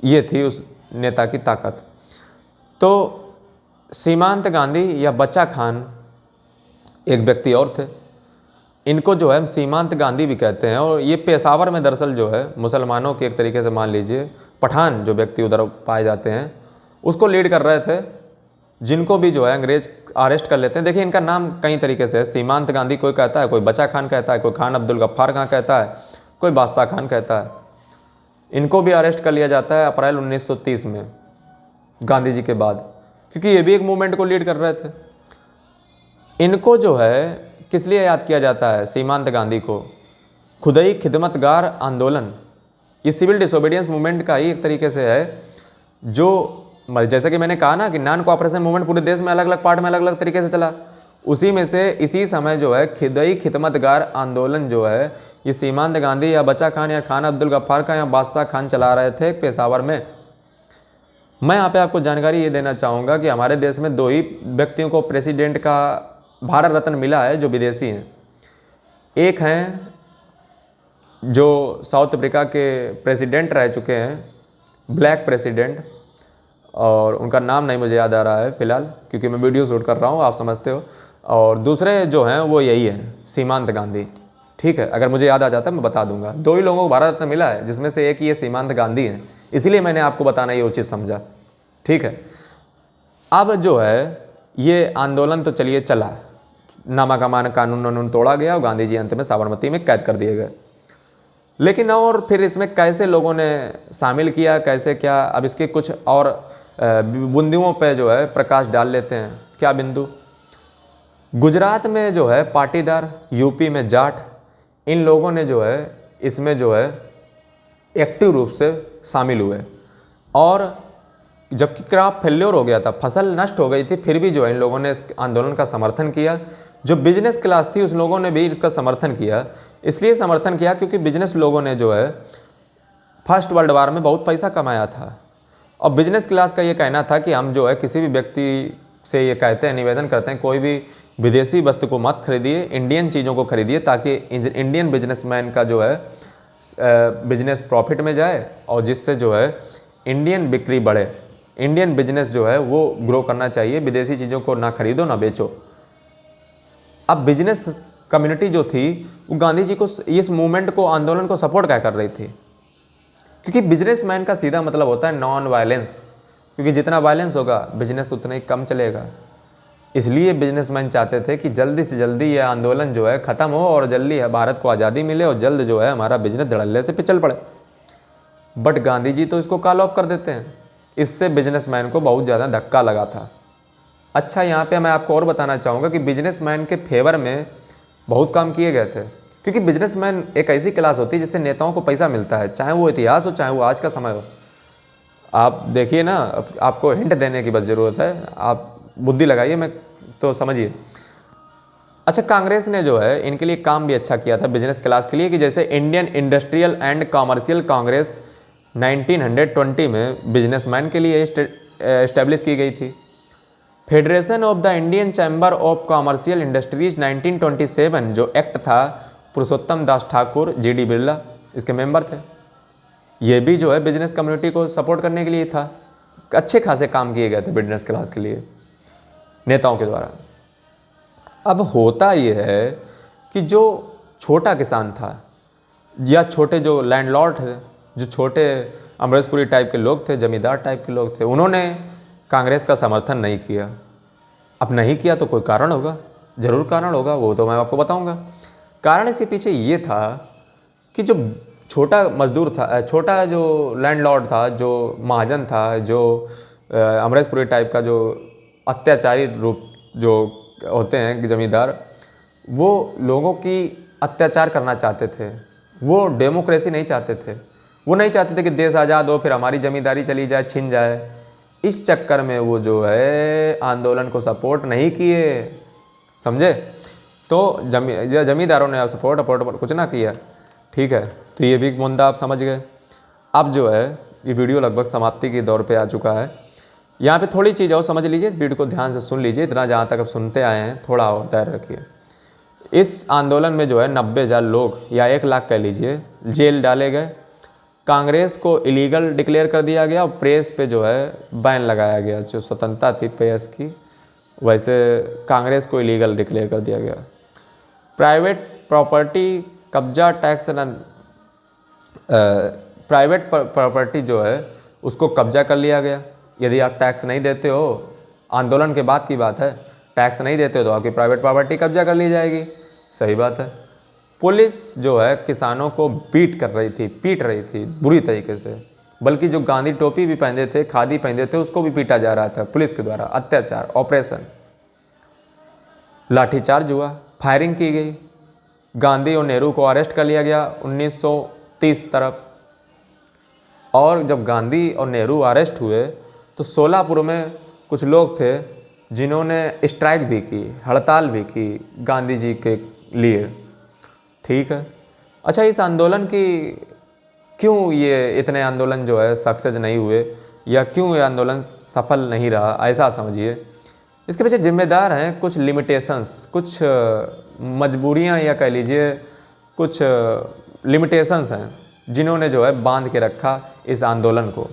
ये थी उस नेता की ताकत। तो सीमांत गांधी या बच्चा खान एक व्यक्ति और थे, इनको जो है हम सीमांत गांधी भी कहते हैं। और ये पेशावर में दरअसल जो है मुसलमानों के एक तरीके से मान लीजिए पठान जो व्यक्ति उधर पाए जाते हैं, उसको लीड कर रहे थे, जिनको भी जो है अंग्रेज अरेस्ट कर लेते हैं। देखिए इनका नाम कई तरीके से है, सीमांत गांधी कोई कहता है, कोई बच्चा खान कहता है, कोई खान अब्दुल गफ्फार खान कहता है, कोई बादशाह खान कहता है। इनको भी अरेस्ट कर लिया जाता है अप्रैल 1930 में गांधी जी के बाद, क्योंकि ये भी एक मूवमेंट को लीड कर रहे थे। इनको जो है किस लिए याद किया जाता है? सीमांत गांधी को खुदाई खिदमतगार आंदोलन, ये सिविल डिसोबीडियंस मूवमेंट का ही एक तरीके से है, जो जैसे कि मैंने कहा ना कि नॉन कोऑपरेशन मूवमेंट पूरे देश में अलग अलग पार्ट में अलग अलग तरीके से चला, उसी में से इसी समय जो है खुदाई खिदमतगार आंदोलन जो है ये सीमांत गांधी या बच्चा खान या खान अब्दुल गफ्फार खान या बादशाह खान चला रहे थे पेशावर में। मैं यहाँ पे आपको जानकारी ये देना चाहूँगा कि हमारे देश में 2 ही व्यक्तियों को प्रेसिडेंट का भारत रत्न मिला है जो विदेशी हैं। एक हैं जो साउथ अफ्रीका के प्रेसिडेंट रह चुके हैं, ब्लैक प्रेसिडेंट, और उनका नाम नहीं मुझे याद आ रहा है फ़िलहाल क्योंकि मैं वीडियो शूट कर रहा हूँ, आप समझते हो। और दूसरे जो हैं वो यही हैं, सीमांत गांधी। ठीक है, अगर मुझे याद आ जाता है मैं बता दूंगा। 2 ही लोगों को भारत रत्न मिला है, जिसमें से एक ये सीमांत गांधी हैं, इसीलिए मैंने आपको बताना ये उचित समझा। ठीक है, अब जो है ये आंदोलन तो चलिए चला, नामाकमान कानून तोड़ा गया और गांधी जी अंत में साबरमती में कैद कर दिए गए। लेकिन और फिर इसमें कैसे लोगों ने शामिल किया, कैसे क्या, अब इसके कुछ और बिंदुओं पे जो है प्रकाश डाल लेते हैं। क्या बिंदु? गुजरात में जो है पाटीदार, यूपी में जाट, इन लोगों ने जो है इसमें जो है एक्टिव रूप से शामिल हुए। और जबकि क्रॉप फेल्योर हो गया था, फसल नष्ट हो गई थी, फिर भी जो है इन लोगों ने इस आंदोलन का समर्थन किया। जो बिजनेस क्लास थी उस लोगों ने भी इसका समर्थन किया। इसलिए समर्थन किया क्योंकि बिजनेस लोगों ने जो है फर्स्ट वर्ल्ड वार में बहुत पैसा कमाया था, और बिजनेस क्लास का ये कहना था कि हम जो है किसी भी व्यक्ति से ये कहते हैं, निवेदन करते हैं, कोई भी विदेशी वस्तु को मत खरीदिए, इंडियन चीज़ों को खरीदिए, ताकि इंडियन बिजनेसमैन का जो है बिजनेस प्रॉफिट में जाए और जिससे जो है इंडियन बिक्री बढ़े, इंडियन बिजनेस जो है वो ग्रो करना चाहिए, विदेशी चीज़ों को ना खरीदो ना बेचो। अब बिजनेस कम्युनिटी जो थी वो गांधी जी को, इस मूवमेंट को, आंदोलन को सपोर्ट क्या कर रही थी, क्योंकि बिजनेसमैन का सीधा मतलब होता है नॉन वायलेंस, क्योंकि जितना वायलेंस होगा बिजनेस उतना ही कम चलेगा। इसलिए बिजनेसमैन चाहते थे कि जल्दी से जल्दी ये आंदोलन जो है ख़त्म हो और जल्दी भारत को आज़ादी मिले और जल्द जो है हमारा बिजनेस धड़ल्ले से पिछल पड़े। बट गांधी जी तो इसको कॉल ऑफ कर देते हैं। इससे बिजनेसमैन को बहुत ज़्यादा धक्का लगा था। अच्छा, यहाँ पे मैं आपको और बताना चाहूँगा कि बिजनेसमैन के फेवर में बहुत काम किए गए थे, क्योंकि बिजनेसमैन एक ऐसी क्लास होती है जिससे नेताओं को पैसा मिलता है, चाहे वो इतिहास हो चाहे वो आज का समय हो। आप देखिए ना, आपको हिंट देने की बस ज़रूरत है, आप बुद्धि लगाइए, मैं तो समझिए। अच्छा, कांग्रेस ने जो है इनके लिए काम भी अच्छा किया था बिजनेस क्लास के लिए, कि जैसे Indian industrial and commercial Congress 1920 में बिजनेसमैन के लिए इस्टेब्लिश की गई थी। Federation of the Indian chamber of commercial industries 1927 जो एक्ट था, पुरुषोत्तम दास ठाकुर, जी.डी. बिरला इसके मेंबर थे। ये भी जो है बिजनेस कम्युनिटी को सपोर्ट करने के लिए था। अच्छे खासे काम किए गए थे बिजनेस क्लास के लिए नेताओं के द्वारा। अब होता यह है कि जो छोटा किसान था या छोटे जो लैंडलॉर्ड थे, जो छोटे अमरीशपुरी टाइप के लोग थे, जमींदार टाइप के लोग थे, उन्होंने कांग्रेस का समर्थन नहीं किया। अब नहीं किया तो कोई कारण होगा, ज़रूर कारण होगा, वो तो मैं आपको बताऊंगा। कारण इसके पीछे ये था कि जो छोटा मजदूर था, छोटा जो लैंडलॉर्ड था, जो महाजन था, जो अमरीशपुरी टाइप का जो अत्याचारी रूप जो होते हैं जमींदार, वो लोगों की अत्याचार करना चाहते थे। वो डेमोक्रेसी नहीं चाहते थे। वो नहीं चाहते थे कि देश आज़ाद हो फिर हमारी ज़मींदारी चली जाए, छिन जाए। इस चक्कर में वो जो है आंदोलन को सपोर्ट नहीं किए, समझे। तो जमींदारों ने सपोर्ट कुछ ना किया। ठीक है, तो ये भी मुद्दा आप समझ गए। अब जो है ये वीडियो लगभग समाप्ति के दौर पे आ चुका है। यहाँ पे थोड़ी चीज़ और समझ लीजिए, इस वीडियो को ध्यान से सुन लीजिए, इतना जहाँ तक आप सुनते आए हैं थोड़ा और धैर्य रखिए। इस आंदोलन में जो है 90,000 लोग या 1 लाख कह लीजिए जेल डाले गए। कांग्रेस को इलीगल डिक्लेयर कर दिया गया और प्रेस पे जो है बैन लगाया गया। जो स्वतंत्रता थी प्रेस की, वैसे कांग्रेस को इलीगल डिक्लेयर कर दिया गया। प्राइवेट प्रॉपर्टी कब्जा टैक्स, प्राइवेट प्रॉपर्टी जो है उसको कब्जा कर लिया गया। यदि आप टैक्स नहीं देते हो, आंदोलन के बाद की बात है, टैक्स नहीं देते हो तो आपकी प्राइवेट प्रॉपर्टी कब्जा कर ली जाएगी। सही बात है। पुलिस जो है किसानों को पीट रही थी बुरी तरीके से। बल्कि जो गांधी टोपी भी पहनते थे, खादी पहनते थे, उसको भी पीटा जा रहा था पुलिस के द्वारा। अत्याचार, ऑपरेशन, लाठीचार्ज हुआ, फायरिंग की गई। गांधी और नेहरू को अरेस्ट कर लिया गया 1930 तरफ। और जब गांधी और नेहरू अरेस्ट हुए तो सोलापुर में कुछ लोग थे जिन्होंने स्ट्राइक भी की, हड़ताल भी की गांधी जी के लिए। ठीक है। अच्छा, इस आंदोलन की क्यों ये इतने आंदोलन जो है सक्सेस नहीं हुए, या क्यों ये आंदोलन सफल नहीं रहा, ऐसा समझिए। इसके पीछे जिम्मेदार हैं कुछ लिमिटेशंस, कुछ मजबूरियां, या कह लीजिए कुछ लिमिटेशंस हैं जिन्होंने जो है बांध के रखा इस आंदोलन को।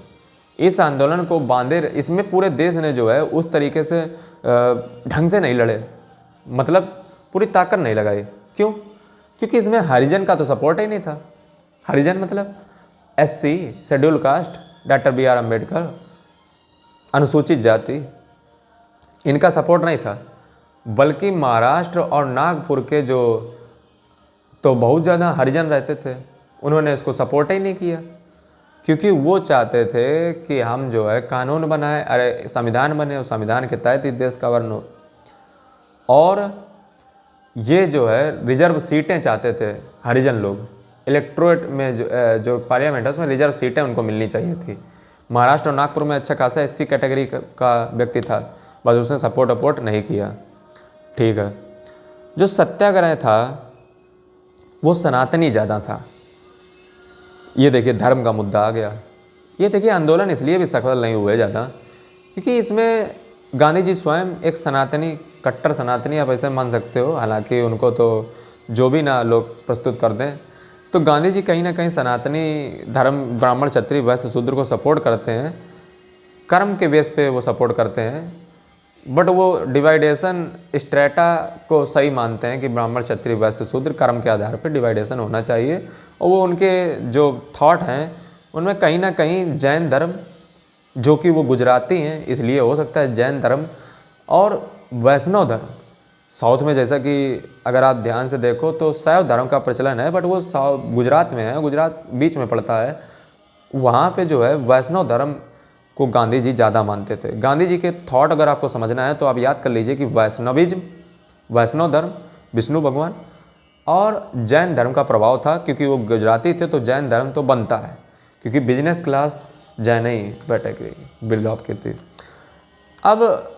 इस आंदोलन को बांधे, इसमें पूरे देश ने जो है उस तरीके से ढंग से नहीं लड़े, मतलब पूरी ताकत नहीं लगाई। क्यों? क्योंकि इसमें हरिजन का तो सपोर्ट ही नहीं था। हरिजन मतलब SC schedule caste, doctor BR Ambedkar, अनुसूचित जाति, इनका सपोर्ट नहीं था। बल्कि महाराष्ट्र और नागपुर के जो तो बहुत ज़्यादा हरिजन रहते थे, उन्होंने इसको सपोर्ट ही नहीं किया, क्योंकि वो चाहते थे कि हम जो है कानून बनाए, अरे संविधान बने और संविधान के तहत ही देश का गवर्न हो। और ये जो है रिजर्व सीटें चाहते थे हरिजन लोग, इलेक्टोरेट में जो पार्लियामेंट है उसमें रिजर्व सीटें उनको मिलनी चाहिए थी। महाराष्ट्र और नागपुर में अच्छा खासा SC कैटेगरी का व्यक्ति था, बस उसने सपोर्ट नहीं किया। ठीक है, जो सत्याग्रह था वो सनातनी ज़्यादा था। ये देखिए धर्म का मुद्दा आ गया। ये देखिए आंदोलन इसलिए भी सफल नहीं हुए ज़्यादा क्योंकि इसमें गांधी जी स्वयं एक सनातनी, कट्टर सनातनी आप ऐसे मान सकते हो, हालांकि उनको तो जो भी ना लोग प्रस्तुत कर दें, तो गांधी जी कहीं ना कहीं सनातनी धर्म, ब्राह्मण, क्षत्रिय, वैश्य, शूद्र को सपोर्ट करते हैं, कर्म के बेस पे वो सपोर्ट करते हैं। बट वो डिवाइडेशन स्ट्रेटा को सही मानते हैं कि ब्राह्मण, क्षत्रिय, वैश्य, शूद्र कर्म के आधार पर डिवाइडेशन होना चाहिए। और वो उनके जो थॉट हैं उनमें कहीं ना कहीं जैन धर्म, जो कि वो गुजराती हैं इसलिए हो सकता है जैन धर्म, और वैष्णव धर्म। साउथ में जैसा कि अगर आप ध्यान से देखो तो शैव धर्म का प्रचलन है, बट वो गुजरात में है, गुजरात बीच में पड़ता है। वहाँ पे जो है वैष्णव धर्म को गांधी जी ज़्यादा मानते थे। गांधी जी के थॉट अगर आपको समझना है तो आप याद कर लीजिए कि वैष्णविज्म, वैष्णव धर्म, विष्णु भगवान और जैन धर्म का प्रभाव था। क्योंकि वो गुजराती थे तो जैन धर्म तो बनता है, क्योंकि बिजनेस क्लास जैन ही बैठेगी बिलोप की थी। अब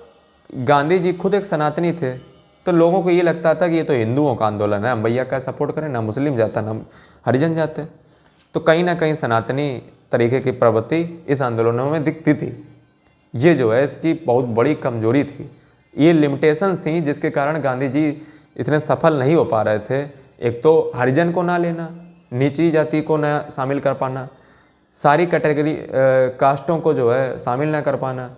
गांधी जी खुद एक सनातनी थे, तो लोगों को ये लगता था कि ये तो हिंदुओं का आंदोलन है, हम भैया का सपोर्ट करें, ना मुस्लिम जाता ना हरिजन जाते। तो कहीं ना कहीं सनातनी तरीके की प्रवृत्ति इस आंदोलनों में दिखती थी। ये जो है इसकी बहुत बड़ी कमजोरी थी, ये लिमिटेशंस थी जिसके कारण गांधी जी इतने सफल नहीं हो पा रहे थे। एक तो हरिजन को ना लेना, निचली जाति को ना शामिल कर पाना, सारी कैटेगरी कास्टों को जो है शामिल ना कर पाना,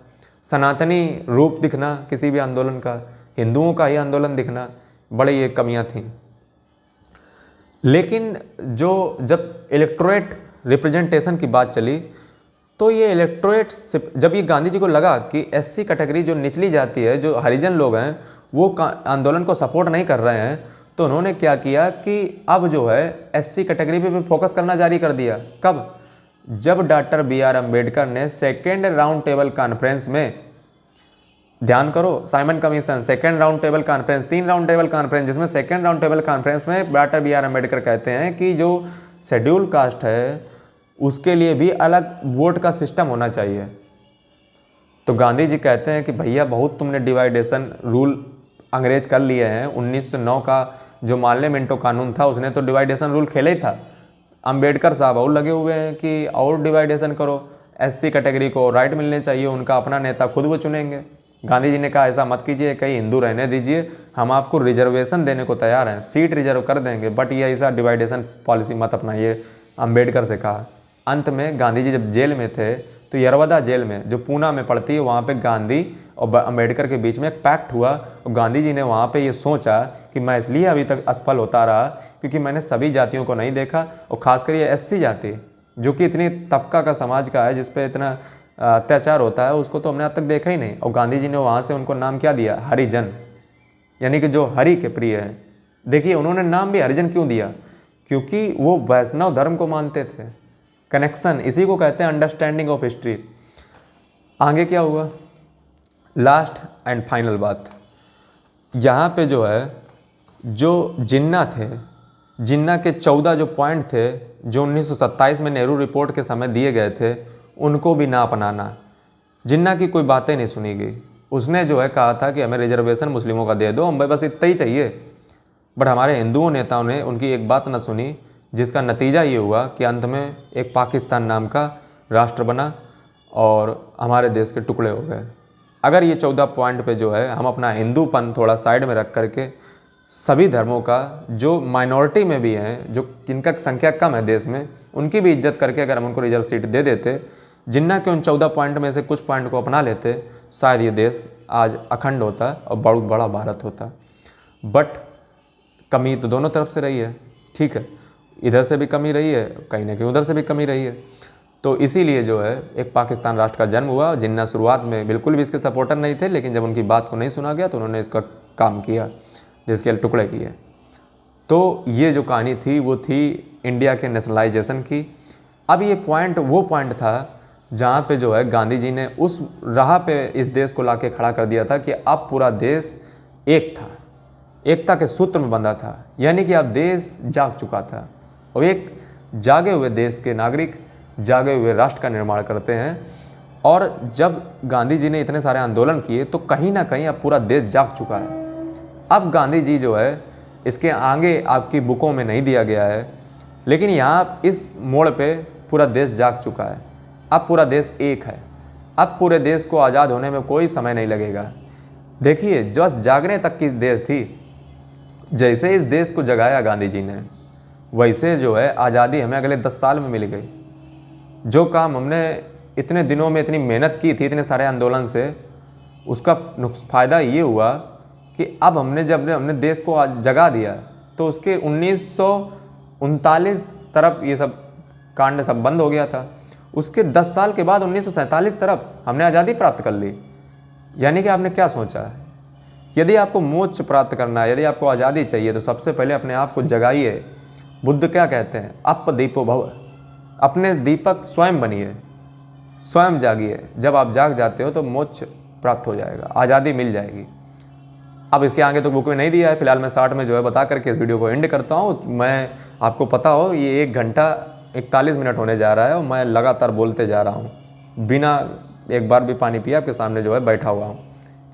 सनातनी रूप दिखना किसी भी आंदोलन का, हिंदुओं का ही आंदोलन दिखना, बड़ी ये कमियां थीं। लेकिन जब इलेक्टोरेट रिप्रेजेंटेशन की बात चली तो ये इलेक्टोरेट, जब ये गांधी जी को लगा कि SC कैटेगरी जो निचली जाती है, जो हरिजन लोग हैं, वो आंदोलन को सपोर्ट नहीं कर रहे हैं, तो उन्होंने क्या किया कि अब जो है SC कैटेगरी पे फोकस करना जारी कर दिया। कब? जब डॉक्टर BR अम्बेडकर ने सेकेंड राउंड टेबल कॉन्फ्रेंस में, ध्यान करो, Simon commission, second round table conference, 3 round table conference, जिसमें सेकेंड राउंड टेबल कॉन्फ्रेंस में डॉक्टर BR अम्बेडकर कहते हैं कि जो शेड्यूल कास्ट है उसके लिए भी अलग वोट का सिस्टम होना चाहिए। तो गांधी जी कहते हैं कि भैया बहुत तुमने डिवाइडेशन रूल अंग्रेज कर लिए हैं। 1909 का जो मार्ले मिंटो कानून था उसने तो डिवाइडेशन रूल खेला ही था। अम्बेडकर साहब और लगे हुए हैं कि और डिवाइडेशन करो, SC कैटेगरी को राइट मिलने चाहिए, उनका अपना नेता खुद वो चुनेंगे। गांधी जी ने कहा ऐसा मत कीजिए, कहीं हिंदू रहने दीजिए, हम आपको रिजर्वेशन देने को तैयार हैं, सीट रिजर्व कर देंगे, बट ये ऐसा डिवाइडेशन पॉलिसी मत अपनाइए, अम्बेडकर से कहा। अंत में गांधी जी जब जेल में थे तो यरवदा जेल में, जो पूना में पड़ती है, वहाँ पे गांधी और अम्बेडकर के बीच में एक पैक्ट हुआ। और गांधी जी ने वहाँ पे ये सोचा कि मैं इसलिए अभी तक असफल होता रहा क्योंकि मैंने सभी जातियों को नहीं देखा, और खासकर ये SC जाति जो कि इतनी तबका का समाज का है, जिस पे इतना अत्याचार होता है, उसको तो हमने आज तक देखा ही नहीं। और गांधी जी ने वहाँ से उनको नाम क्या दिया? हरिजन, यानी कि जो हरि के प्रिय है। देखिए उन्होंने नाम भी हरिजन क्यों दिया? क्योंकि वो वैष्णव धर्म को मानते थे। कनेक्शन, इसी को कहते हैं अंडरस्टैंडिंग ऑफ हिस्ट्री। आगे क्या हुआ? लास्ट एंड फाइनल बात, यहाँ पे जो है जो जिन्ना थे, जिन्ना के 14 जो पॉइंट थे जो 1927 में नेहरू रिपोर्ट के समय दिए गए थे, उनको भी ना अपनाना। जिन्ना की कोई बातें नहीं सुनी गई। उसने जो है कहा था कि हमें रिजर्वेशन मुस्लिमों का दे दो, हमें बस इतना ही चाहिए। बट हमारे हिंदुओं नेताओं ने उनकी एक बात ना सुनी, जिसका नतीजा ये हुआ कि अंत में एक पाकिस्तान नाम का राष्ट्र बना और हमारे देश के टुकड़े हो गए। अगर ये 14 पॉइंट पे जो है हम अपना हिंदूपन थोड़ा साइड में रख करके सभी धर्मों का, जो माइनॉरिटी में भी हैं, जो जिनका संख्या कम है देश में, उनकी भी इज्जत करके अगर हम उनको रिजर्व सीट दे देते जिन्ना के उन 14 पॉइंट में से कुछ पॉइंट को अपना लेते, शायद ये देश आज अखंड होता और बहुत बड़ा भारत होता। बट कमी तो दोनों तरफ से रही है, ठीक है, इधर से भी कमी रही है, कहीं ना कहीं उधर से भी कमी रही है। तो इसीलिए जो है एक पाकिस्तान राष्ट्र का जन्म हुआ। जिन्ना शुरुआत में बिल्कुल भी इसके सपोर्टर नहीं थे, लेकिन जब उनकी बात को नहीं सुना गया तो उन्होंने इसका काम किया, जिसके टुकड़े किए। तो ये जो कहानी थी वो थी इंडिया के नेशनलाइजेशन की। अब ये पॉइंट वो पॉइंट था जहाँ पे जो है गांधी जी ने उस राह पे इस देश को लाके खड़ा कर दिया था कि अब पूरा देश एक था, एकता के सूत्र में बंधा था, यानी कि अब देश जाग चुका था। और एक जागे हुए देश के नागरिक जागे हुए राष्ट्र का निर्माण करते हैं। और जब गांधी जी ने इतने सारे आंदोलन किए तो कहीं ना कहीं अब पूरा देश जाग चुका है। अब गांधी जी जो है इसके आगे आपकी बुकों में नहीं दिया गया है, लेकिन यहाँ इस मोड़ पे पूरा देश जाग चुका है। अब पूरा देश एक है। अब पूरे देश को आज़ाद होने में कोई समय नहीं लगेगा। देखिए, बस जागने तक की देर थी। जैसे इस देश को जगाया गांधी जी ने, वैसे जो है आज़ादी हमें अगले 10 साल में मिल गई। जो काम हमने इतने दिनों में इतनी मेहनत की थी, इतने सारे आंदोलन से, उसका फ़ायदा ये हुआ कि अब हमने देश को जगा दिया तो उसके 1939 तरफ ये सब कांड सब बंद हो गया था। उसके 10 साल के बाद 1947 तरफ हमने आज़ादी प्राप्त कर ली। यानी कि आपने क्या सोचा है, यदि आपको मोक्ष प्राप्त करना है, यदि आपको आज़ादी चाहिए तो सबसे पहले अपने आप को जगाइए। बुद्ध क्या कहते हैं, अप दीपो भव, अपने दीपक स्वयं बनिए, स्वयं जागिए। जब आप जाग जाते हो तो मोक्ष प्राप्त हो जाएगा, आज़ादी मिल जाएगी। अब इसके आगे तो बुक में नहीं दिया है, फिलहाल मैं 60 में जो है बता करके इस वीडियो को एंड करता हूँ। मैं आपको पता हो ये 1 घंटा 41 मिनट होने जा रहा है और मैं लगातार बोलते जा रहा हूँ, बिना एक बार भी पानी पिया आपके सामने जो है बैठा हुआ हूँ।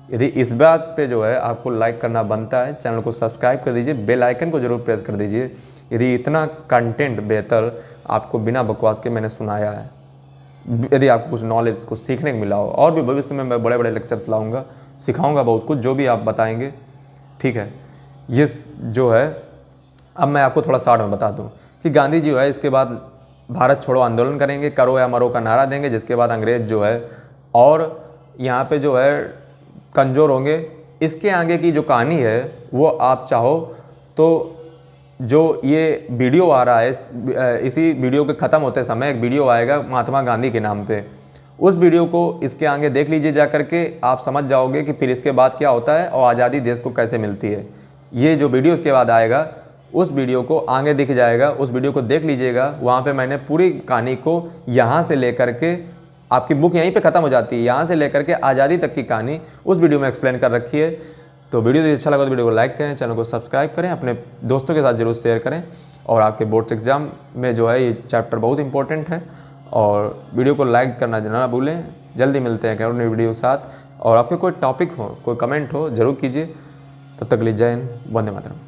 यदि इस बात पे जो है आपको लाइक करना बनता है, चैनल को सब्सक्राइब कर दीजिए, बेल आइकन को जरूर प्रेस कर दीजिए। यदि इतना कंटेंट बेहतर आपको बिना बकवास के मैंने सुनाया है, यदि आपको कुछ नॉलेज को सीखने को मिला हो, और भी भविष्य में मैं बड़े बड़े लेक्चर्स लाऊंगा, सिखाऊंगा बहुत कुछ, जो भी आप बताएंगे, ठीक है। ये जो है अब मैं आपको थोड़ा शॉर्ट में बता दूं कि गांधी जी जो है इसके बाद भारत छोड़ो आंदोलन करेंगे, करो या मरो का नारा देंगे, जिसके बाद अंग्रेज जो है और यहाँ पे जो है कमज़ोर होंगे। इसके आगे की जो कहानी है वो आप चाहो तो जो ये वीडियो आ रहा है, इसी वीडियो के ख़त्म होते समय एक वीडियो आएगा महात्मा गांधी के नाम पे, उस वीडियो को इसके आगे देख लीजिए जा करके, आप समझ जाओगे कि फिर इसके बाद क्या होता है और आज़ादी देश को कैसे मिलती है। ये जो वीडियो इसके बाद आएगा उस वीडियो को आगे दिख जाएगा, उस वीडियो को देख लीजिएगा। वहाँ पे मैंने पूरी कहानी को यहाँ से लेकर के, आपकी बुक यहीं पे ख़त्म हो जाती है, यहाँ से लेकर के आज़ादी तक की कहानी उस वीडियो में एक्सप्लेन कर रखी है। तो वीडियो यदि अच्छा लगा तो वीडियो को लाइक करें, चैनल को सब्सक्राइब करें, अपने दोस्तों के साथ जरूर शेयर करें। और आपके बोर्ड्स एग्जाम में जो है ये चैप्टर बहुत इंपॉर्टेंट है, और वीडियो को लाइक करना ना भूलें। जल्दी मिलते हैं नई वीडियो के साथ, और आपके कोई टॉपिक हो, कोई कमेंट हो, जरूर कीजिए। तब तक के लिए जय हिंद, वंदे मातरम।